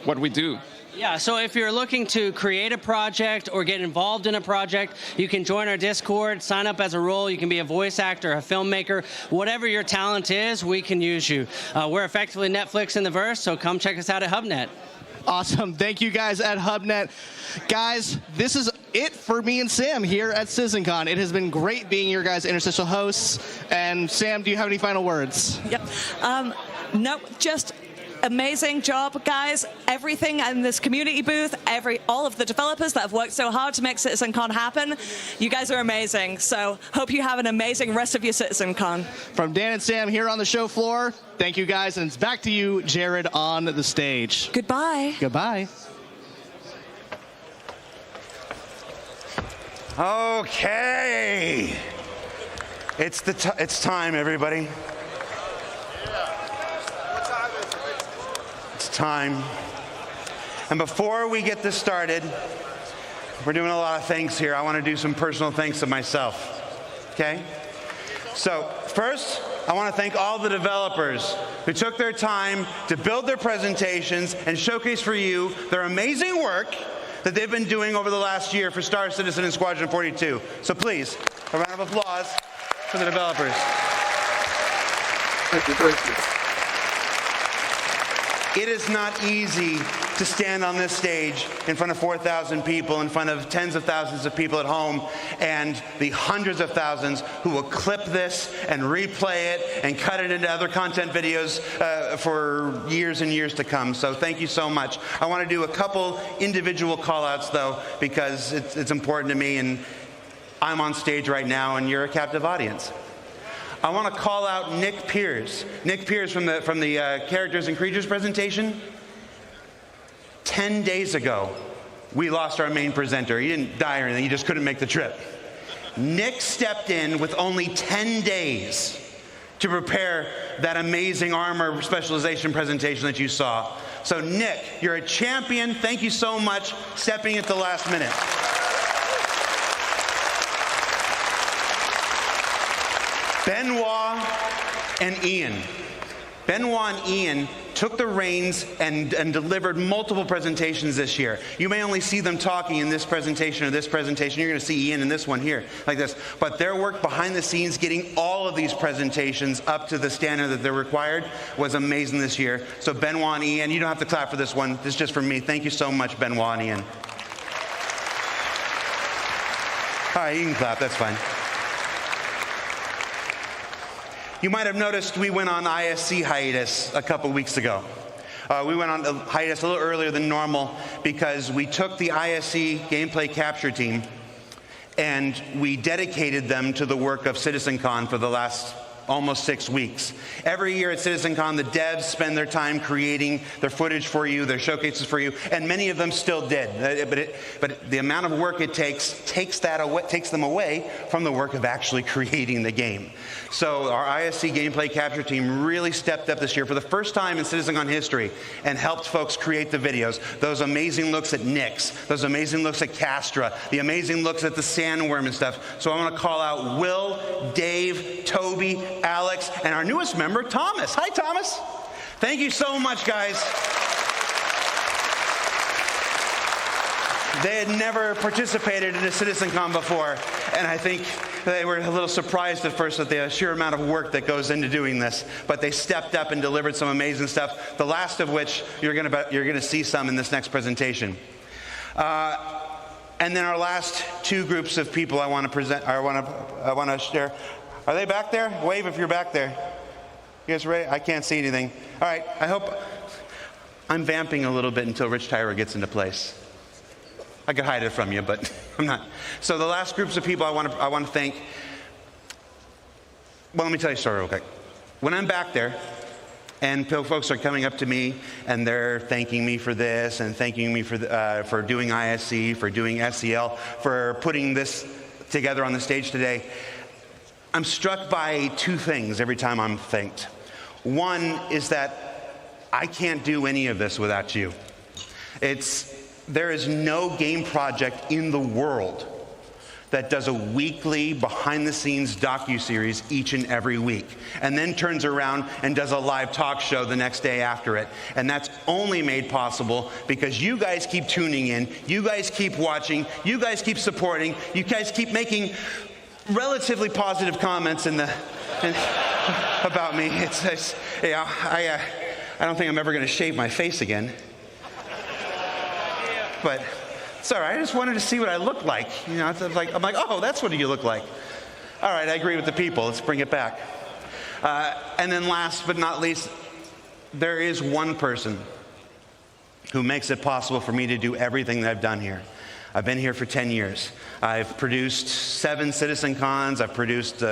what we do. Yeah, so if you're looking to create a project or get involved in a project, you can join our Discord, sign up as a role. You can be a voice actor, a filmmaker, whatever your talent is, we can use you. We're effectively Netflix in the verse, so come check us out at HubNet. Awesome. Thank you guys at HubNet. Guys, this is it for me and Sam here at CitizenCon. It has been great being your guys' interstitial hosts. And Sam, do you have any final words? Yep. No, just amazing job, guys. Everything in this community booth, all of the developers that have worked so hard to make CitizenCon happen, you guys are amazing. So hope you have an amazing rest of your CitizenCon. From Dan and Sam here on the show floor, thank you guys, and it's back to you, Jared, on the stage. Goodbye. Goodbye. Okay. It's time, everybody. Time. And before we get this started, we're doing a lot of thanks here. I want to do some personal thanks to myself. Okay? So first, I want to thank all the developers who took their time to build their presentations and showcase for you their amazing work that they've been doing over the last year for Star Citizen and Squadron 42. So please, a round of applause for the developers. Thank you, thank you. It is not easy to stand on this stage in front of 4,000 people, in front of tens of thousands of people at home, and the hundreds of thousands who will clip this and replay it and cut it into other content videos for years and years to come. So thank you so much. I want to do a couple individual call-outs, though, because it's important to me, and I'm on stage right now, and you're a captive audience. I want to call out Nick Pierce. Nick Pierce from the Characters and Creatures presentation. 10 days ago, we lost our main presenter. He didn't die or anything, he just couldn't make the trip. Nick stepped in with only 10 days to prepare that amazing armor specialization presentation that you saw. So Nick, you're a champion. Thank you so much stepping at the last minute. Benoit and Ian. Benoit and Ian took the reins and delivered multiple presentations this year. You may only see them talking in this presentation or this presentation. You're going to see Ian in this one here, like this. But their work behind the scenes, getting all of these presentations up to the standard that they're required, was amazing this year. So Benoit and Ian, you don't have to clap for this one. This is just for me. Thank you so much, Benoit and Ian. All right, you can clap. That's fine. You might have noticed we went on ISC hiatus a couple weeks ago. We went on hiatus a little earlier than normal because we took the ISC gameplay capture team and we dedicated them to the work of CitizenCon for the last almost 6 weeks. Every year at CitizenCon, the devs spend their time creating their footage for you, their showcases for you, and many of them still did. But the amount of work it takes them away from the work of actually creating the game. So our ISC gameplay capture team really stepped up this year for the first time in CitizenCon history and helped folks create the videos. Those amazing looks at Nyx, those amazing looks at Castra, the amazing looks at the sandworm and stuff. So I want to call out Will, Dave, Toby, Alex, and our newest member, Thomas. Hi, Thomas. Thank you so much, guys. They had never participated in a CitizenCon before, and I think they were a little surprised at first at the sheer amount of work that goes into doing this. But they stepped up and delivered some amazing stuff, the last of which you're going to see some in this next presentation. And then our last two groups of people I want to present, I want to share. Are they back there? Wave if you're back there. You guys ready? I can't see anything. All right, I hope I'm vamping a little bit until Rich Tyra gets into place. I could hide it from you, but I'm not. So the last groups of people I want to thank. Well, let me tell you a story real quick. When I'm back there, and folks are coming up to me, and they're thanking me for this, and thanking me for doing ISC, for doing SEL, for putting this together on the stage today, I'm struck by two things every time I'm thanked. One is that I can't do any of this without you. There is no game project in the world that does a weekly behind-the-scenes docuseries each and every week, and then turns around and does a live talk show the next day after it. And that's only made possible because you guys keep tuning in, you guys keep watching, you guys keep supporting, you guys keep making relatively positive comments about me. I don't think I'm ever going to shave my face again. But it's all right. I just wanted to see what I looked like. You know, I'm like, oh, that's what you look like. All right, I agree with the people. Let's bring it back. And then last but not least, there is one person who makes it possible for me to do everything that I've done here. I've been here for 10 years. I've produced 7 CitizenCons. I've produced 3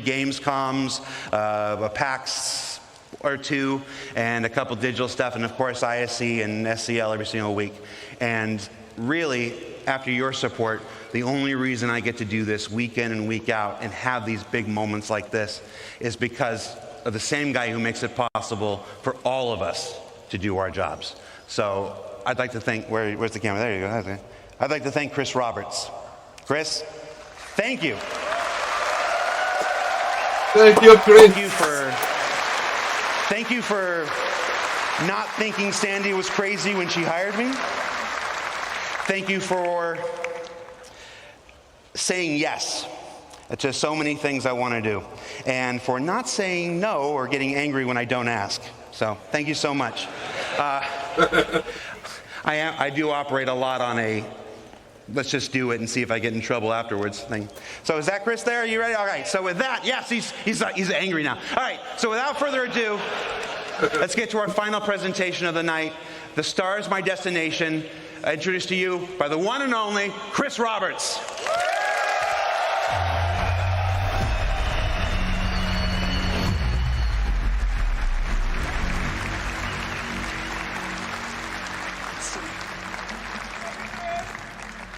Gamescoms, a PAX or 2, and a couple digital stuff, and of course ISC and SCL every single week. And really, after your support, the only reason I get to do this week in and week out and have these big moments like this is because of the same guy who makes it possible for all of us to do our jobs. So I'd like to thank, where's the camera? There you go. Okay. I'd like to thank Chris Roberts. Chris, thank you. Thank you, Chris. Thank you for not thinking Sandy was crazy when she hired me. Thank you for saying yes to so many things I want to do, and for not saying no or getting angry when I don't ask. So thank you so much. I do operate a lot on a let's just do it and see if I get in trouble afterwards thing. So is that Chris there? Are you ready? All right. So with that, yes, he's angry now. All right. So without further ado, let's get to our final presentation of the night. The Star is My Destination. Introduced to you by the one and only Chris Roberts.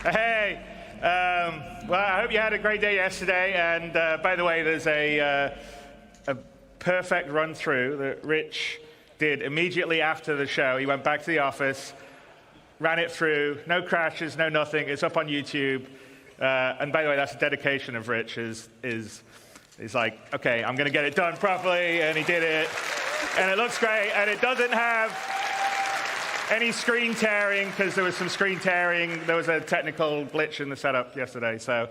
Hey, well, I hope you had a great day yesterday. And by the way, there's a perfect run through that Rich did immediately after the show. He went back to the office, ran it through, no crashes, no nothing. It's up on YouTube. And by the way, that's a dedication of Rich. He's like, okay, I'm going to get it done properly, and he did it. And it looks great, and it doesn't have any screen tearing, because there was some screen tearing. There was a technical glitch in the setup yesterday. So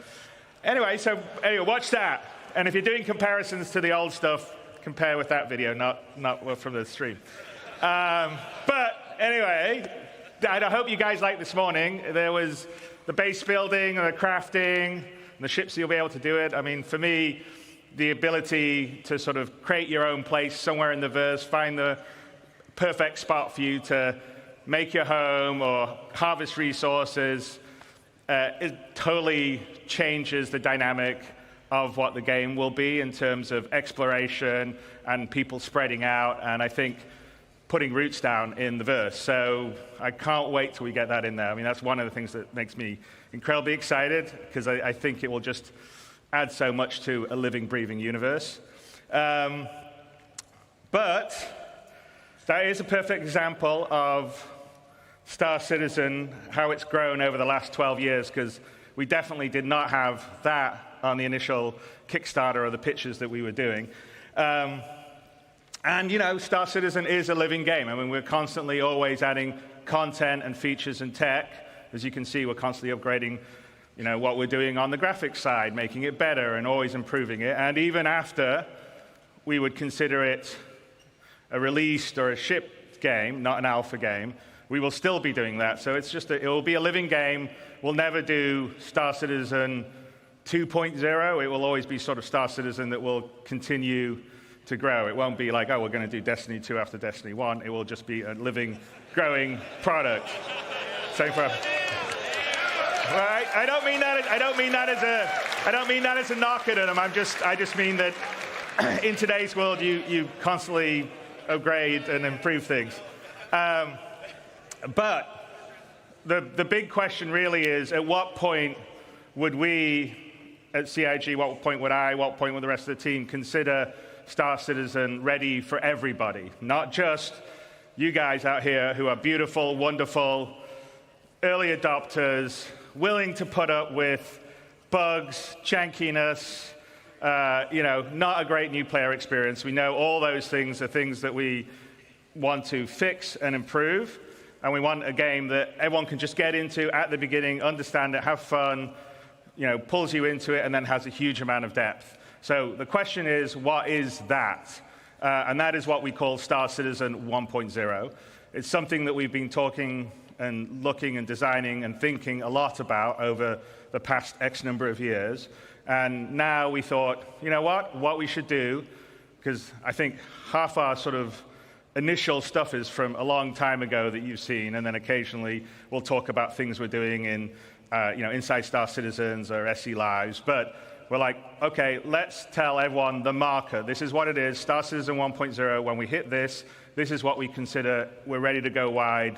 anyway, watch that. And if you're doing comparisons to the old stuff, compare with that video, not from the stream. But anyway, I hope you guys liked this morning. There was the base building and the crafting and the ships, you'll be able to do it. I mean, for me, the ability to sort of create your own place somewhere in the verse, find the perfect spot for you to make your home or harvest resources, it totally changes the dynamic of what the game will be in terms of exploration and people spreading out, and I think putting roots down in the verse. So I can't wait till we get that in there. I mean, that's one of the things that makes me incredibly excited, because I think it will just add so much to a living, breathing universe. But that is a perfect example of Star Citizen, how it's grown over the last 12 years, because we definitely did not have that on the initial Kickstarter or the pitches that we were doing. And, you know, Star Citizen is a living game. I mean, we're constantly always adding content and features and tech. As you can see, we're constantly upgrading, you know, what we're doing on the graphics side, making it better and always improving it. And even after we would consider it a released or a shipped game, not an alpha game, we will still be doing that. So it's just it will be a living game. We'll never do Star Citizen 2.0, it will always be sort of Star Citizen that will continue to grow. It won't be like, oh, we're going to do Destiny 2 after Destiny 1. It will just be a living, growing product. Same for. Right? I don't mean that as a knock at them. I just mean that in today's world, you constantly upgrade and improve things. But the big question really is, at what point would we at CIG, what point would I, what point would the rest of the team consider Star Citizen ready for everybody? Not just you guys out here who are beautiful, wonderful, early adopters, willing to put up with bugs, jankiness, not a great new player experience. We know all those things are things that we want to fix and improve, and we want a game that everyone can just get into at the beginning, understand it, have fun, pulls you into it, and then has a huge amount of depth. So the question is, what is that? And that is what we call Star Citizen 1.0. It's something that we've been talking and looking and designing and thinking a lot about over the past X number of years. And now we thought, you know what we should do, because I think half our sort of initial stuff is from a long time ago that you've seen, and then occasionally we'll talk about things we're doing in Inside Star Citizens or SE Lives. But we're like, okay, let's tell everyone the marker. This is what it is, Star Citizen 1.0. When we hit this, this is what we consider we're ready to go wide.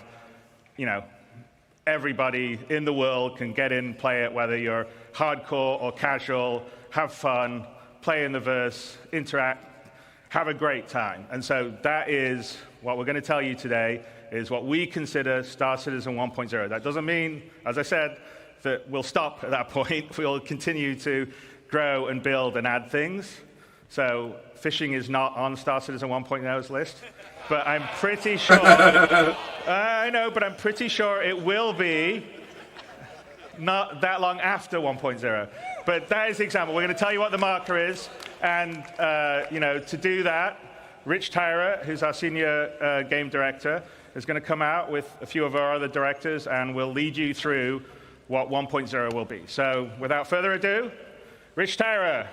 Everybody in the world can get in, play it, whether you're hardcore or casual, have fun, play in the verse, interact, have a great time. And so that is what we're going to tell you today, is what we consider Star Citizen 1.0. That doesn't mean, as I said, that we'll stop at that point. We'll continue to grow and build and add things. So fishing is not on Star Citizen 1.0's list. But I'm pretty sure, I know, but I'm pretty sure it will be not that long after 1.0. But that is the example. We're going to tell you what the marker is. And, to do that, Rich Tyra, who's our senior game director, is going to come out with a few of our other directors, and we'll lead you through what 1.0 will be. So without further ado, Rich Tyra.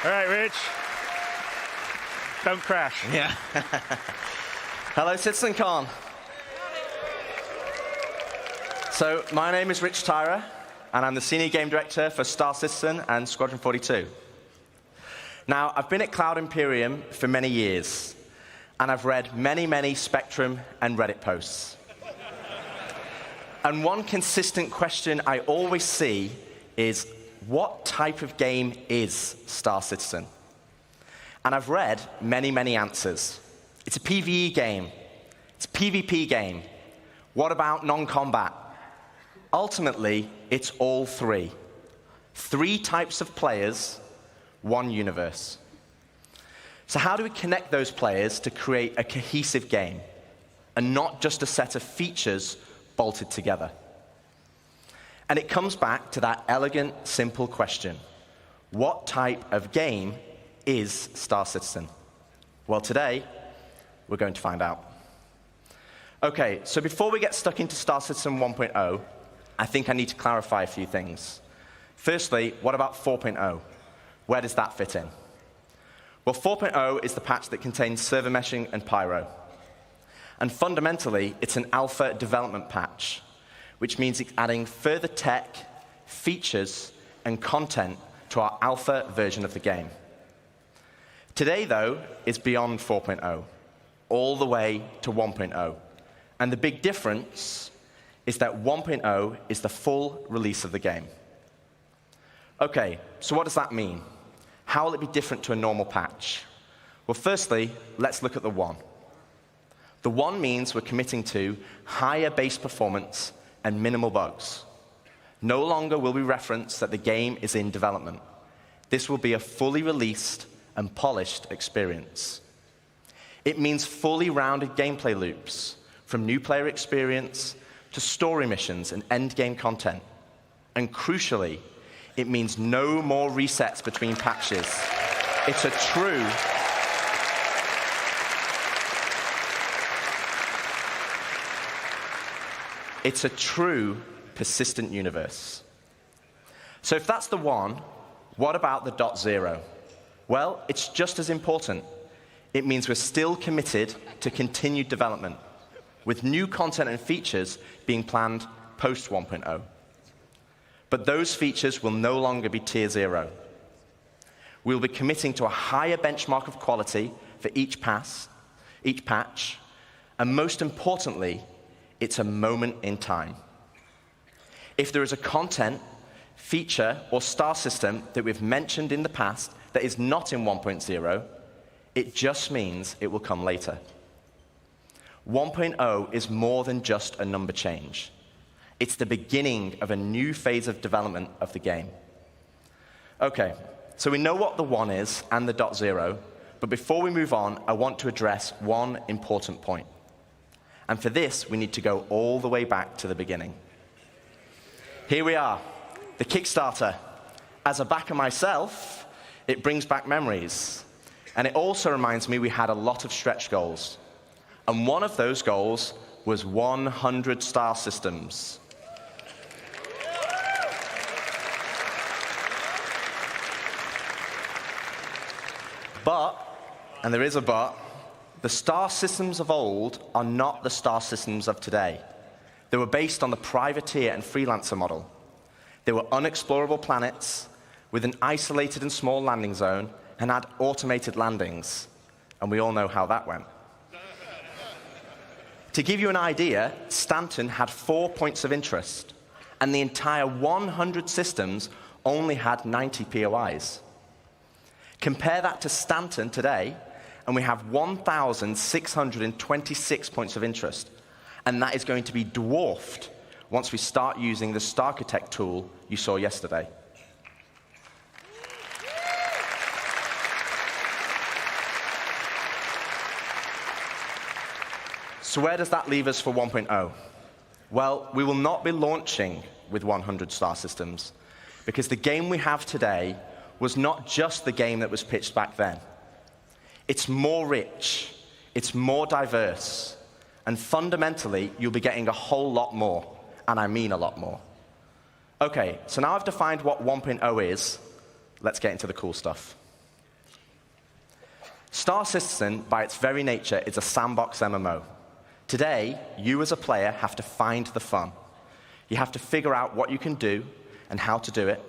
All right, Rich. Don't crash. Yeah. Hello, CitizenCon. So, my name is Rich Tyra, and I'm the Senior Game Director for Star Citizen and Squadron 42. Now, I've been at Cloud Imperium for many years, and I've read many, many Spectrum and Reddit posts. And one consistent question I always see is, what type of game is Star Citizen? And I've read many, many answers. It's a PvE game. It's a PvP game. What about non-combat? Ultimately, it's all three. 3 types of players, 1 universe. So how do we connect those players to create a cohesive game, and not just a set of features bolted together? And it comes back to that elegant, simple question. What type of game is Star Citizen? Well, today, we're going to find out. Okay, so before we get stuck into Star Citizen 1.0, I think I need to clarify a few things. Firstly, what about 4.0? Where does that fit in? Well, 4.0 is the patch that contains server meshing and pyro. And fundamentally, it's an alpha development patch, which means it's adding further tech, features, and content to our alpha version of the game. Today, though, is beyond 4.0, all the way to 1.0. And the big difference is that 1.0 is the full release of the game. Okay, so what does that mean? How will it be different to a normal patch? Well, firstly, let's look at the 1. The 1 means we're committing to higher base performance and minimal bugs. No longer will we reference that the game is in development. This will be a fully released and polished experience. It means fully rounded gameplay loops, from new player experience to story missions and endgame content. And crucially, it means no more resets between patches. It's a true persistent universe. So if that's the one, what about the .0? Well, it's just as important. It means we're still committed to continued development, with new content and features being planned post 1.0. But those features will no longer be tier 0. We'll be committing to a higher benchmark of quality for each patch, and most importantly, it's a moment in time. If there is a content, feature, or star system that we've mentioned in the past that is not in 1.0, it just means it will come later. 1.0 is more than just a number change. It's the beginning of a new phase of development of the game. Okay, so we know what the 1 is and the .0, but before we move on, I want to address one important point. And for this, we need to go all the way back to the beginning. Here we are, the Kickstarter. As a backer myself, it brings back memories. And it also reminds me we had a lot of stretch goals. And one of those goals was 100 star systems. But, and there is a but, the star systems of old are not the star systems of today. They were based on the privateer and freelancer model. They were unexplorable planets with an isolated and small landing zone and had automated landings. And we all know how that went. To give you an idea, Stanton had 4 points of interest, and the entire 100 systems only had 90 POIs. Compare that to Stanton today, and we have 1,626 points of interest. And that is going to be dwarfed once we start using the Starchitect tool you saw yesterday. So where does that leave us for 1.0? Well, we will not be launching with 100 star systems, because the game we have today was not just the game that was pitched back then. It's more rich, it's more diverse, and fundamentally, you'll be getting a whole lot more, and I mean a lot more. Okay, so now I've defined what 1.0 is, let's get into the cool stuff. Star Citizen, by its very nature, is a sandbox MMO. Today, you as a player have to find the fun. You have to figure out what you can do and how to do it.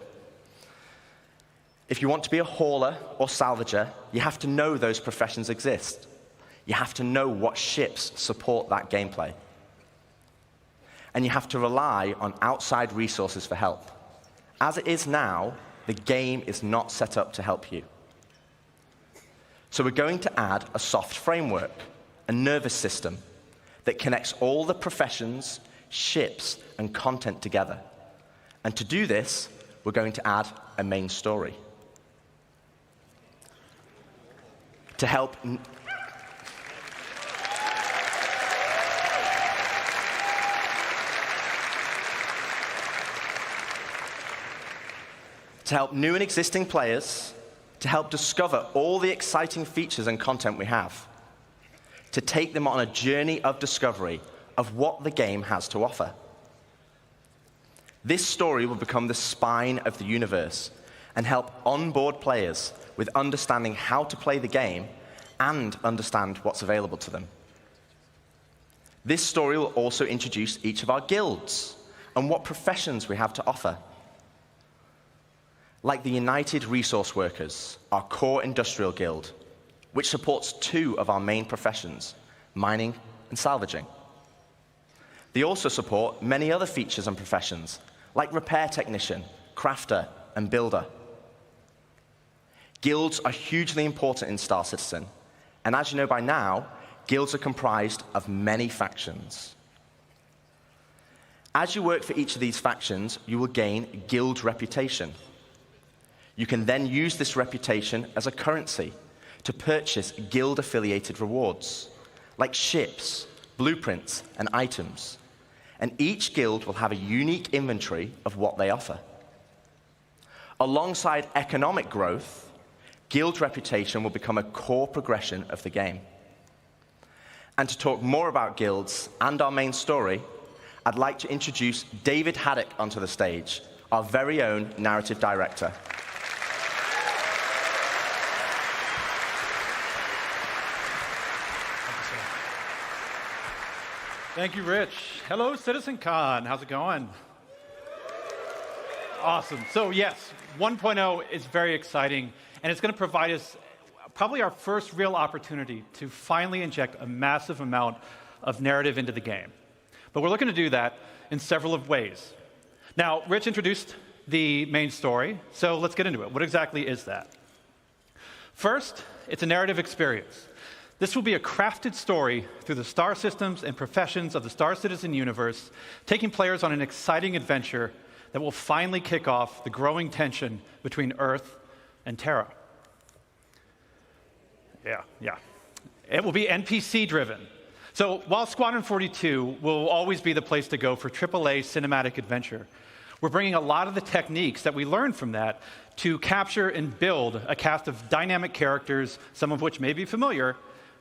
If you want to be a hauler or salvager, you have to know those professions exist. You have to know what ships support that gameplay. And you have to rely on outside resources for help. As it is now, the game is not set up to help you. So we're going to add a soft framework, a nervous system, that connects all the professions, ships, and content together. And to do this, we're going to add a main story. To help new and existing players, to help discover all the exciting features and content we have, to take them on a journey of discovery of what the game has to offer. This story will become the spine of the universe and help onboard players with understanding how to play the game and understand what's available to them. This story will also introduce each of our guilds and what professions we have to offer. Like the United Resource Workers, our core industrial guild, which supports 2 of our main professions, mining and salvaging. They also support many other features and professions, like repair technician, crafter, and builder. Guilds are hugely important in Star Citizen, and as you know by now, guilds are comprised of many factions. As you work for each of these factions, you will gain guild reputation. You can then use this reputation as a currency to purchase guild-affiliated rewards, like ships, blueprints, and items. And each guild will have a unique inventory of what they offer. Alongside economic growth, guild reputation will become a core progression of the game. And to talk more about guilds and our main story, I'd like to introduce David Haddock onto the stage, our very own narrative director. Thank you, Rich. Hello, CitizenCon. How's it going? Awesome. So yes, 1.0 is very exciting, and it's going to provide us probably our first real opportunity to finally inject a massive amount of narrative into the game. But we're looking to do that in several of ways. Now, Rich introduced the main story, so let's get into it. What exactly is that? First, it's a narrative experience. This will be a crafted story through the star systems and professions of the Star Citizen universe, taking players on an exciting adventure that will finally kick off the growing tension between Earth and Terra. Yeah. It will be NPC-driven. So while Squadron 42 will always be the place to go for AAA cinematic adventure, we're bringing a lot of the techniques that we learned from that to capture and build a cast of dynamic characters, some of which may be familiar,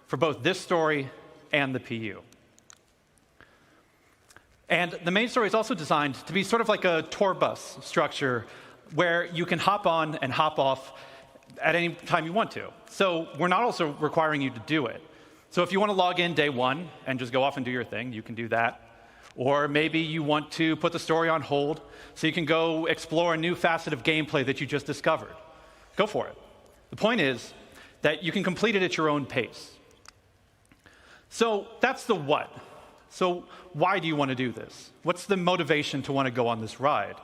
for both this story and the PU. And the main story is also designed to be sort of like a tour bus structure where you can hop on and hop off at any time you want to. So we're not also requiring you to do it. So if you want to log in day one and just go off and do your thing, you can do that. Or maybe you want to put the story on hold so you can go explore a new facet of gameplay that you just discovered. Go for it. The point is that you can complete it at your own pace. So that's the what. So why do you want to do this? What's the motivation to want to go on this ride?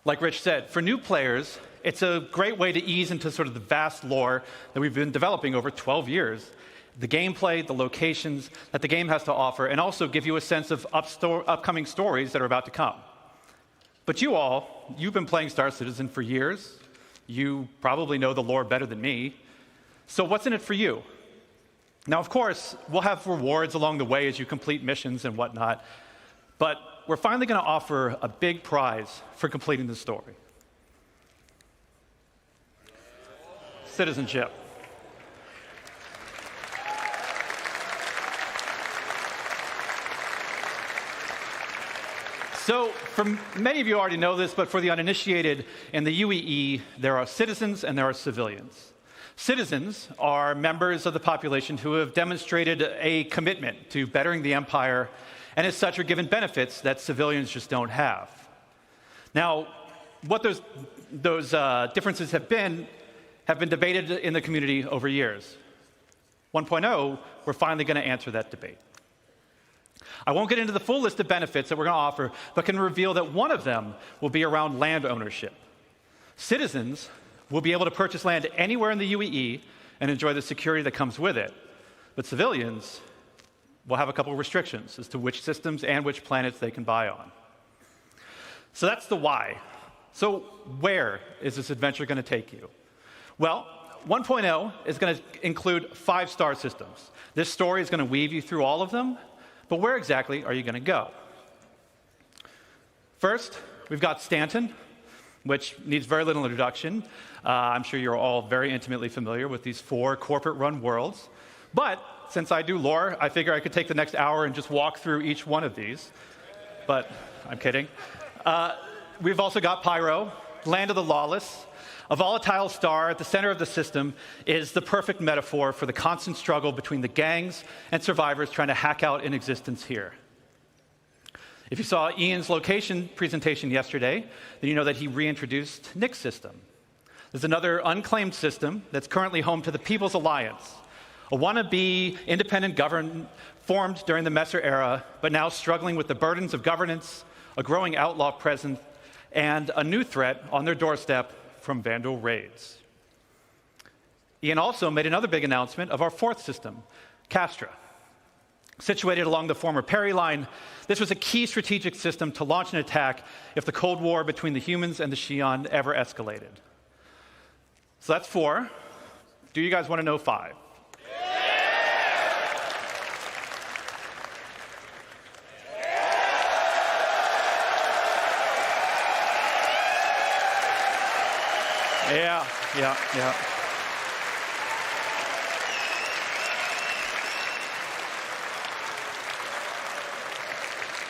Like Rich said, for new players, it's a great way to ease into sort of the vast lore that we've been developing over 12 years, the gameplay, the locations that the game has to offer, and also give you a sense of upcoming stories that are about to come. But you've been playing Star Citizen for years. You probably know the lore better than me. So what's in it for you? Now, of course, we'll have rewards along the way as you complete missions and whatnot, but we're finally going to offer a big prize for completing the story. Citizenship. So, many of you already know this, but for the uninitiated, in the UEE, there are citizens and there are civilians. Citizens are members of the population who have demonstrated a commitment to bettering the empire, and as such are given benefits that civilians just don't have. Now, what those differences have been debated in the community over years. 1.0, we're finally going to answer that debate. I won't get into the full list of benefits that we're going to offer, but can reveal that one of them will be around land ownership. Citizens will be able to purchase land anywhere in the UEE and enjoy the security that comes with it. But civilians will have a couple of restrictions as to which systems and which planets they can buy on. So that's the why. So where is this adventure going to take you? Well, 1.0 is going to include 5 star systems. This story is going to weave you through all of them, but where exactly are you going to go? First, we've got Stanton, which needs very little introduction. I'm sure you're all very intimately familiar with these 4 corporate-run worlds. But since I do lore, I figure I could take the next hour and just walk through each one of these. But I'm kidding. We've also got Pyro, Land of the Lawless. A volatile star at the center of the system is the perfect metaphor for the constant struggle between the gangs and survivors trying to hack out an existence here. If you saw Ian's location presentation yesterday, then you know that he reintroduced Nick's system. There's another unclaimed system that's currently home to the People's Alliance, a wannabe independent government formed during the Messer era, but now struggling with the burdens of governance, a growing outlaw presence, and a new threat on their doorstep from Vandal raids. Ian also made another big announcement of our 4th system, Castra. Situated along the former Perry Line, this was a key strategic system to launch an attack if the Cold War between the humans and the Xi'an ever escalated. So that's 4. Do you guys want to know 5? Yeah.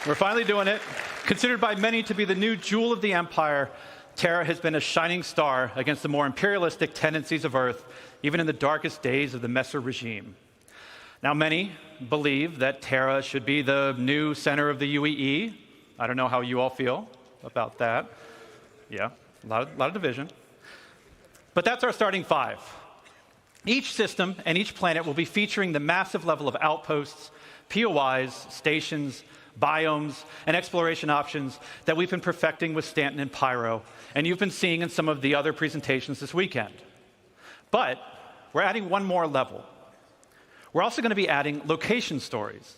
We're finally doing it. Considered by many to be the new jewel of the Empire, Terra has been a shining star against the more imperialistic tendencies of Earth, even in the darkest days of the Messer regime. Now, many believe that Terra should be the new center of the UEE. I don't know how you all feel about that. Yeah, a lot of division. But that's our starting five. Each system and each planet will be featuring the massive level of outposts, POIs, stations, biomes, and exploration options that we've been perfecting with Stanton and Pyro, and you've been seeing in some of the other presentations this weekend. But we're adding one more level. We're also going to be adding location stories.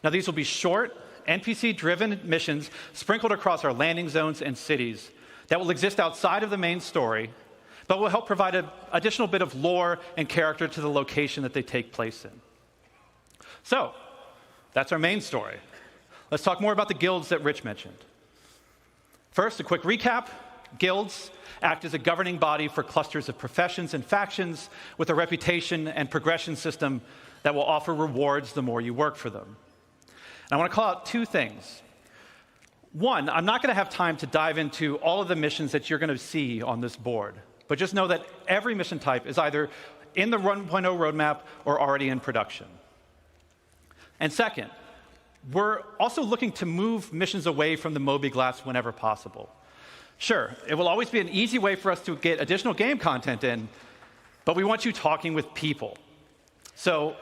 Now, these will be short, NPC-driven missions sprinkled across our landing zones and cities that will exist outside of the main story, but will help provide an additional bit of lore and character to the location that they take place in. So, that's our main story. Let's talk more about the guilds that Rich mentioned. First, a quick recap. Guilds act as a governing body for clusters of professions and factions with a reputation and progression system that will offer rewards the more you work for them. And I want to call out two things. One, I'm not going to have time to dive into all of the missions that you're going to see on this board, but just know that every mission type is either in the 1.0 roadmap or already in production. And second, we're also looking to move missions away from the Moby Glass whenever possible. Sure, it will always be an easy way for us to get additional game content in, but we want you talking with people. So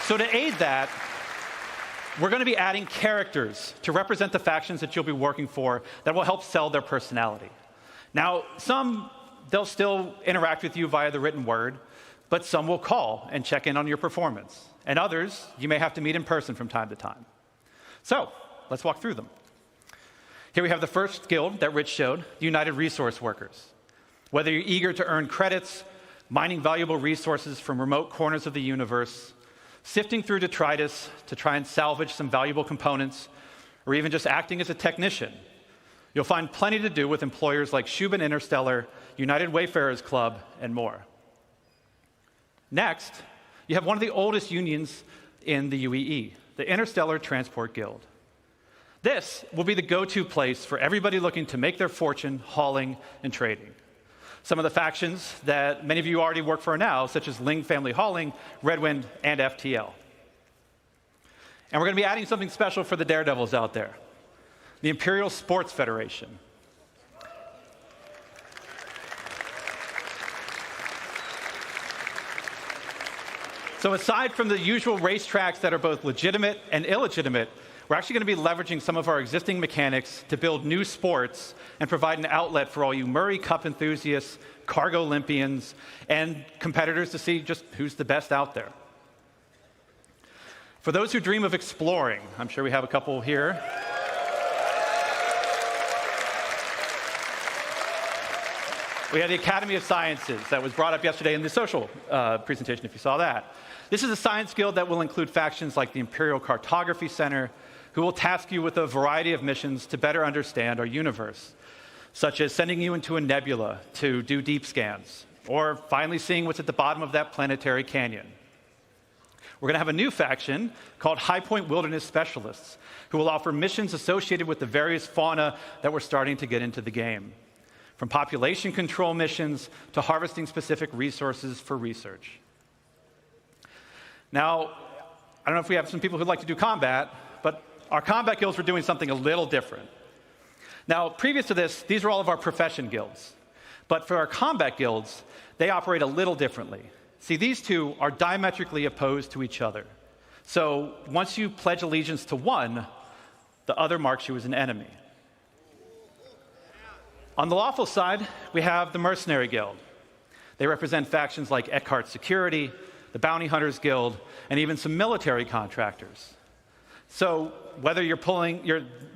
to aid that, we're going to be adding characters to represent the factions that you'll be working for that will help sell their personality. Now, some, they'll still interact with you via the written word, but some will call and check in on your performance. And others, you may have to meet in person from time to time. So, let's walk through them. Here we have the first guild that Rich showed, the United Resource Workers. Whether you're eager to earn credits, mining valuable resources from remote corners of the universe, sifting through detritus to try and salvage some valuable components, or even just acting as a technician, you'll find plenty to do with employers like Shubin Interstellar, United Wayfarers Club, and more. Next, you have one of the oldest unions in the UEE, the Interstellar Transport Guild. This will be the go-to place for everybody looking to make their fortune hauling and trading. Some of the factions that many of you already work for now, such as Ling Family Hauling, Redwind, and FTL. And we're going to be adding something special for the daredevils out there, the Imperial Sports Federation. So aside from the usual racetracks that are both legitimate and illegitimate, we're actually going to be leveraging some of our existing mechanics to build new sports and provide an outlet for all you Murray Cup enthusiasts, Cargo Olympians, and competitors to see just who's the best out there. For those who dream of exploring, I'm sure we have a couple here. We have the Academy of Sciences that was brought up yesterday in the social presentation, if you saw that. This is a science guild that will include factions like the Imperial Cartography Center, who will task you with a variety of missions to better understand our universe, such as sending you into a nebula to do deep scans, or finally seeing what's at the bottom of that planetary canyon. We're going to have a new faction called High Point Wilderness Specialists, who will offer missions associated with the various fauna that we're starting to get into the game, from population control missions to harvesting specific resources for research. Now, I don't know if we have some people who'd like to do combat, but our combat guilds were doing something a little different. Now, previous to this, these were all of our profession guilds. But for our combat guilds, they operate a little differently. See, these two are diametrically opposed to each other. So once you pledge allegiance to one, the other marks you as an enemy. On the lawful side, we have the Mercenary Guild. They represent factions like Eckhart Security, the Bounty Hunters Guild, and even some military contractors. So whether you're pulling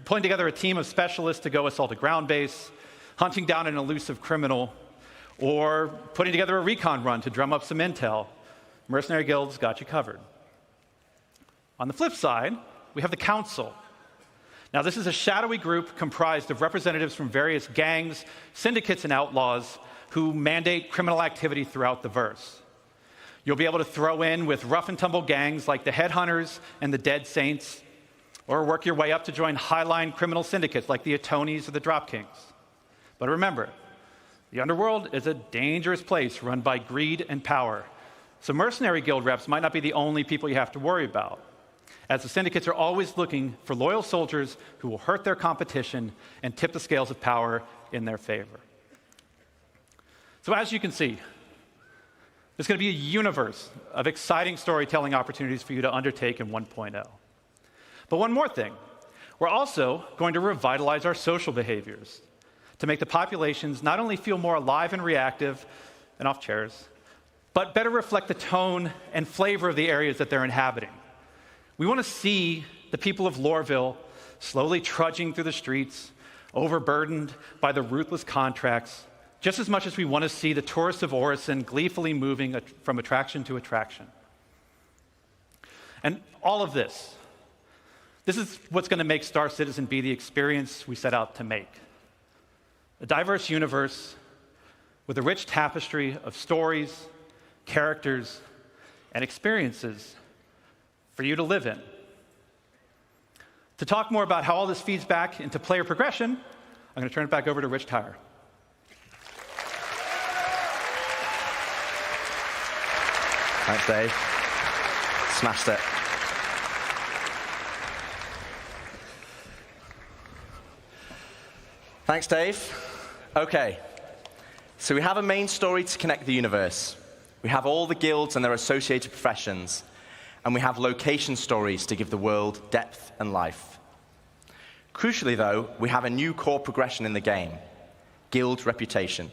together a team of specialists to go assault a ground base, hunting down an elusive criminal, or putting together a recon run to drum up some intel, Mercenary Guild's got you covered. On the flip side, we have the Council. Now, this is a shadowy group comprised of representatives from various gangs, syndicates, and outlaws who mandate criminal activity throughout the verse. You'll be able to throw in with rough and tumble gangs like the Headhunters and the Dead Saints, or work your way up to join highline criminal syndicates like the Atonis or the Drop Kings. But remember, the underworld is a dangerous place run by greed and power. So mercenary guild reps might not be the only people you have to worry about, as the syndicates are always looking for loyal soldiers who will hurt their competition and tip the scales of power in their favor. So as you can see, there's going to be a universe of exciting storytelling opportunities for you to undertake in 1.0. But one more thing, we're also going to revitalize our social behaviors to make the populations not only feel more alive and reactive and off chairs, but better reflect the tone and flavor of the areas that they're inhabiting. We want to see the people of Loreville slowly trudging through the streets, overburdened by the ruthless contracts, just as much as we want to see the tourists of Orison gleefully moving from attraction to attraction. And all of this is what's going to make Star Citizen be the experience we set out to make. A diverse universe with a rich tapestry of stories, characters, and experiences for you to live in. To talk more about how all this feeds back into player progression, I'm going to turn it back over to Rich Tyrer. Thanks, Dave. Smashed it. Thanks, Dave. Okay, so we have a main story to connect the universe. We have all the guilds and their associated professions, and we have location stories to give the world depth and life. Crucially, though, we have a new core progression in the game, guild reputation.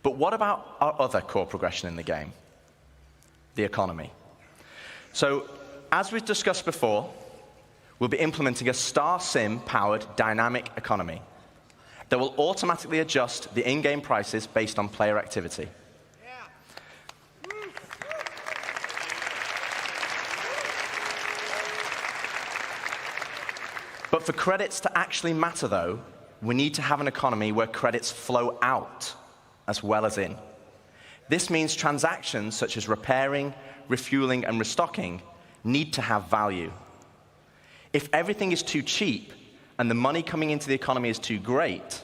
But what about our other core progression in the game? The economy. So, as we've discussed before, we'll be implementing a Star Sim-powered dynamic economy that will automatically adjust the in-game prices based on player activity. But for credits to actually matter, though, we need to have an economy where credits flow out as well as in. This means transactions such as repairing, refueling, and restocking need to have value. If everything is too cheap and the money coming into the economy is too great,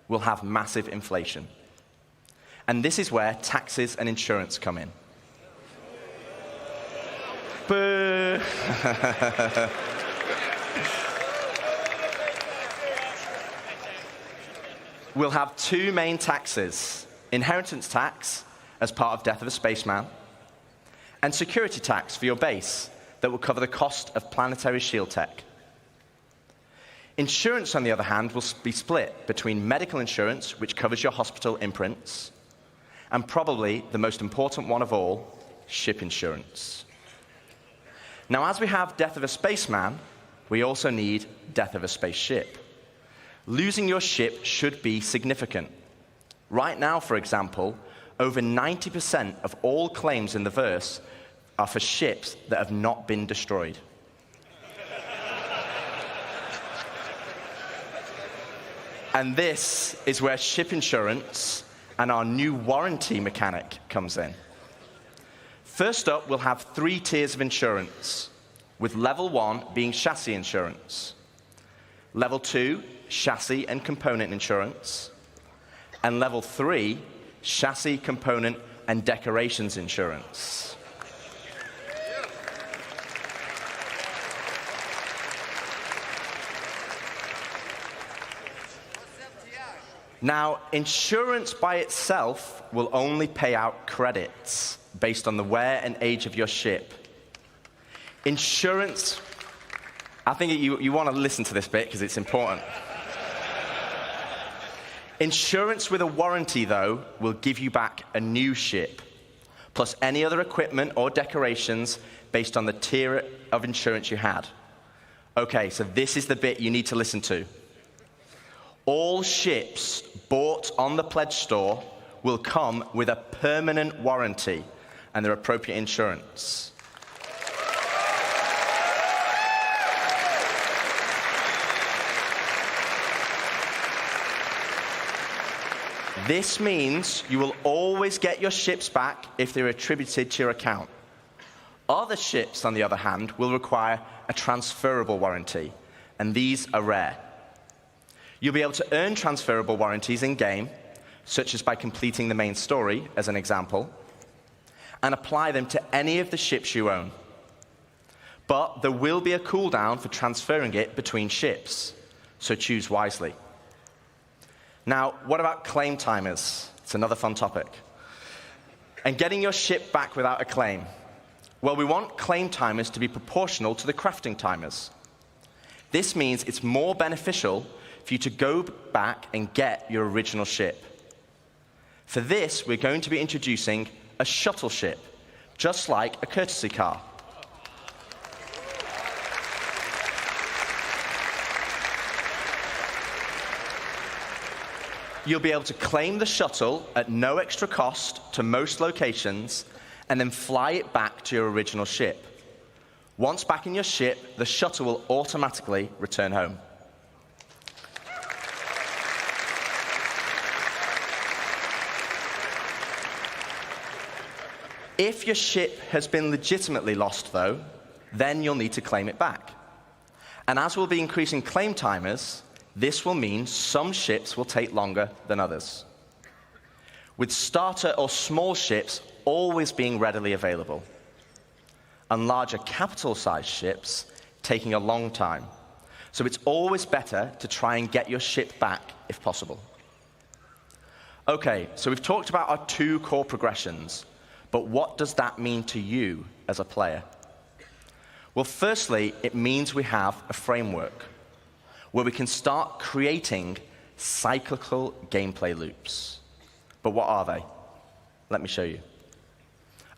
we'll have massive inflation. And this is where taxes and insurance come in. Boo! We'll have two main taxes: inheritance tax as part of Death of a Spaceman, and security tax for your base that will cover the cost of planetary shield tech. Insurance, on the other hand, will be split between medical insurance, which covers your hospital imprints, and probably the most important one of all, ship insurance. Now, as we have Death of a Spaceman, we also need Death of a Spaceship. Losing your ship should be significant. Right now, for example, over 90% of all claims in the verse are for ships that have not been destroyed. And this is where ship insurance and our new warranty mechanic comes in. First up, we'll have 3 tiers of insurance, with level 1 being chassis insurance, level 2, chassis and component insurance, and level 3, chassis, component, and decorations insurance. Now, insurance by itself will only pay out credits based on the wear and age of your ship. Insurance, I think you want to listen to this bit because it's important. Insurance with a warranty, though, will give you back a new ship, plus any other equipment or decorations based on the tier of insurance you had. Okay, so this is the bit you need to listen to. All ships bought on the pledge store will come with a permanent warranty and their appropriate insurance. This means you will always get your ships back if they're attributed to your account. Other ships, on the other hand, will require a transferable warranty, and these are rare. You'll be able to earn transferable warranties in-game, such as by completing the main story, as an example, and apply them to any of the ships you own. But there will be a cooldown for transferring it between ships, so choose wisely. Now, what about claim timers? It's another fun topic. And getting your ship back without a claim. Well, we want claim timers to be proportional to the crafting timers. This means it's more beneficial for you to go back and get your original ship. For this, we're going to be introducing a shuttle ship, just like a courtesy car. You'll be able to claim the shuttle at no extra cost to most locations and then fly it back to your original ship. Once back in your ship, the shuttle will automatically return home. If your ship has been legitimately lost, though, then you'll need to claim it back. And as we'll be increasing claim timers, this will mean some ships will take longer than others, with starter or small ships always being readily available, and larger capital-sized ships taking a long time. So it's always better to try and get your ship back if possible. Okay, so we've talked about our 2 core progressions, but what does that mean to you as a player? Well, firstly, it means we have a framework where we can start creating cyclical gameplay loops. But what are they? Let me show you.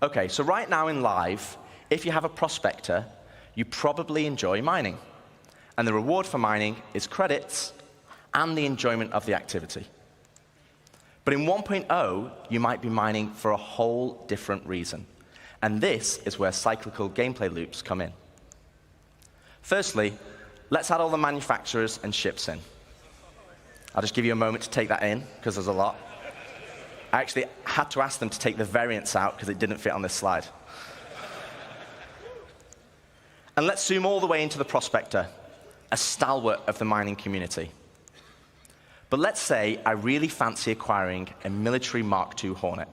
Okay, so right now in live, if you have a prospector, you probably enjoy mining. And the reward for mining is credits and the enjoyment of the activity. But in 1.0, you might be mining for a whole different reason. And this is where cyclical gameplay loops come in. Firstly, let's add all the manufacturers and ships in. I'll just give you a moment to take that in, because there's a lot. I actually had to ask them to take the variants out because it didn't fit on this slide. And let's zoom all the way into the prospector, a stalwart of the mining community. But let's say I really fancy acquiring a military Mark II Hornet.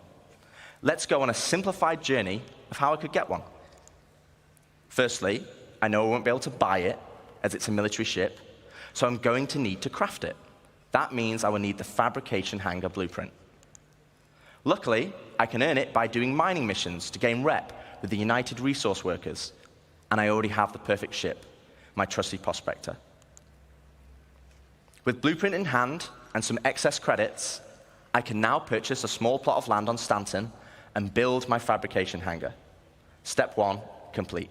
Let's go on a simplified journey of how I could get one. Firstly, I know I won't be able to buy it, as it's a military ship, so I'm going to need to craft it. That means I will need the fabrication hangar blueprint. Luckily, I can earn it by doing mining missions to gain rep with the United Resource Workers, and I already have the perfect ship, my trusty prospector. With blueprint in hand and some excess credits, I can now purchase a small plot of land on Stanton and build my fabrication hangar. Step 1, complete.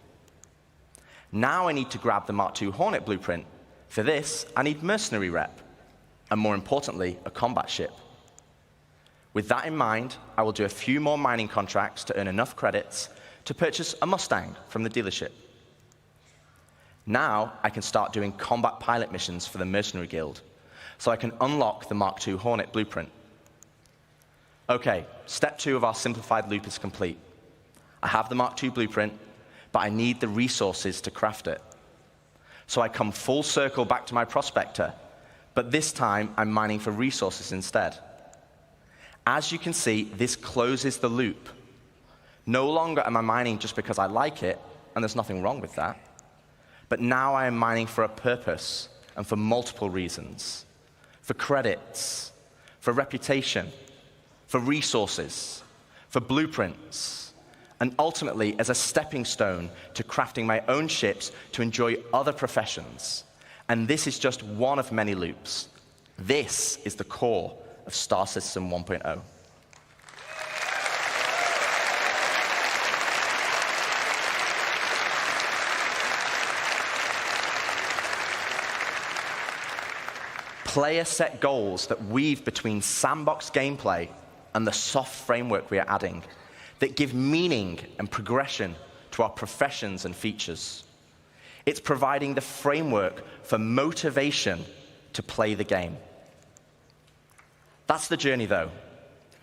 Now I need to grab the Mark II Hornet blueprint. For this, I need mercenary rep, and more importantly, a combat ship. With that in mind, I will do a few more mining contracts to earn enough credits to purchase a Mustang from the dealership. Now I can start doing combat pilot missions for the Mercenary Guild, so I can unlock the Mark II Hornet blueprint. Okay, step 2 of our simplified loop is complete. I have the Mark II blueprint, but I need the resources to craft it. So I come full circle back to my prospector, but this time I'm mining for resources instead. As you can see, this closes the loop. No longer am I mining just because I like it, and there's nothing wrong with that. But now I am mining for a purpose and for multiple reasons. For credits, for reputation, for resources, for blueprints, and ultimately as a stepping stone to crafting my own ships to enjoy other professions. And this is just one of many loops. This is the core of Star Citizen 1.0. Player set goals that weave between sandbox gameplay and the soft framework we are adding that give meaning and progression to our professions and features. It's providing the framework for motivation to play the game. That's the journey, though.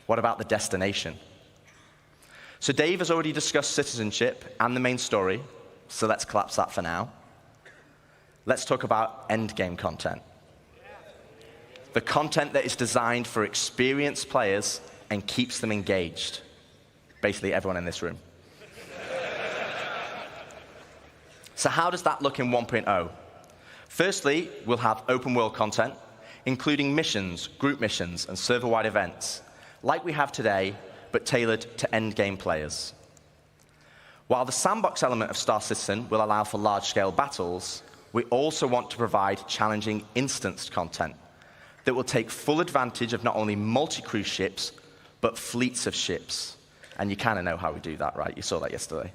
What about the destination? So Dave has already discussed citizenship and the main story, so let's collapse that for now. Let's talk about endgame content. The content that is designed for experienced players and keeps them engaged. Basically, everyone in this room. So how does that look in 1.0? Firstly, we'll have open world content, including missions, group missions, and server-wide events, like we have today, but tailored to endgame players. While the sandbox element of Star Citizen will allow for large-scale battles, we also want to provide challenging instanced content that will take full advantage of not only multi-crew ships, but fleets of ships. And you kind of know how we do that, right? You saw that yesterday.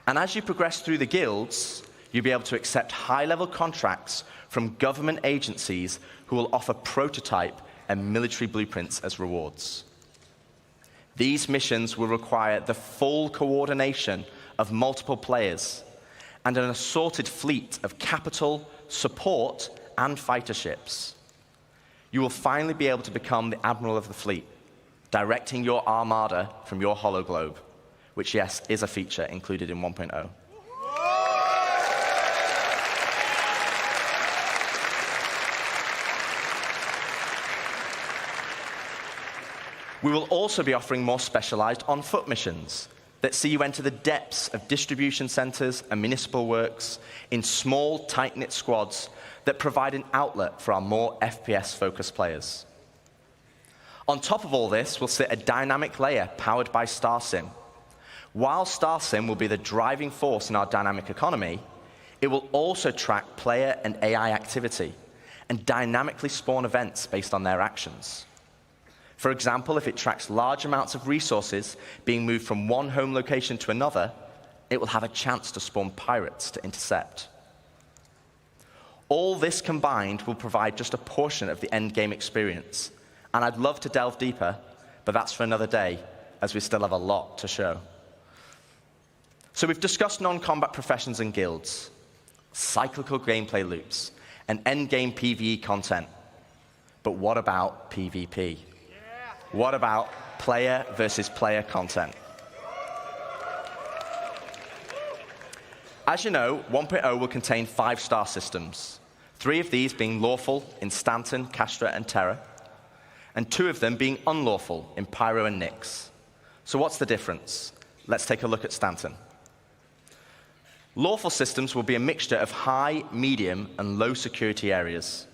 And as you progress through the guilds, you'll be able to accept high-level contracts from government agencies who will offer prototype and military blueprints as rewards. These missions will require the full coordination of multiple players and an assorted fleet of capital, support, and fighter ships. You will finally be able to become the admiral of the fleet, directing your armada from your hologlobe, which, yes, is a feature included in 1.0. We will also be offering more specialized on-foot missions that see you enter the depths of distribution centers and municipal works in small, tight-knit squads that provide an outlet for our more FPS-focused players. On top of all this will sit a dynamic layer powered by StarSim. While StarSim will be the driving force in our dynamic economy, it will also track player and AI activity and dynamically spawn events based on their actions. For example, if it tracks large amounts of resources being moved from one home location to another, it will have a chance to spawn pirates to intercept. All this combined will provide just a portion of the endgame experience, and I'd love to delve deeper, but that's for another day, as we still have a lot to show. So we've discussed non-combat professions and guilds, cyclical gameplay loops, and endgame PvE content. But what about PvP? What about player versus player content? As you know, 1.0 will contain 5 star systems, 3 of these being lawful in Stanton, Castra, and Terra, and 2 of them being unlawful in Pyro and Nyx. So what's the difference? Let's take a look at Stanton. Lawful systems will be a mixture of high, medium, and low security areas.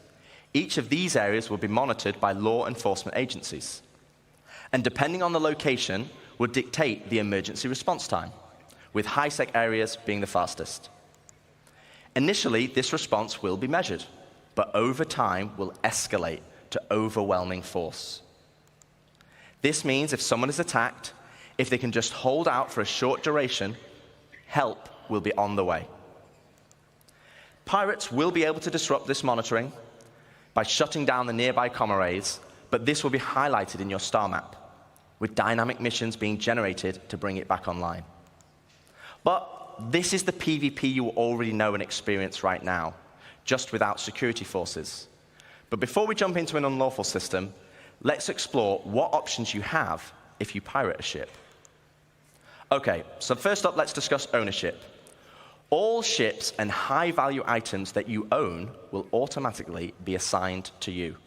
Each of these areas will be monitored by law enforcement agencies. And depending on the location, will dictate the emergency response time, with high-sec areas being the fastest. Initially, this response will be measured, but over time will escalate to overwhelming force. This means if someone is attacked, if they can just hold out for a short duration, help will be on the way. Pirates will be able to disrupt this monitoring by shutting down the nearby comm arrays, but this will be highlighted in your star map, with dynamic missions being generated to bring it back online. But this is the PvP you already know and experience right now, just without security forces. But before we jump into an unlawful system, let's explore what options you have if you pirate a ship. Okay, so first up, let's discuss ownership. All ships and high-value items that you own will automatically be assigned to you.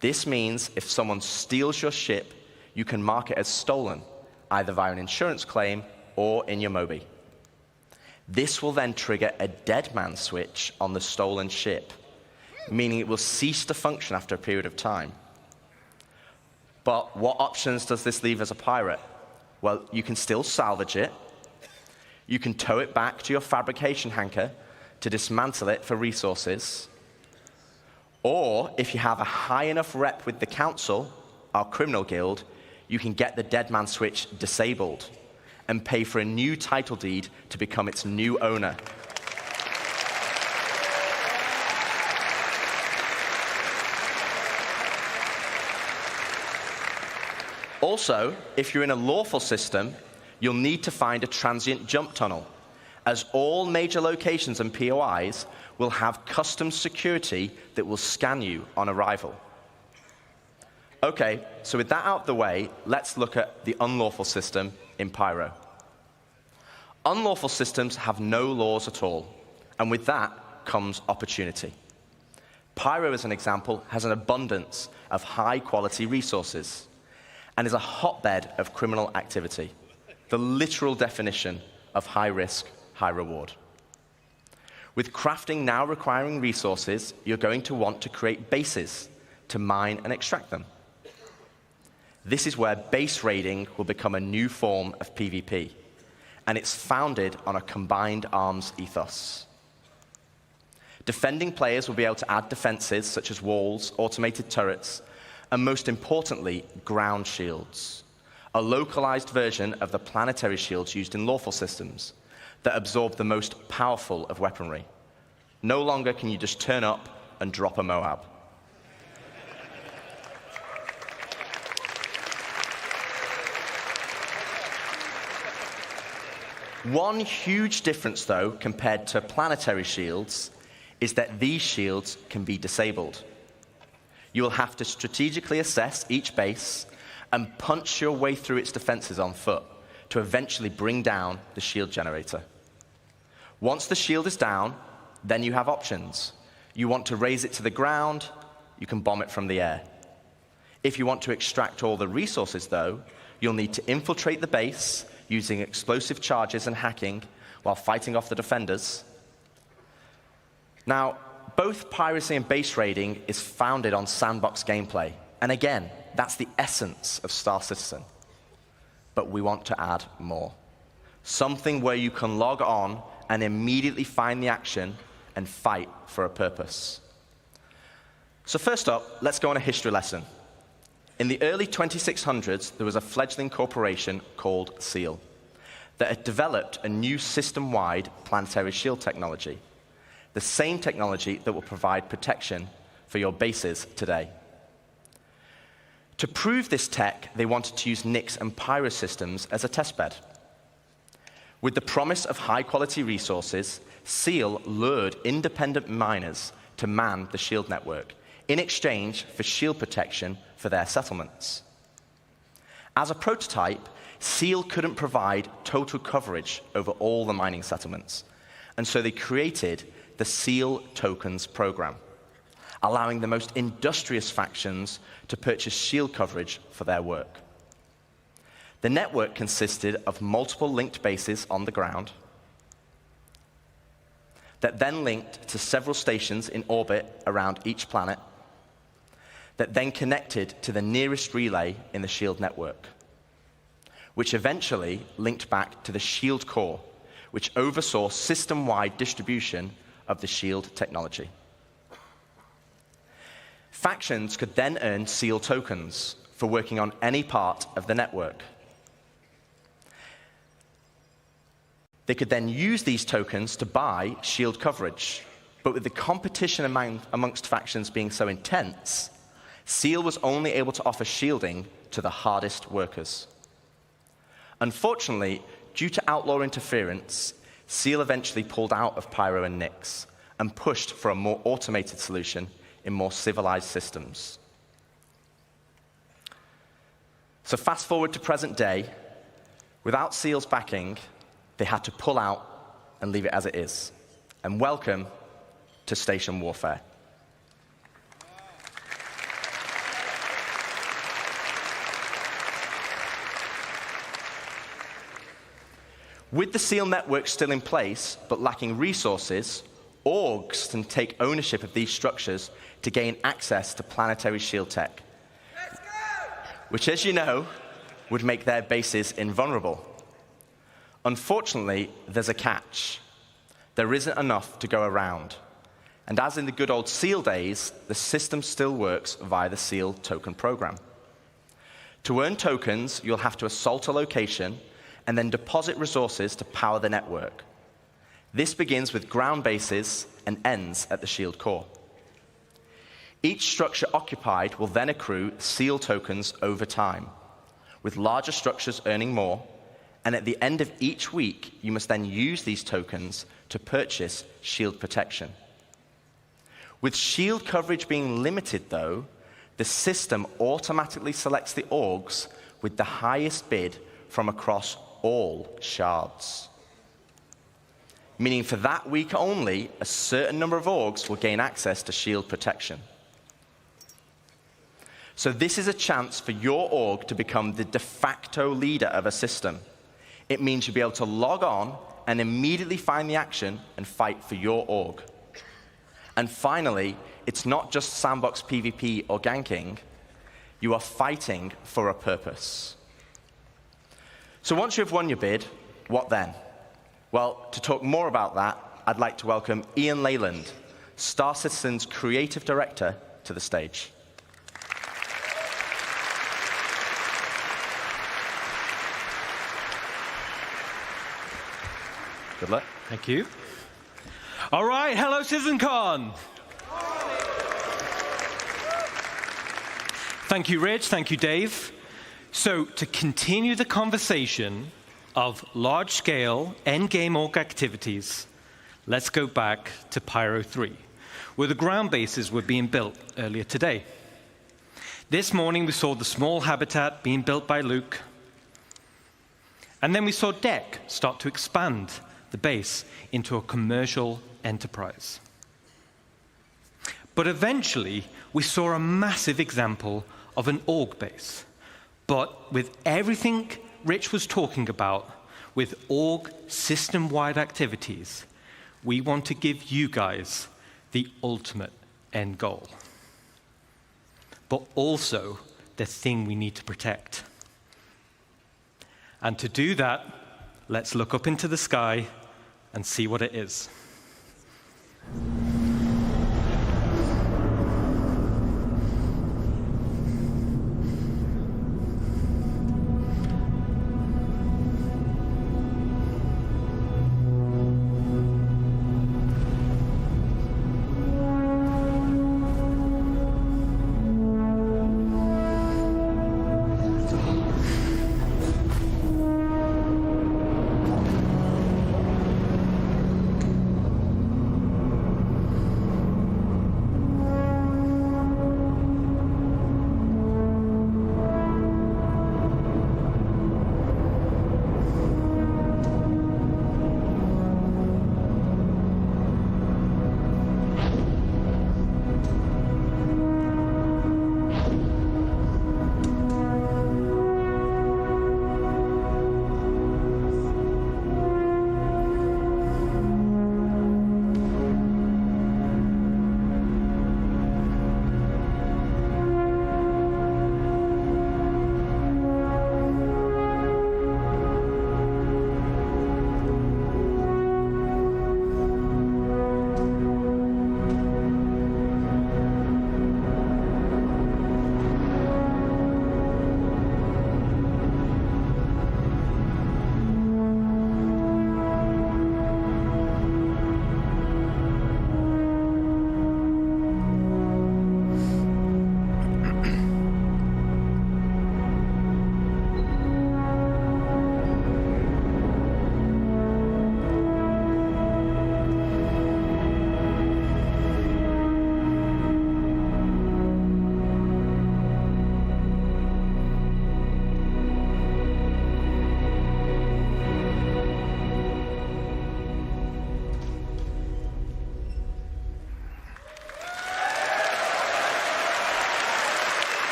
This means if someone steals your ship, you can mark it as stolen, either via an insurance claim or in your Mobi. This will then trigger a dead man switch on the stolen ship, meaning it will cease to function after a period of time. But what options does this leave as a pirate? Well, you can still salvage it. You can tow it back to your fabrication hangar to dismantle it for resources. Or, if you have a high enough rep with the council, our criminal guild, you can get the dead man switch disabled and pay for a new title deed to become its new owner. Also, if you're in a lawful system, you'll need to find a transient jump tunnel, as all major locations and POIs will have custom security that will scan you on arrival. Okay, so with that out of the way, let's look at the unlawful system in Pyro. Unlawful systems have no laws at all, and with that comes opportunity. Pyro, as an example, has an abundance of high-quality resources and is a hotbed of criminal activity, the literal definition of high risk, high reward. With crafting now requiring resources, you're going to want to create bases to mine and extract them. This is where base raiding will become a new form of PvP, and it's founded on a combined arms ethos. Defending players will be able to add defenses such as walls, automated turrets, and most importantly, ground shields, a localized version of the planetary shields used in lawful systems that absorb the most powerful of weaponry. No longer can you just turn up and drop a Moab. One huge difference, though, compared to planetary shields, is that these shields can be disabled. You will have to strategically assess each base and punch your way through its defenses on foot to eventually bring down the shield generator. Once the shield is down, then you have options. You want to raise it to the ground, you can bomb it from the air. If you want to extract all the resources, though, you'll need to infiltrate the base using explosive charges and hacking while fighting off the defenders. Now, both piracy and base raiding is founded on sandbox gameplay. And again, that's the essence of Star Citizen. But we want to add more. Something where you can log on and immediately find the action and fight for a purpose. So first up, let's go on a history lesson. In the early 2600s, there was a fledgling corporation called SEAL that had developed a new system-wide planetary shield technology, the same technology that will provide protection for your bases today. To prove this tech, they wanted to use Nyx and Pyro systems as a testbed. With the promise of high-quality resources, SEAL lured independent miners to man the shield network in exchange for shield protection for their settlements. As a prototype, SEAL couldn't provide total coverage over all the mining settlements, and so they created the SEAL Tokens program, allowing the most industrious factions to purchase shield coverage for their work. The network consisted of multiple linked bases on the ground that then linked to several stations in orbit around each planet that then connected to the nearest relay in the shield network, which eventually linked back to the shield core, which oversaw system-wide distribution of the shield technology. Factions could then earn SEAL tokens for working on any part of the network. They could then use these tokens to buy shield coverage, but with the competition amongst factions being so intense, SEAL was only able to offer shielding to the hardest workers. Unfortunately, due to outlaw interference, SEAL eventually pulled out of Pyro and Nyx and pushed for a more automated solution in more civilized systems. So fast forward to present day, without SEAL's backing, they had to pull out and leave it as it is. And welcome to Station Warfare. With the SEAL network still in place, but lacking resources, orgs can take ownership of these structures to gain access to planetary shield tech, which, as you know, would make their bases invulnerable. Unfortunately, there's a catch. There isn't enough to go around. And as in the good old SEAL days, the system still works via the SEAL token program. To earn tokens, you'll have to assault a location and then deposit resources to power the network. This begins with ground bases and ends at the shield core. Each structure occupied will then accrue SEAL tokens over time, with larger structures earning more, And at the end of each week, you must then use these tokens to purchase shield protection. With shield coverage being limited, though, the system automatically selects the orgs with the highest bid from across all shards. Meaning for that week only, a certain number of orgs will gain access to shield protection. So this is a chance for your org to become the de facto leader of a system. It means you'll be able to log on and immediately find the action and fight for your org. And finally, it's not just sandbox PvP or ganking. You are fighting for a purpose. So once you've won your bid, what then? Well, to talk more about that, I'd like to welcome Ian Leyland, Star Citizen's creative director, to the stage. Good luck. Thank you. All right, hello CitizenCon. Thank you, Rich. Thank you, Dave. So to continue the conversation of large-scale endgame org activities, let's go back to Pyro 3, where the ground bases were being built earlier today. This morning, we saw the small habitat being built by Luke. And then we saw Deck start to expand the base into a commercial enterprise. But eventually, we saw a massive example of an org base. But with everything Rich was talking about, with org system-wide activities, we want to give you guys the ultimate end goal. But also the thing we need to protect. And to do that, let's look up into the sky and see what it is.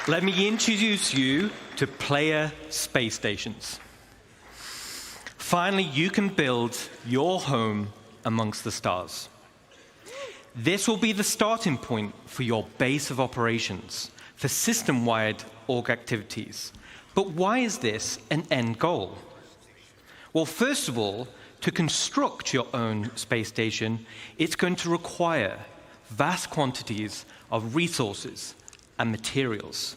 Let me introduce you to player space stations. Finally, you can build your home amongst the stars. This will be the starting point for your base of operations for system-wide org activities. But why is this an end goal? Well, first of all, to construct your own space station, it's going to require vast quantities of resources and materials,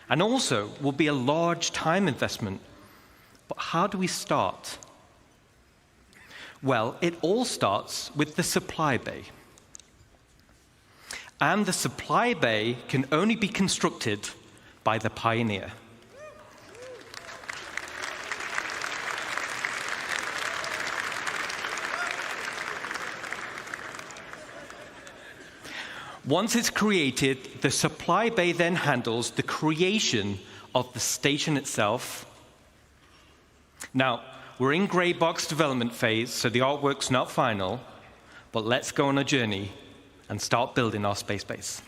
and also will be a large time investment. But how do we start? Well, it all starts with the supply bay. And the supply bay can only be constructed by the pioneer. Once it's created, the supply bay then handles the creation of the station itself. Now, we're in grey box development phase, so the artwork's not final, but let's go on a journey and start building our space base.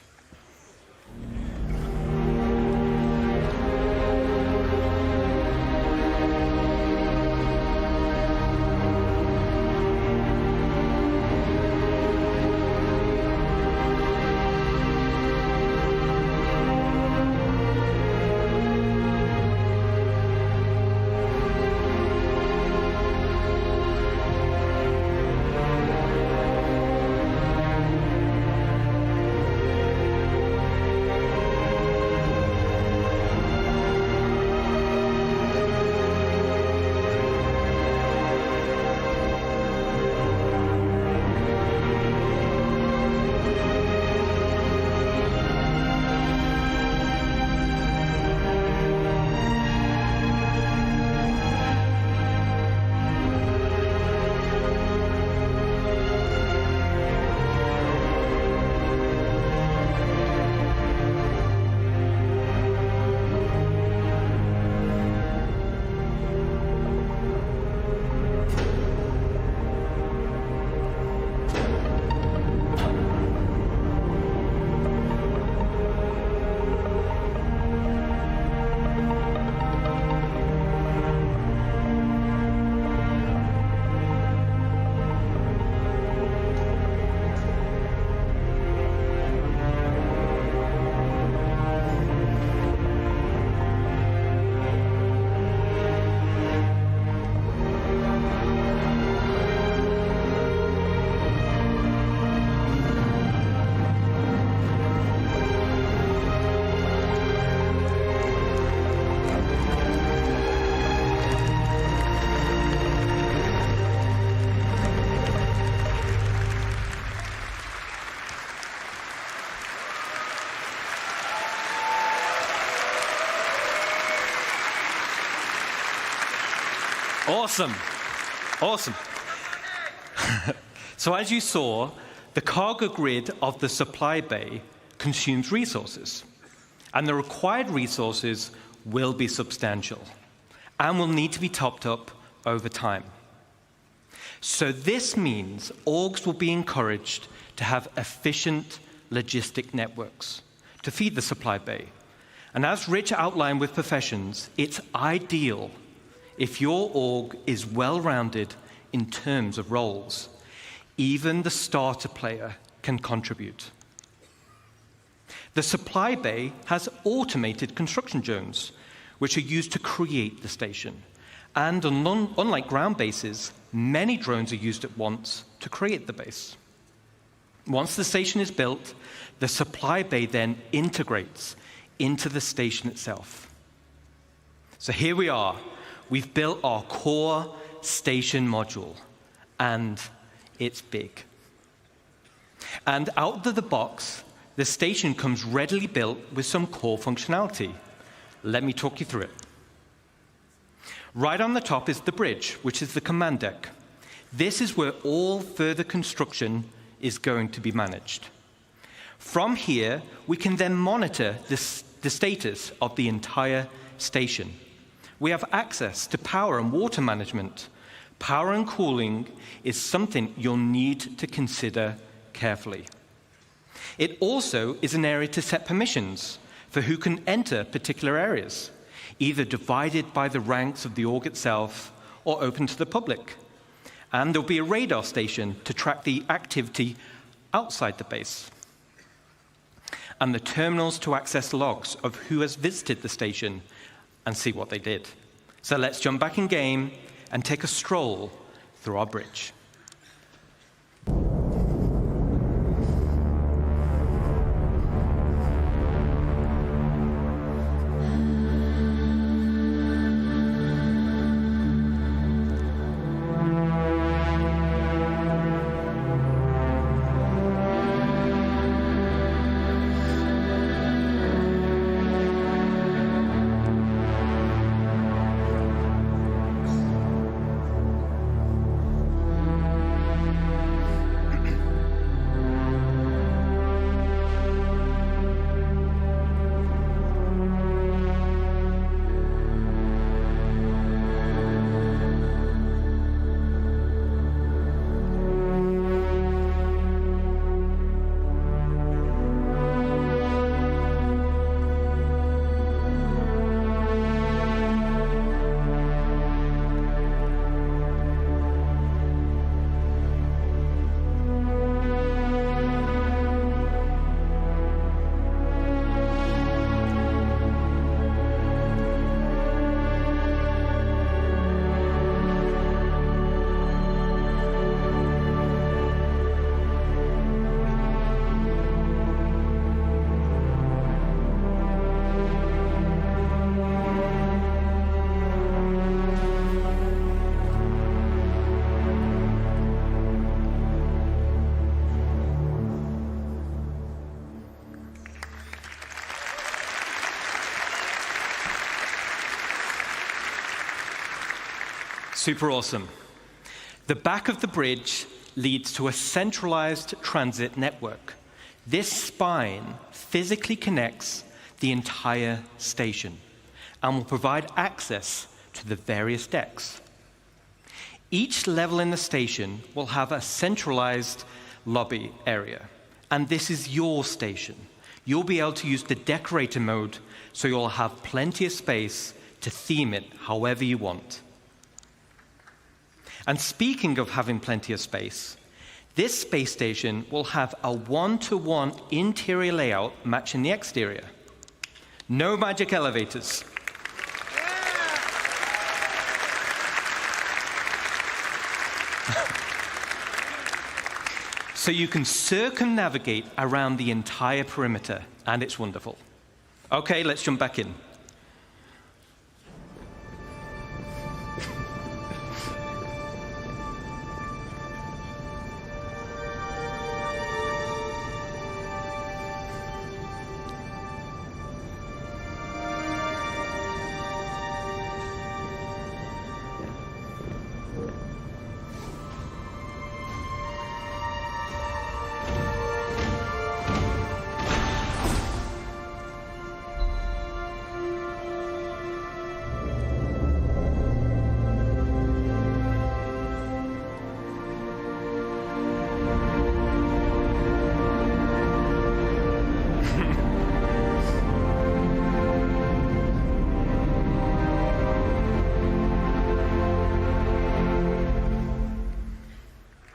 Awesome. Awesome. So as you saw, the cargo grid of the supply bay consumes resources, and the required resources will be substantial and will need to be topped up over time. So this means orgs will be encouraged to have efficient logistic networks to feed the supply bay. And as Rich outlined with professions, it's ideal if your org is well-rounded in terms of roles. Even the starter player can contribute. The supply bay has automated construction drones, which are used to create the station. And unlike ground bases, many drones are used at once to create the base. Once the station is built, the supply bay then integrates into the station itself. So here we are. We've built our core station module, and it's big. And out of the box, the station comes readily built with some core functionality. Let me talk you through it. Right on the top is the bridge, which is the command deck. This is where all further construction is going to be managed. From here, we can then monitor the status of the entire station. We have access to power and water management. Power and cooling is something you'll need to consider carefully. It also is an area to set permissions for who can enter particular areas, either divided by the ranks of the org itself or open to the public. And there'll be a radar station to track the activity outside the base. And the terminals to access logs of who has visited the station and see what they did. So let's jump back in game and take a stroll through our bridge. Super awesome. The back of the bridge leads to a centralized transit network. This spine physically connects the entire station and will provide access to the various decks. Each level in the station will have a centralized lobby area, and this is your station. You'll be able to use the decorator mode, so you'll have plenty of space to theme it however you want. And speaking of having plenty of space, this space station will have a one-to-one interior layout matching the exterior. No magic elevators. So you can circumnavigate around the entire perimeter, and it's wonderful. Okay, let's jump back in.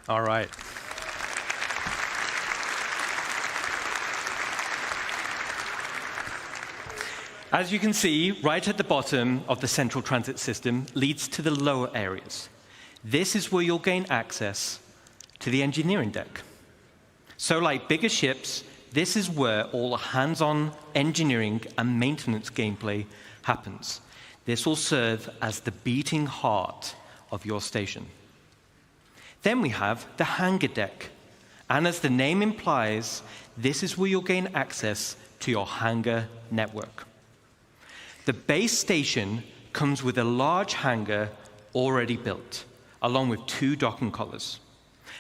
All right. As you can see, right at the bottom of the central transit system leads to the lower areas. This is where you'll gain access to the engineering deck. So like bigger ships, this is where all the hands-on engineering and maintenance gameplay happens. This will serve as the beating heart of your station. Then we have the hangar deck. And as the name implies, this is where you'll gain access to your hangar network. The base station comes with a large hangar already built, along with 2 docking collars,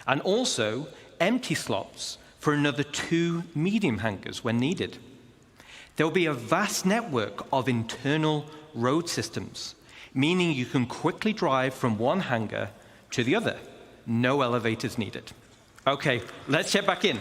and also empty slots for another 2 medium hangars when needed. There will be a vast network of internal road systems, meaning you can quickly drive from one hangar to the other. No elevators needed. Okay, let's check back in.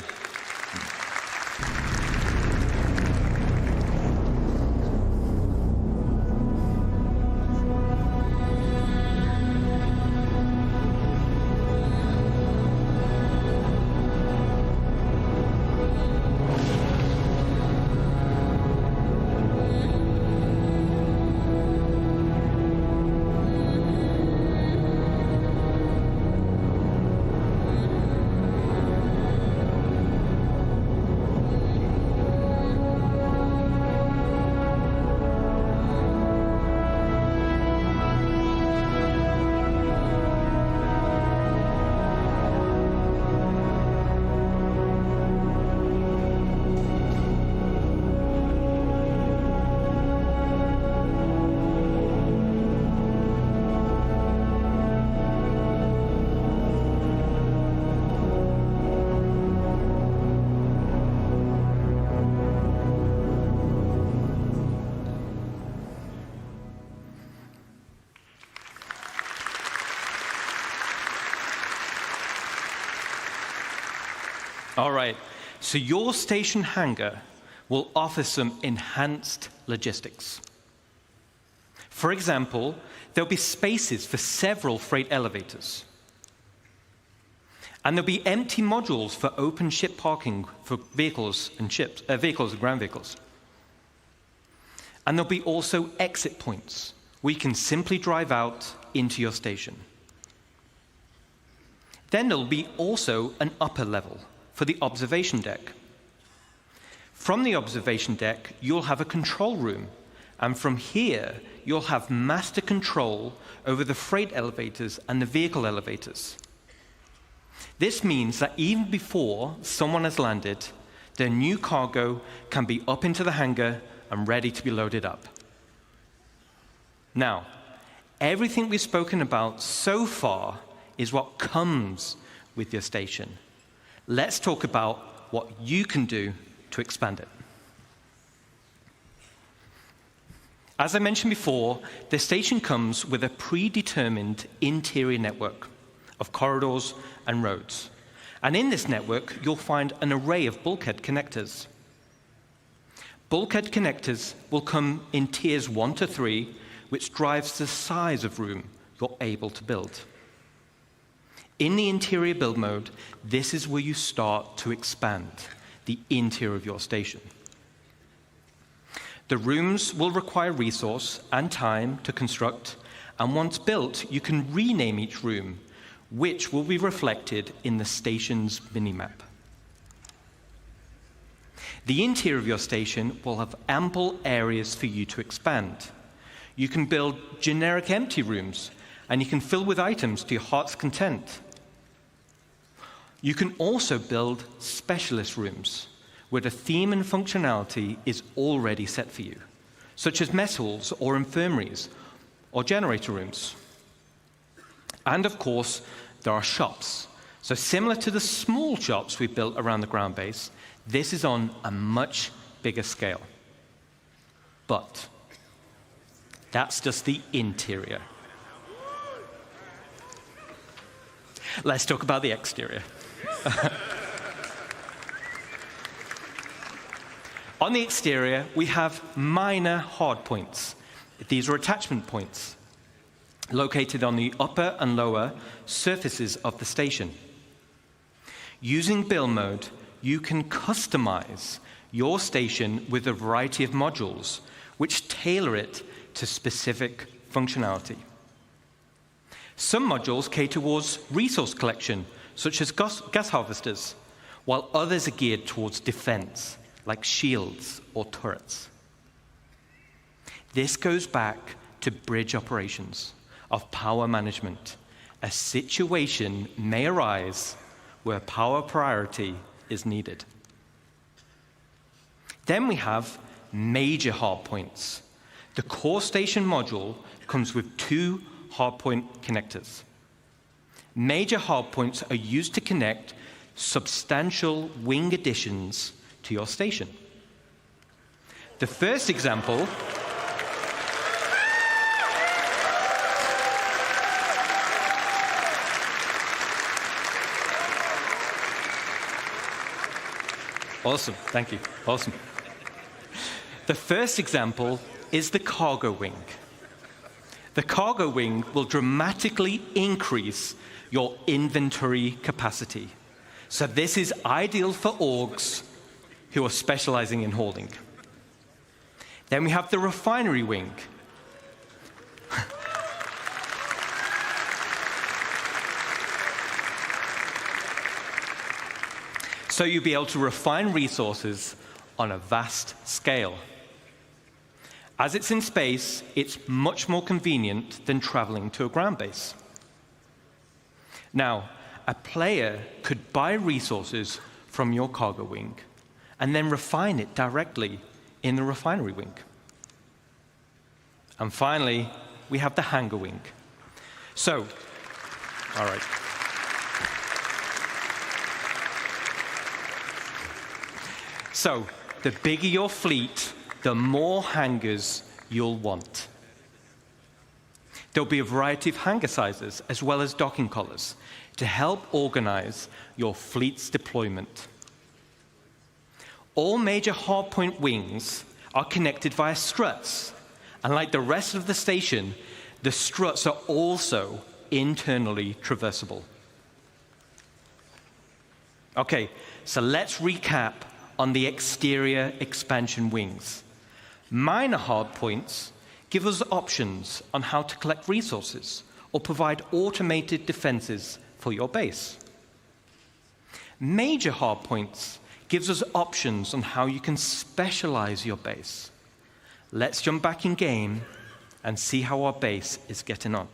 All right, so your station hangar will offer some enhanced logistics. For example, there'll be spaces for several freight elevators. And there'll be empty modules for open ship parking for vehicles and vehicles and ground vehicles. And there'll be also exit points where you can simply drive out into your station. Then there'll be also an upper level for the observation deck. From the observation deck, you'll have a control room, and from here, you'll have master control over the freight elevators and the vehicle elevators. This means that even before someone has landed, their new cargo can be up into the hangar and ready to be loaded up. Now, Everything we've spoken about so far is what comes with your station. Let's talk about what you can do to expand it. As I mentioned before, the station comes with a predetermined interior network of corridors and roads. And in this network, you'll find an array of bulkhead connectors. Bulkhead connectors will come in tiers 1 to 3, which drives the size of room you're able to build. In the interior build mode, this is where you start to expand the interior of your station. The rooms will require resource and time to construct, and once built, you can rename each room, which will be reflected in the station's minimap. The interior of your station will have ample areas for you to expand. You can build generic empty rooms, and you can fill with items to your heart's content. You can also build specialist rooms, where the theme and functionality is already set for you, such as mess halls or infirmaries or generator rooms. And of course, there are shops. So similar to the small shops we built around the ground base, this is on a much bigger scale. But that's just the interior. Let's talk about the exterior. On the exterior, we have minor hardpoints. These are attachment points located on the upper and lower surfaces of the station. Using build mode, you can customize your station with a variety of modules which tailor it to specific functionality. Some modules cater towards resource collection, such as gas harvesters, while others are geared towards defense, like shields or turrets. This goes back to bridge operations of power management. A situation may arise where power priority is needed. Then we have major hardpoints. The core station module comes with 2 hardpoint connectors. Major hardpoints are used to connect substantial wing additions to your station. The first example Awesome, thank you, awesome. The first example is the cargo wing. The cargo wing will dramatically increase your inventory capacity. So this is ideal for orgs who are specializing in hauling. Then we have the refinery wing. So you'll be able to refine resources on a vast scale. As it's in space, it's much more convenient than traveling to a ground base. Now, a player could buy resources from your cargo wing and then refine it directly in the refinery wing. And finally, we have the hangar wing. So, all right. So, the bigger your fleet, the more hangars you'll want. There'll be a variety of hangar sizes as well as docking collars to help organize your fleet's deployment. All major hardpoint wings are connected via struts, and like the rest of the station, the struts are also internally traversable. Okay, so let's recap on the exterior expansion wings. Minor hardpoints give us options on how to collect resources or provide automated defenses for your base. Major hardpoints gives us options on how you can specialize your base. Let's jump back in game and see how our base is getting on.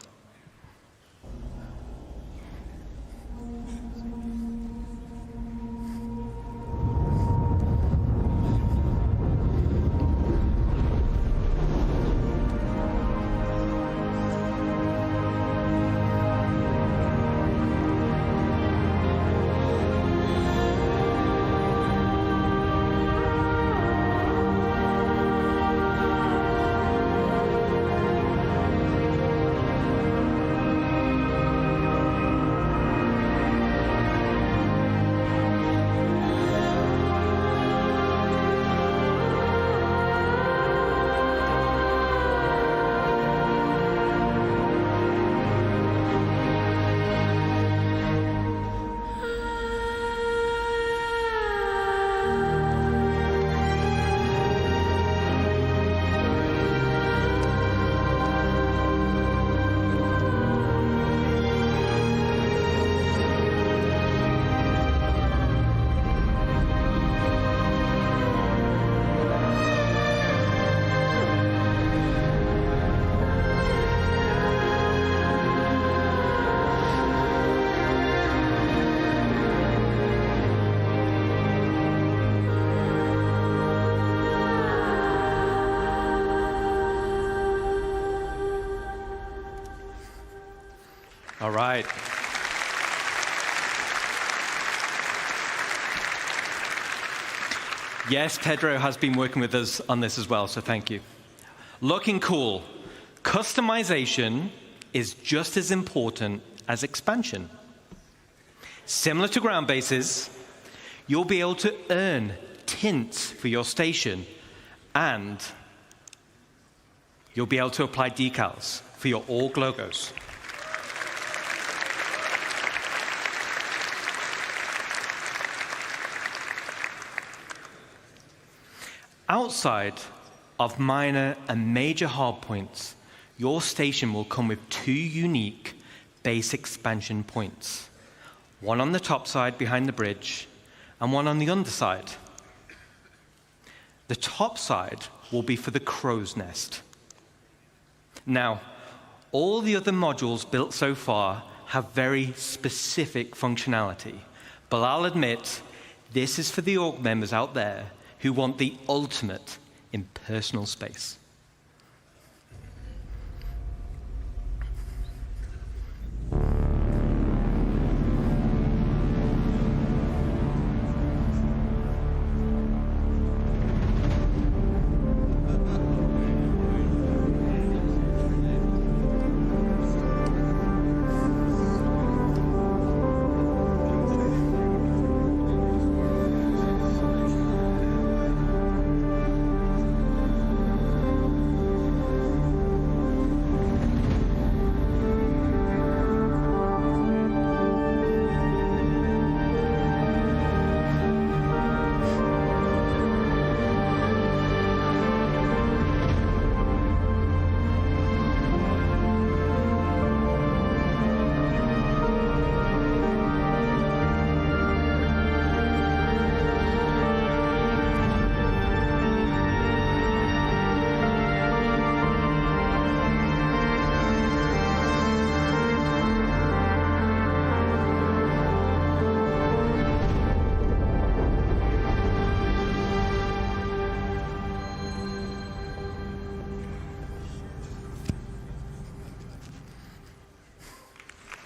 All right. Yes, Pedro has been working with us on this as well, so thank you. Looking cool. Customization is just as important as expansion. Similar to ground bases, you'll be able to earn tints for your station, and you'll be able to apply decals for your org logos. Outside of minor and major hardpoints, your station will come with 2 unique base expansion points. One on the top side behind the bridge, and one on the underside. The top side will be for the crow's nest. Now, all the other modules built so far have very specific functionality, but I'll admit, this is for the org members out there who want the ultimate in personal space.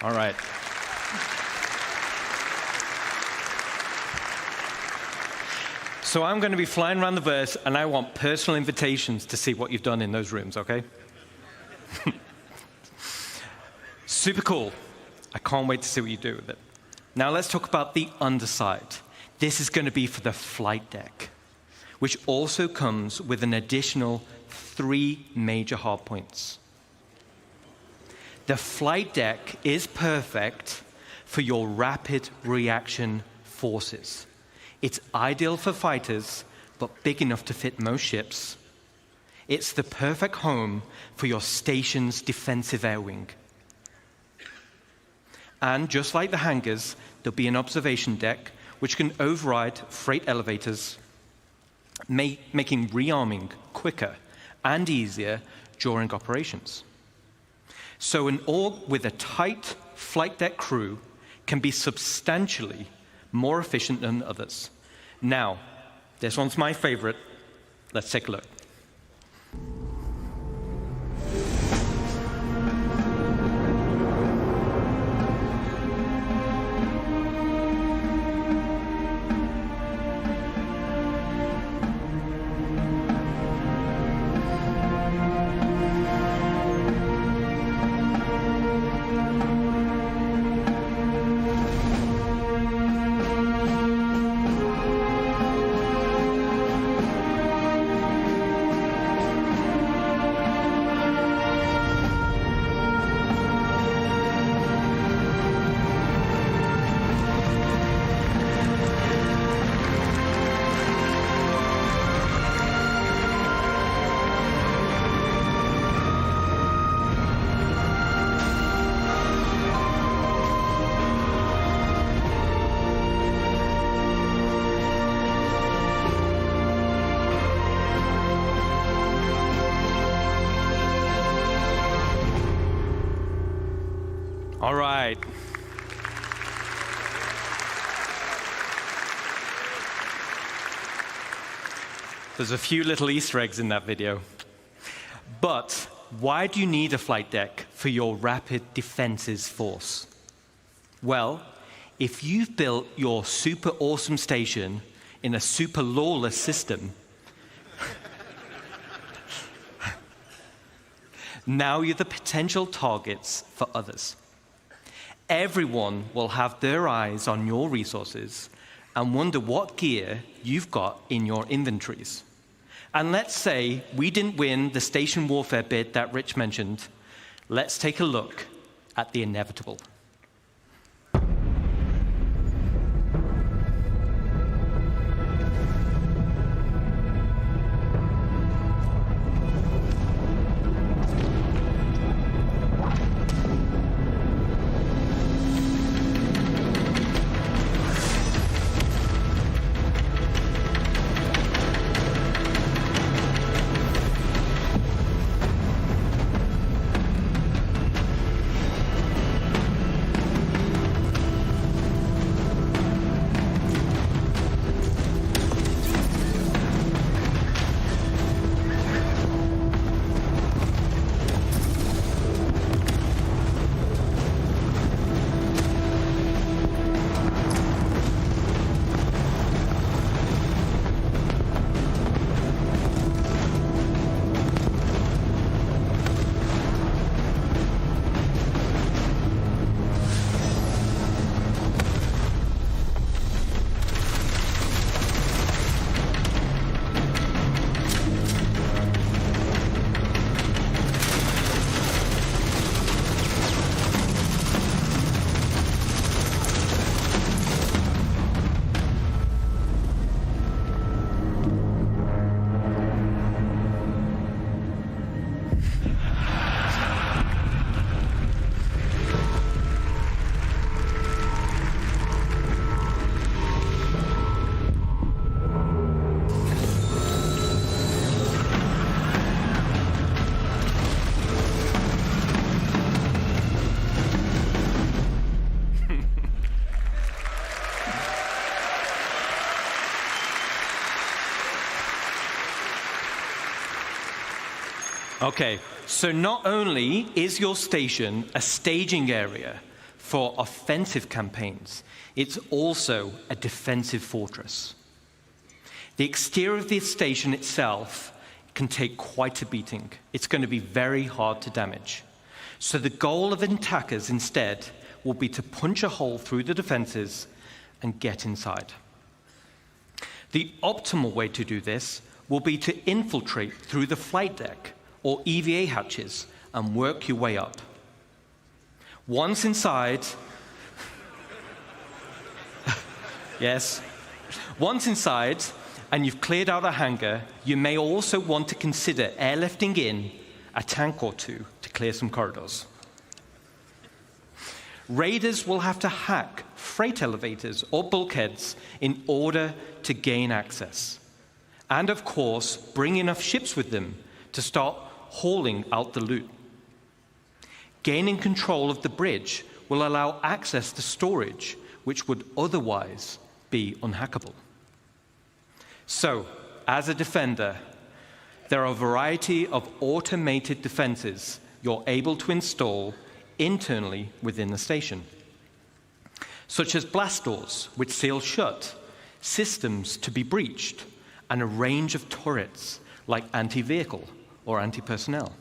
All right. So I'm going to be flying around the verse, and I want personal invitations to see what you've done in those rooms, okay? Super cool. I can't wait to see what you do with it. Now let's talk about the underside. This is going to be for the flight deck, which also comes with an additional 3 major hardpoints. The flight deck is perfect for your rapid reaction forces. It's ideal for fighters, but big enough to fit most ships. It's the perfect home for your station's defensive air wing. And just like the hangars, there'll be an observation deck which can override freight elevators, making rearming quicker and easier during operations. So an org with a tight flight deck crew can be substantially more efficient than others. Now, this one's my favorite. Let's take a look. All right. There's a few little Easter eggs in that video. But why do you need a flight deck for your rapid defenses force? Well, if you've built your super awesome station in a super lawless system, now you're the potential targets for others. Everyone will have their eyes on your resources and wonder what gear you've got in your inventories. And let's say we didn't win the station warfare bid that Rich mentioned. Let's take a look at the inevitable. Okay, so not only is your station a staging area for offensive campaigns, it's also a defensive fortress. The exterior of the station itself can take quite a beating. It's going to be very hard to damage. So the goal of attackers instead will be to punch a hole through the defenses and get inside. The optimal way to do this will be to infiltrate through the flight deck or EVA hatches and work your way up. Once inside, yes, once inside and you've cleared out a hangar, you may also want to consider airlifting in a tank or two to clear some corridors. Raiders will have to hack freight elevators or bulkheads in order to gain access. And of course, bring enough ships with them to start hauling out the loot. Gaining control of the bridge will allow access to storage, which would otherwise be unhackable. So, as a defender, there are a variety of automated defenses you're able to install internally within the station, such as blast doors, which seal shut, systems to be breached, and a range of turrets like anti-vehicle or anti-personnel.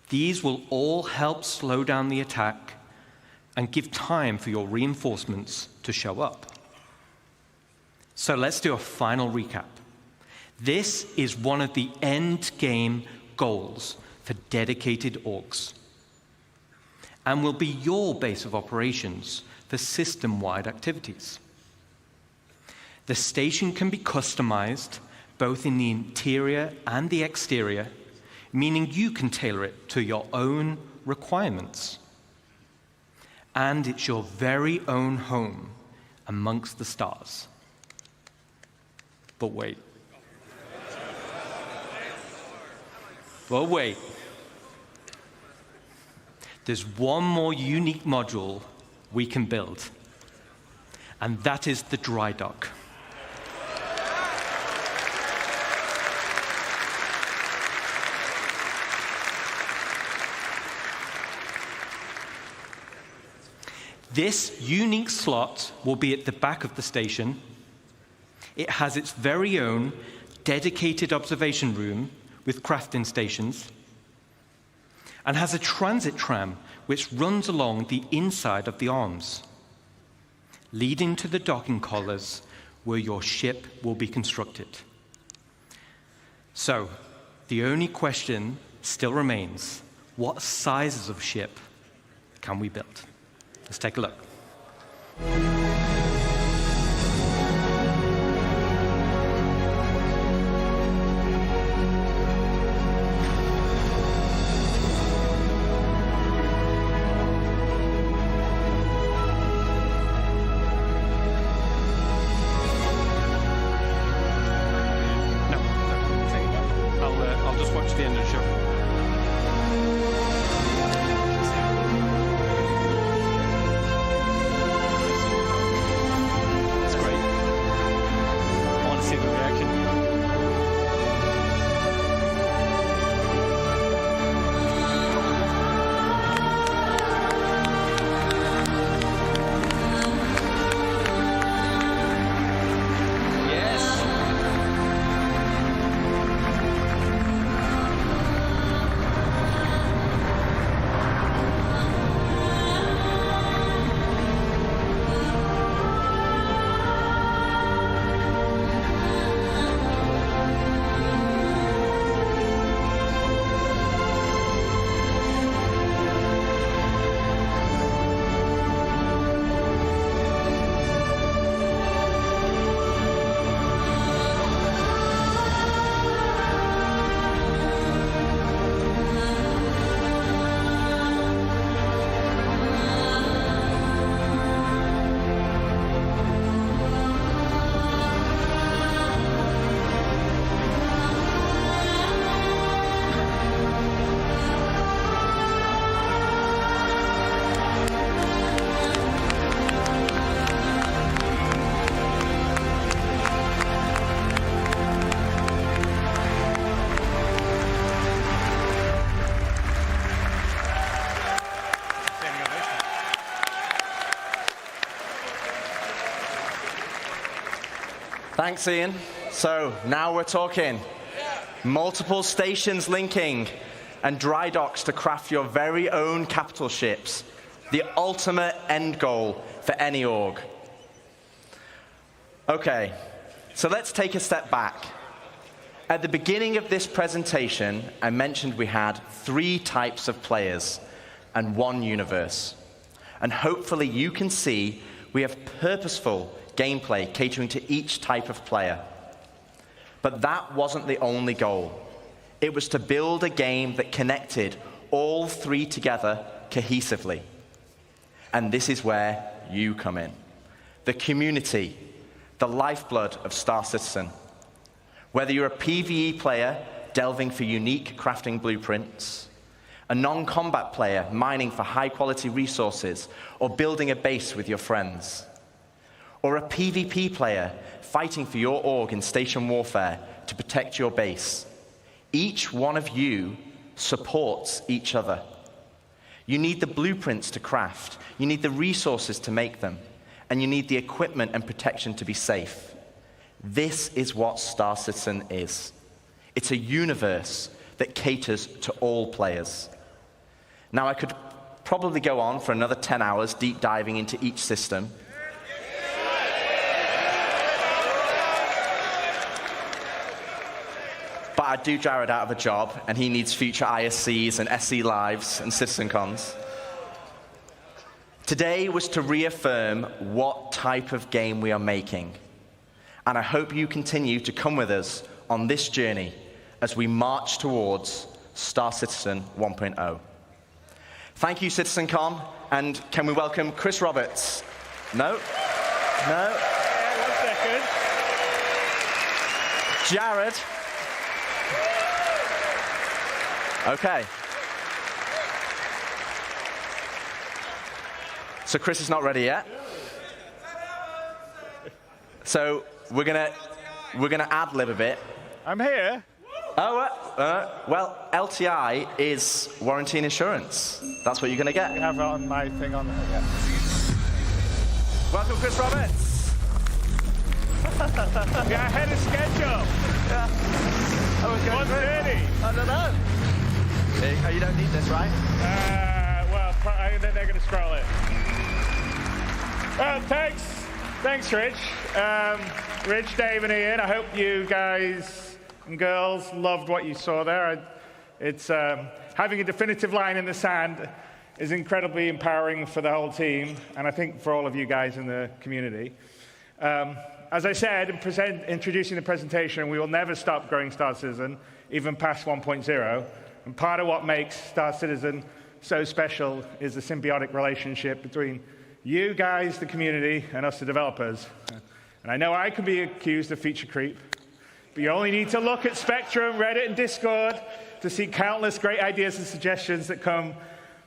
These will all help slow down the attack and give time for your reinforcements to show up. So let's do a final recap. This is one of the end game goals for dedicated orgs, and will be your base of operations for system-wide activities. The station can be customized both in the interior and the exterior, meaning you can tailor it to your own requirements. And it's your very own home amongst the stars. But wait. But wait. There's one more unique module we can build, and that is the dry dock. This unique slot will be at the back of the station. It has its very own dedicated observation room with crafting stations, and has a transit tram which runs along the inside of the arms, leading to the docking collars where your ship will be constructed. So, the only question still remains: what sizes of ship can we build? Let's take a look. I'll just watch the end of the show. Thanks, Ian. So now we're talking. Multiple stations linking and dry docks to craft your very own capital ships. The ultimate end goal for any org. Okay, so let's take a step back. At the beginning of this presentation, I mentioned we had 3 types of players and 1 universe. And hopefully you can see we have purposeful gameplay catering to each type of player. But that wasn't the only goal. It was to build a game that connected all 3 together cohesively. And this is where you come in. The community, the lifeblood of Star Citizen. Whether you're a PvE player delving for unique crafting blueprints, a non-combat player mining for high-quality resources or building a base with your friends, or a PvP player fighting for your org in station warfare to protect your base. Each one of you supports each other. You need the blueprints to craft, you need the resources to make them, and you need the equipment and protection to be safe. This is what Star Citizen is. It's a universe that caters to all players. Now, I could probably go on for another 10 hours deep diving into each system. But I'd do Jared out of a job, and he needs future ISCs and SC Lives and CitizenCons. Today was to reaffirm what type of game we are making. And I hope you continue to come with us on this journey as we march towards Star Citizen 1.0. Thank you, CitizenCon, and can we welcome Chris Roberts? No? No? Yeah, 1 second. Jared? Okay. So Chris is not ready yet. So we're gonna ad-lib a bit. I'm here. Oh, well, LTI is warranty and insurance. That's what you're gonna get. You have it on my thing on. Yeah. Welcome, Chris Roberts. You're ahead of schedule. Yeah. I was going 1:30. I don't know. Oh, you don't need this, right? Then they're going to scroll it. Well, thanks. Thanks, Rich. Rich, Dave, and Ian. I hope you guys and girls loved what you saw there. It's having a definitive line in the sand is incredibly empowering for the whole team, and I think for all of you guys in the community. As I said, in introducing the presentation, we will never stop growing Star Citizen, even past 1.0. And part of what makes Star Citizen so special is the symbiotic relationship between you guys, the community, and us, the developers. And I know I can be accused of feature creep, but you only need to look at Spectrum, Reddit, and Discord to see countless great ideas and suggestions that come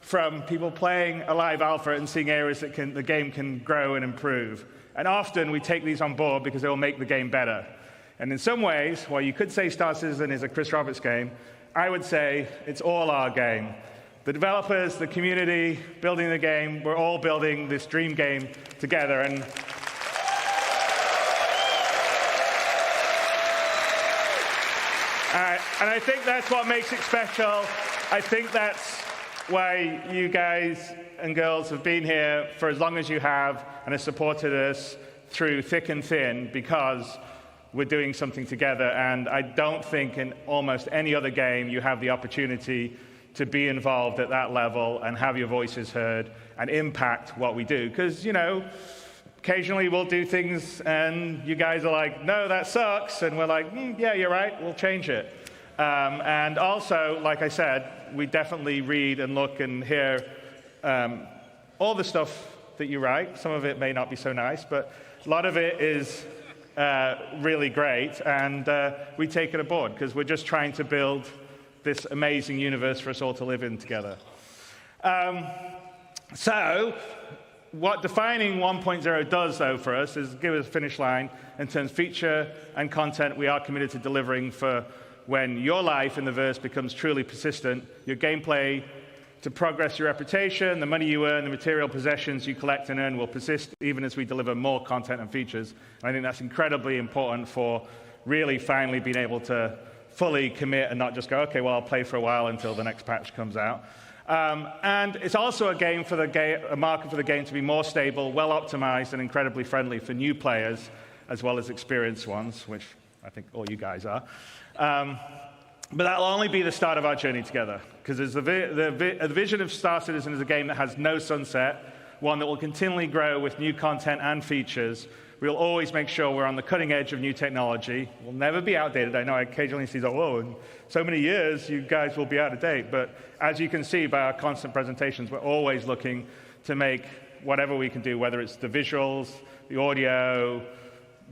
from people playing a live alpha and seeing areas that the game can grow and improve. And often we take these on board because they will make the game better. And in some ways, while you could say Star Citizen is a Chris Roberts game, I would say it's all our game. The developers, the community, building the game, we're all building this dream game together. And I think that's what makes it special. I think that's why you guys and girls have been here for as long as you have and have supported us through thick and thin, because we're doing something together. And I don't think in almost any other game you have the opportunity to be involved at that level and have your voices heard and impact what we do. Because, you know, occasionally we'll do things and you guys are like, no, that sucks. And we're like, yeah, you're right, we'll change it. And also, like I said, we definitely read and look and hear all the stuff that you write. Some of it may not be so nice, but a lot of it is really great. And we take it aboard because we're just trying to build this amazing universe for us all to live in together. So what defining 1.0 does, though, for us is give us a finish line in terms of feature and content we are committed to delivering for when your life in the verse becomes truly persistent, your gameplay to progress your reputation, the money you earn, the material possessions you collect and earn will persist even as we deliver more content and features. And I think that's incredibly important for really finally being able to fully commit and not just go, okay, well, I'll play for a while until the next patch comes out. And it's also a market for the game to be more stable, well-optimized, and incredibly friendly for new players, as well as experienced ones, which I think all you guys are. But that'll only be the start of our journey together, because the vision of Star Citizen is a game that has no sunset, one that will continually grow with new content and features. We'll always make sure we're on the cutting edge of new technology. We'll never be outdated. I know I occasionally see, oh, in so many years, you guys will be out of date. But as you can see by our constant presentations, we're always looking to make whatever we can do, whether it's the visuals, the audio,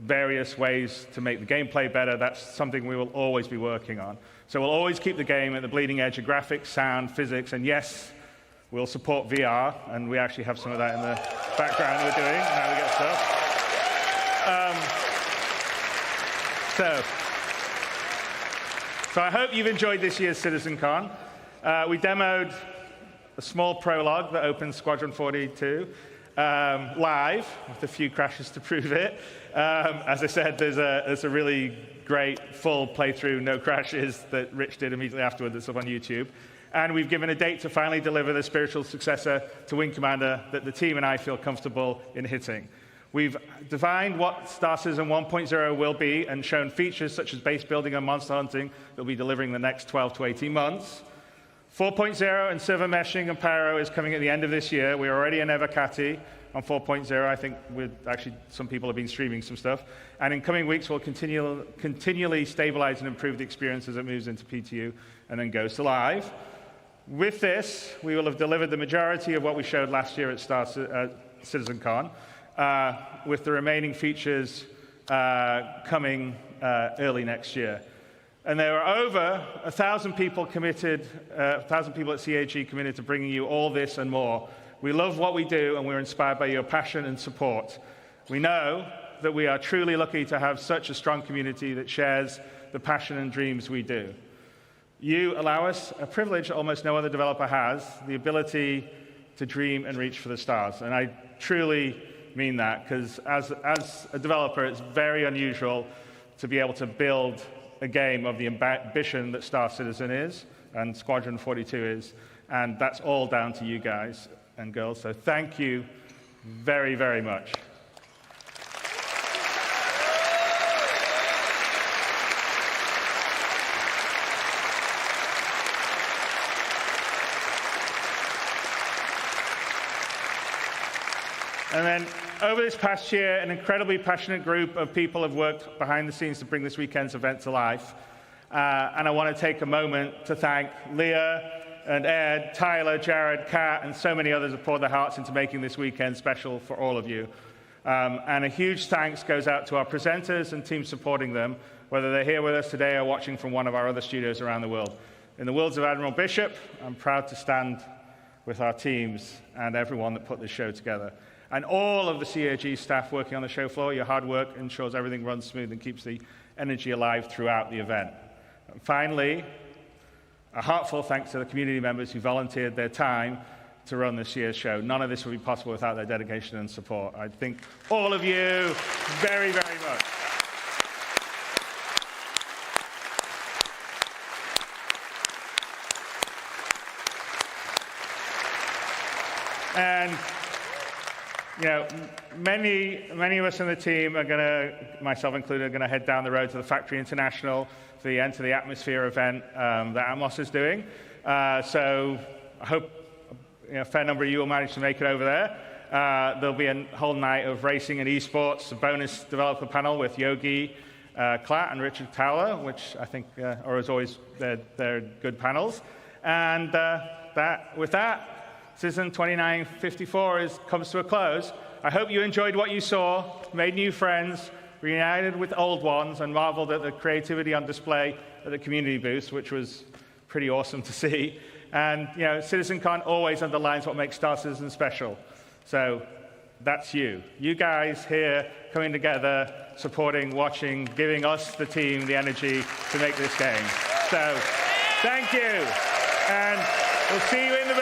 various ways to make the gameplay better. That's something we will always be working on. So we'll always keep the game at the bleeding edge of graphics, sound, physics, and yes, we'll support VR, and we actually have some of that in the background we're doing, how we get stuff. So I hope you've enjoyed this year's CitizenCon. We demoed a small prologue that opens Squadron 42 live, with a few crashes to prove it. As I said, there's a really great full playthrough, no crashes, that Rich did immediately afterward that's up on YouTube. And we've given a date to finally deliver the spiritual successor to Wing Commander that the team and I feel comfortable in hitting. We've defined what Star Citizen 1.0 will be and shown features such as base building and monster hunting that will be delivering the next 12 to 18 months. 4.0 and server meshing and Pyro is coming at the end of this year. We're already in Evocati on 4.0. I think some people have been streaming some stuff. And in coming weeks, we'll continually stabilize and improve the experience as it moves into PTU and then goes to live. With this, we will have delivered the majority of what we showed last year at CitizenCon, with the remaining features coming early next year. And there are over 1,000 people committed, 1,000 people at CAG committed to bringing you all this and more. We love what we do, and we're inspired by your passion and support. We know that we are truly lucky to have such a strong community that shares the passion and dreams we do. You allow us a privilege almost no other developer has, the ability to dream and reach for the stars. And I truly mean that, because as a developer, it's very unusual to be able to build a game of the ambition that Star Citizen is and Squadron 42 is, and that's all down to you guys and girls. So thank you very, very much. And then over this past year, an incredibly passionate group of people have worked behind the scenes to bring this weekend's event to life. And I want to take a moment to thank Leah and Ed, Tyler, Jared, Kat, and so many others who poured their hearts into making this weekend special for all of you. And a huge thanks goes out to our presenters and teams supporting them, whether they're here with us today or watching from one of our other studios around the world. In the words of Admiral Bishop, I'm proud to stand with our teams and everyone that put this show together. And all of the CAG staff working on the show floor, your hard work ensures everything runs smooth and keeps the energy alive throughout the event. And finally, a heartfelt thanks to the community members who volunteered their time to run this year's show. None of this would be possible without their dedication and support. I thank all of you very, very much. And you know, many of us in the team are going to, myself included, are going to head down the road to the Factory International for the Enter the Atmosphere event that Atmos is doing. So I hope a fair number of you will manage to make it over there. There'll be a whole night of racing and esports, a bonus developer panel with Yogi Klatt and Richard Towler, which I think are, as always, they're good panels. And with that, Citizen 2954 comes to a close. I hope you enjoyed what you saw, made new friends, reunited with old ones, and marveled at the creativity on display at the community booth, which was pretty awesome to see. And you know, CitizenCon always underlines what makes Star Citizen special. So that's you. You guys here coming together, supporting, watching, giving us, the team, the energy to make this game. So thank you. And we'll see you in the